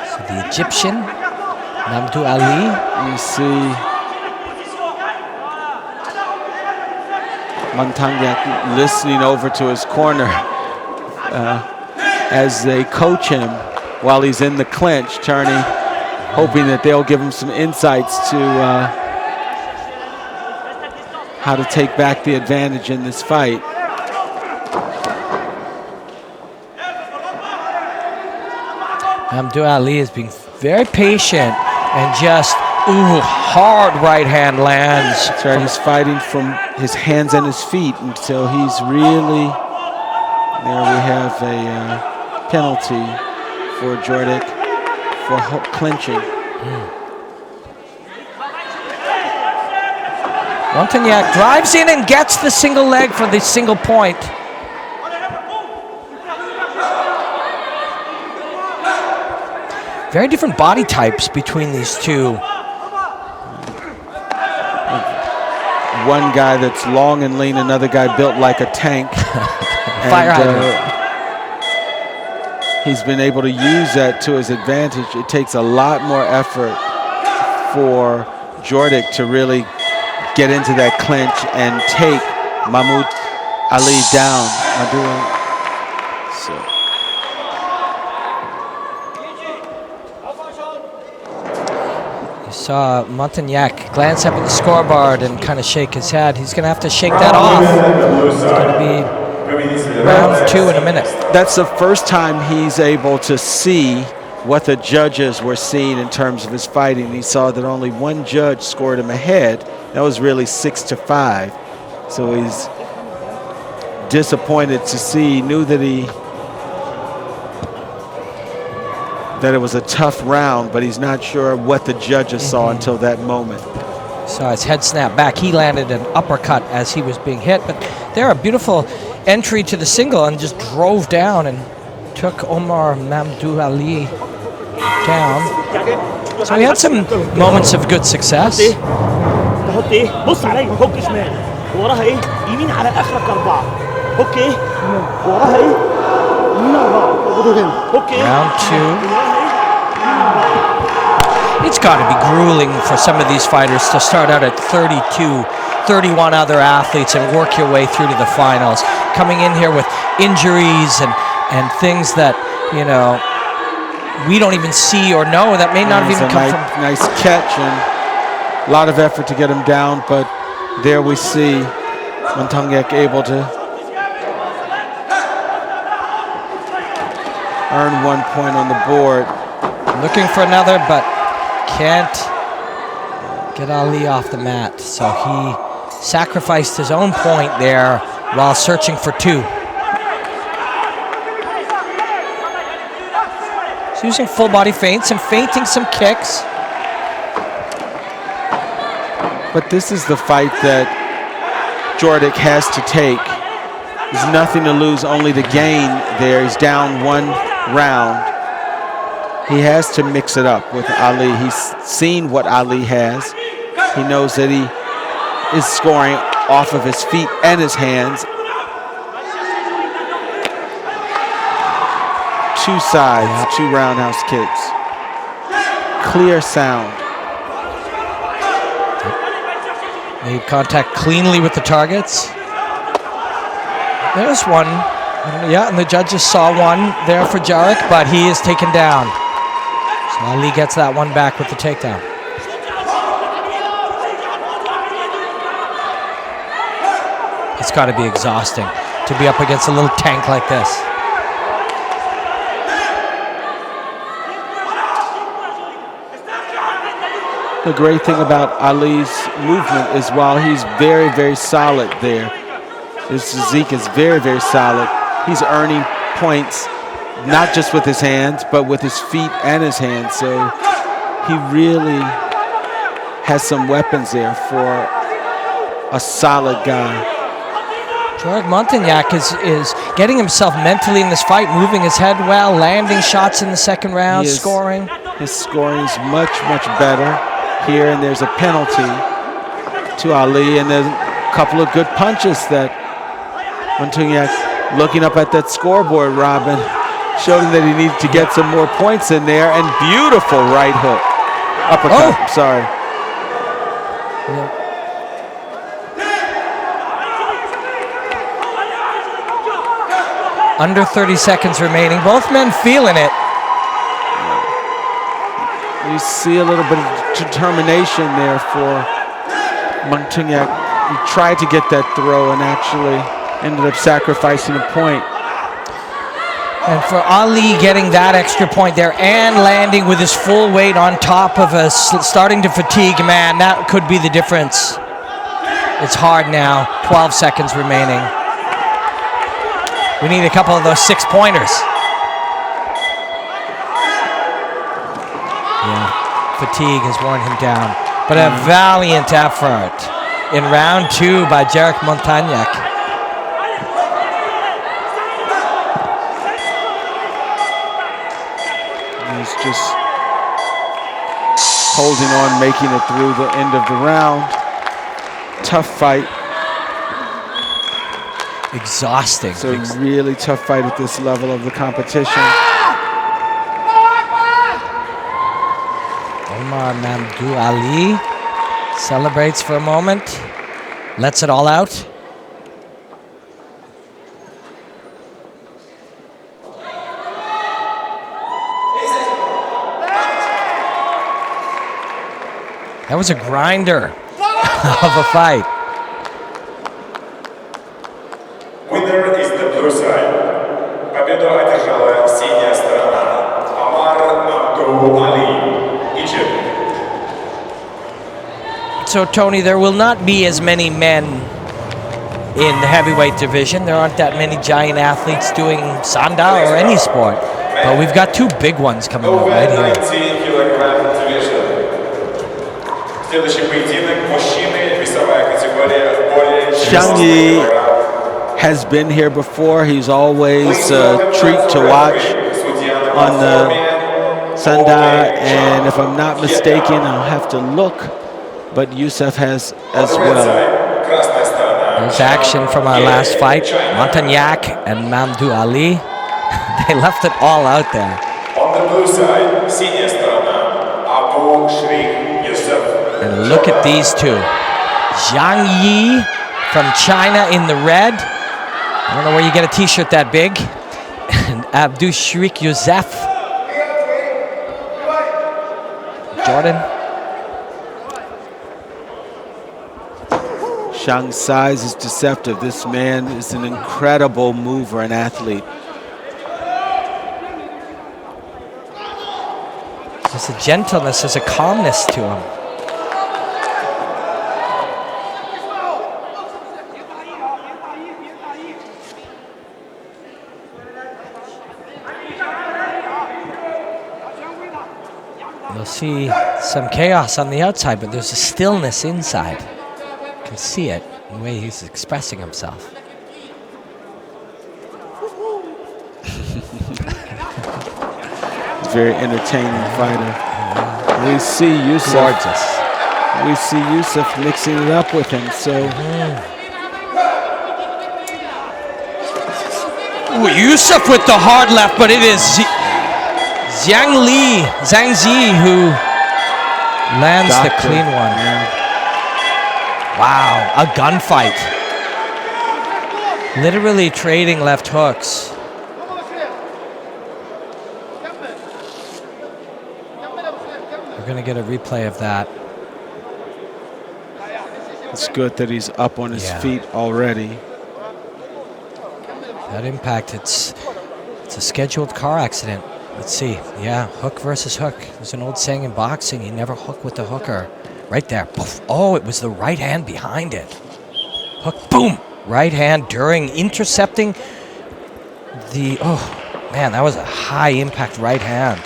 B: So the Egyptian, Mamdou Ali.
C: You see Montagnac listening over to his corner as they coach him while he's in the clinch, turning, hoping that they'll give him some insights to how to take back the advantage in this fight.
B: Mamdou Ali is being very patient and just, hard right hand lands.
C: That's right, he's fighting from his hands and his feet until he's really, there we have a penalty for Jordik for clinching.
B: Montagnac drives in and gets the single leg for the single point. Very different body types between these two.
C: One guy that's long and lean, another guy built like a tank.
B: Fire hydrant.
C: He's been able to use that to his advantage. It takes a lot more effort for Jordik to really get into that clinch and take Mahmoud Ali down. So
B: Saw Montagnac glance up at the scoreboard and kind of shake his head. He's going to have to shake that off. It's going to be round 2 in a minute.
C: That's the first time he's able to see what the judges were seeing in terms of his fighting. He saw that only one judge scored him ahead. That was really 6-5. So he's disappointed to see. He knew that it was a tough round, but he's not sure what the judges saw until that moment.
B: Saw his head snap back. He landed an uppercut as he was being hit, but there a beautiful entry to the single and just drove down and took Omar Mamdou Ali down. So he had some moments of good success.
G: تحط ايه؟ بص عليا هوك شمال وراها ايه؟ يمين على اخرك 4 هوك ايه؟ وراها ايه؟ يمين 4 هوك ايه؟
B: Round 2. It's got to be grueling for some of these fighters to start out at 32, 31 other athletes and work your way through to the finals. Coming in here with injuries and things that, you know, we don't even see or know that may not have even come from.
C: Nice catch and a lot of effort to get him down, but there we see Montagnac able to earn 1 point on the board.
B: Looking for another, but can't get Ali off the mat. So he sacrificed his own point there while searching for 2. He's using full body feints and feinting some kicks.
C: But this is the fight that Jordic has to take. There's nothing to lose, only to gain there. He's down 1 round. He has to mix it up with Ali. He's seen what Ali has. He knows that he is scoring off of his feet and his hands. 2 sides, 2 roundhouse kicks. Clear sound.
B: Made contact cleanly with the targets. There's one. Yeah, and the judges saw one there for Jarek, but he is taken down. So Ali gets that one back with the takedown. It's got to be exhausting to be up against a little tank like this.
C: The great thing about Ali's movement is while he's very, very solid there, his physique is very, very solid, he's earning points not just with his hands, but with his feet and his hands. So he really has some weapons there for a solid guy.
B: Jorg Montagnac is getting himself mentally in this fight, moving his head well, landing shots in the second round, scoring.
C: His scoring is much, much better here, and there's a penalty to Ali, and there's a couple of good punches that Montagnac, looking up at that scoreboard, Robin, showed him that he needed to get some more points in there, and beautiful right hook. Uppercut, sorry.
B: Yeah. Under 30 seconds remaining, both men feeling it.
C: You see a little bit of determination there for Montagnac. He tried to get that throw and actually ended up sacrificing a point.
B: And for Ali getting that extra point there and landing with his full weight on top of us, starting to fatigue, man, that could be the difference. It's hard now, 12 seconds remaining. We need a couple of those 6-pointers. Yeah, fatigue has worn him down. But a valiant effort in round 2 by Jarek Montagnac.
C: He's just holding on, making it through the end of the round. Tough fight.
B: Exhausting.
C: It's a really tough fight at this level of the competition.
B: Omar Mamdou Ali celebrates for a moment, lets it all out. That was a grinder of a fight.
A: Winner is the blue side. Победу одержала синяя сторона. Ali, Egypt.
B: So, Tony, there will not be as many men in the heavyweight division. There aren't that many giant athletes doing Sanda or any sport. But we've got two big ones coming up right here.
A: 90-кг division. Следующий поединок мужчины, весовая категория более 90 кг.
C: Has been here before. He's always a treat to watch on the Sanda, and if I'm not mistaken, I'll have to look, but Yusuf has as well.
B: There's action from our last fight. Montagnac and Mamdou Ali. They left it all out there.
A: On the blue side, синяя сторона, Abu Shrik Yusuf.
B: And look at these two. Zhang Yi from China in the red. I don't know where you get a t-shirt that big. And Abdou Shrik Youssef. Jordan.
C: Zhang's size is deceptive. This man is an incredible mover and athlete.
B: There's a gentleness, there's a calmness to him. You'll see some chaos on the outside, but there's a stillness inside. You can see it in the way he's expressing himself.
C: Very entertaining fighter. We see Yusuf.
B: Gorgeous.
C: We see Yusuf mixing it up with him. So
B: Ooh, Yusuf with the hard left, but it is Zhang Zi who lands the clean one. Wow, a gunfight. Literally trading left hooks. We're gonna get a replay of that.
C: it's good that he's up on his feet already.
B: That impact, it's a scheduled car accident. Let's see. Yeah, hook versus hook. There's an old saying in boxing, you never hook with the hooker. Right there. Poof. Oh, it was the right hand behind it. Hook, boom. Right hand during intercepting the, oh, man, that was a high impact right hand.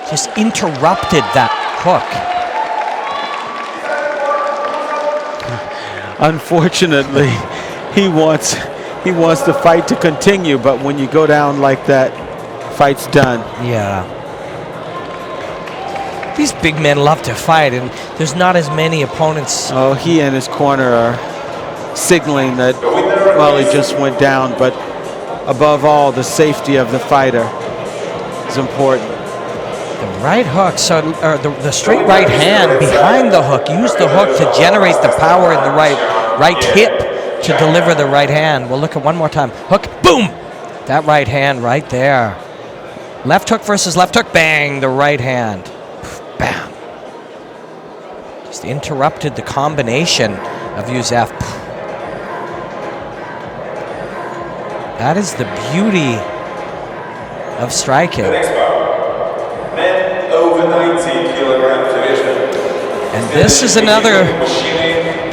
B: Just interrupted that hook.
C: Unfortunately, he wants the fight to continue, but when you go down like that, fight's done.
B: Yeah. These big men love to fight, and there's not as many opponents.
C: Oh, he and his corner are signaling that, well, he just went down, but above all, the safety of the fighter is important.
B: The right hook, so or the straight right hand behind the hook. Use the hook to generate the power in the right hip to deliver the right hand. We'll look at one more time. Hook, boom! That right hand right there. Left hook versus left hook, bang! The right hand, bam! Just interrupted the combination of Youssef. That is the beauty of striking.
A: Men over 90-kg division.
B: And this is another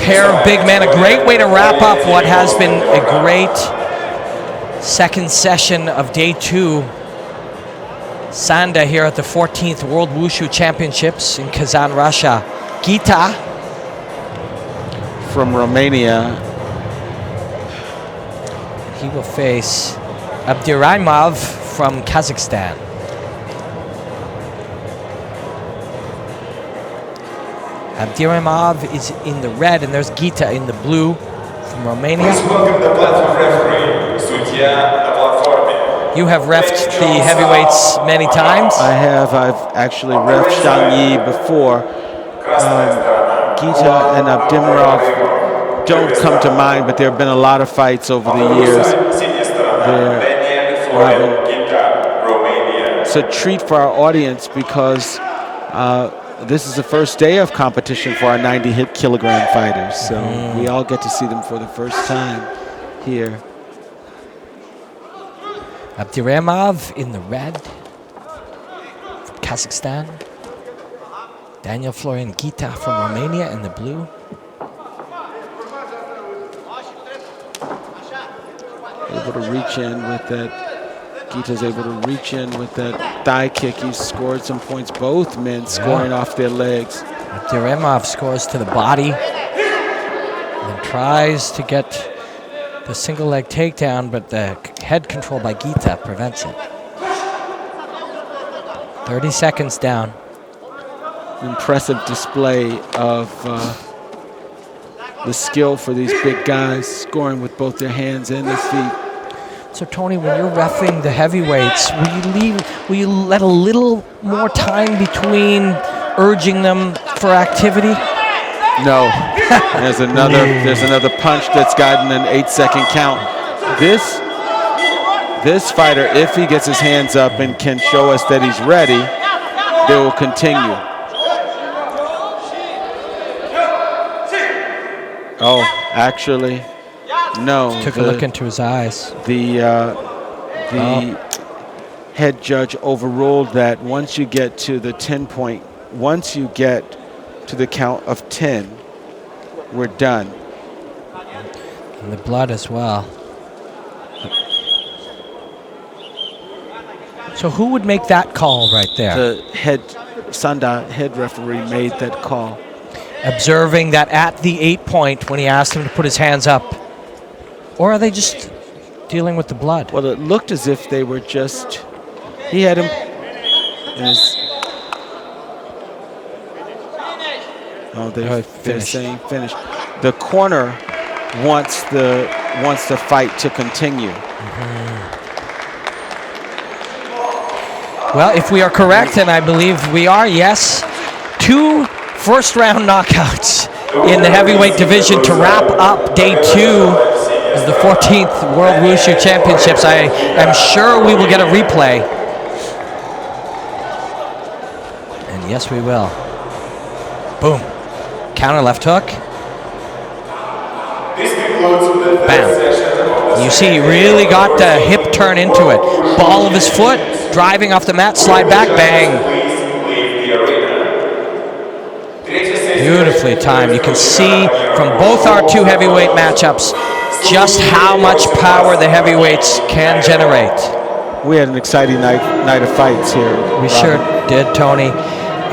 B: pair of big men. A great way to wrap up what has been a great second session of day 2. Sanda here at the 14th World Wushu Championships in Kazan, Russia. Gita
C: from Romania.
B: He will face Abduraimov from Kazakhstan. Abduraimov is in the red, and there's Gita in the blue from Romania. You have reffed the heavyweights many times.
C: I have. I've actually reffed Zhang Yi before. Gita and Abduraimov don't come to mind, but there have been a lot of fights over the years. It's a treat for our audience because this is the first day of competition for our 90-kilogram fighters, so we all get to see them for the first time here.
B: Abdiremov in the red from Kazakhstan. Daniel Florian Gita from Romania in the blue.
C: Able to reach in with that. Gita's able to reach in with that thigh kick. He's scored some points. Both men scoring off their legs.
B: Abdiremov scores to the body and tries to get the single leg takedown, but the head control by Gita prevents it. 30 seconds down.
C: Impressive display of the skill for these big guys, scoring with both their hands and their feet.
B: So Tony, when you're reffing the heavyweights, will you let a little more time between urging them for activity?
C: No. There's another punch that's gotten an 8-second count. This fighter, if he gets his hands up and can show us that he's ready, they will continue. Oh, actually, no.
B: Took a look into his eyes.
C: The head judge overruled that once you get to the 10-point, once you get to the count of 10, we're done.
B: And the blood as well. So who would make that call right there?
C: The Sanda head referee made that call.
B: Observing that at the 8-point when he asked him to put his hands up. Or are they just dealing with the blood?
C: Well, it looked as if they were just, he had him in his, they're saying finish. The corner wants the fight to continue.
B: Well, if we are correct, and I believe we are, yes, 2 first-round knockouts in the heavyweight division to wrap up day 2 of the 14th World Wushu Championships. I am sure we will get a replay. And yes, we will. Boom. Counter left hook. Bam. You see, he really got the hip turn into it. Ball of his foot, driving off the mat, slide back, bang. Beautifully timed. You can see from both our 2 heavyweight matchups just how much power the heavyweights can generate.
C: We had an exciting night of fights here.
B: We sure did, Tony.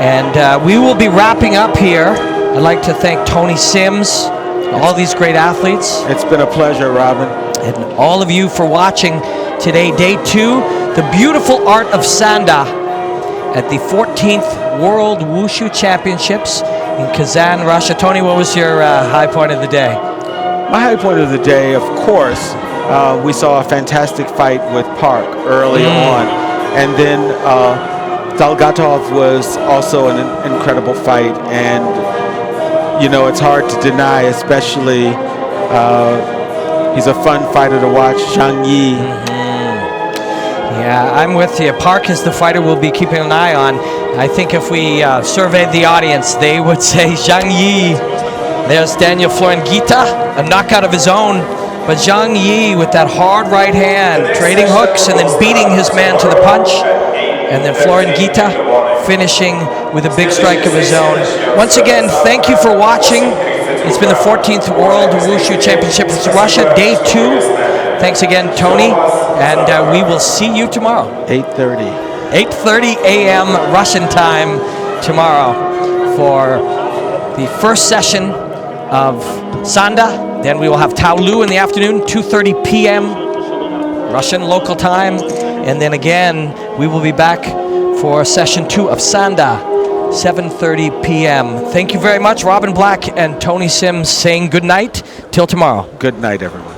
B: And we will be wrapping up here. I'd like to thank Tony Sims, all these great athletes.
C: It's been a pleasure, Robin.
B: And all of you for watching today, day 2, the beautiful art of Sanda at the 14th World Wushu Championships in Kazan, Russia. Tony, what was your high point of the day?
C: My high point of the day, of course, we saw a fantastic fight with Park early on. And then Dalgatov was also an incredible fight. And, you know, it's hard to deny, especially he's a fun fighter to watch, Zhang Yi.
B: Yeah, I'm with you. Park is the fighter we'll be keeping an eye on. I think if we surveyed the audience, they would say Zhang Yi. There's Daniel Florian Gita, a knockout of his own. But Zhang Yi with that hard right hand, trading hooks and then beating his man to the punch. And then Florian Gita finishing with a big strike of his own. Once again, thank you for watching. It's been the 14th World Wushu Championships in Russia, day 2. Thanks again, Tony. And we will see you tomorrow.
C: 8:30.
B: 8:30 a.m. Russian time tomorrow for the first session of Sanda. Then we will have Tao Lu in the afternoon, 2:30 p.m. Russian local time. And then again, we will be back for session 2 of Sanda, 7:30 p.m. Thank you very much, Robin Black and Tony Sims saying good night till tomorrow.
C: Good night, everyone.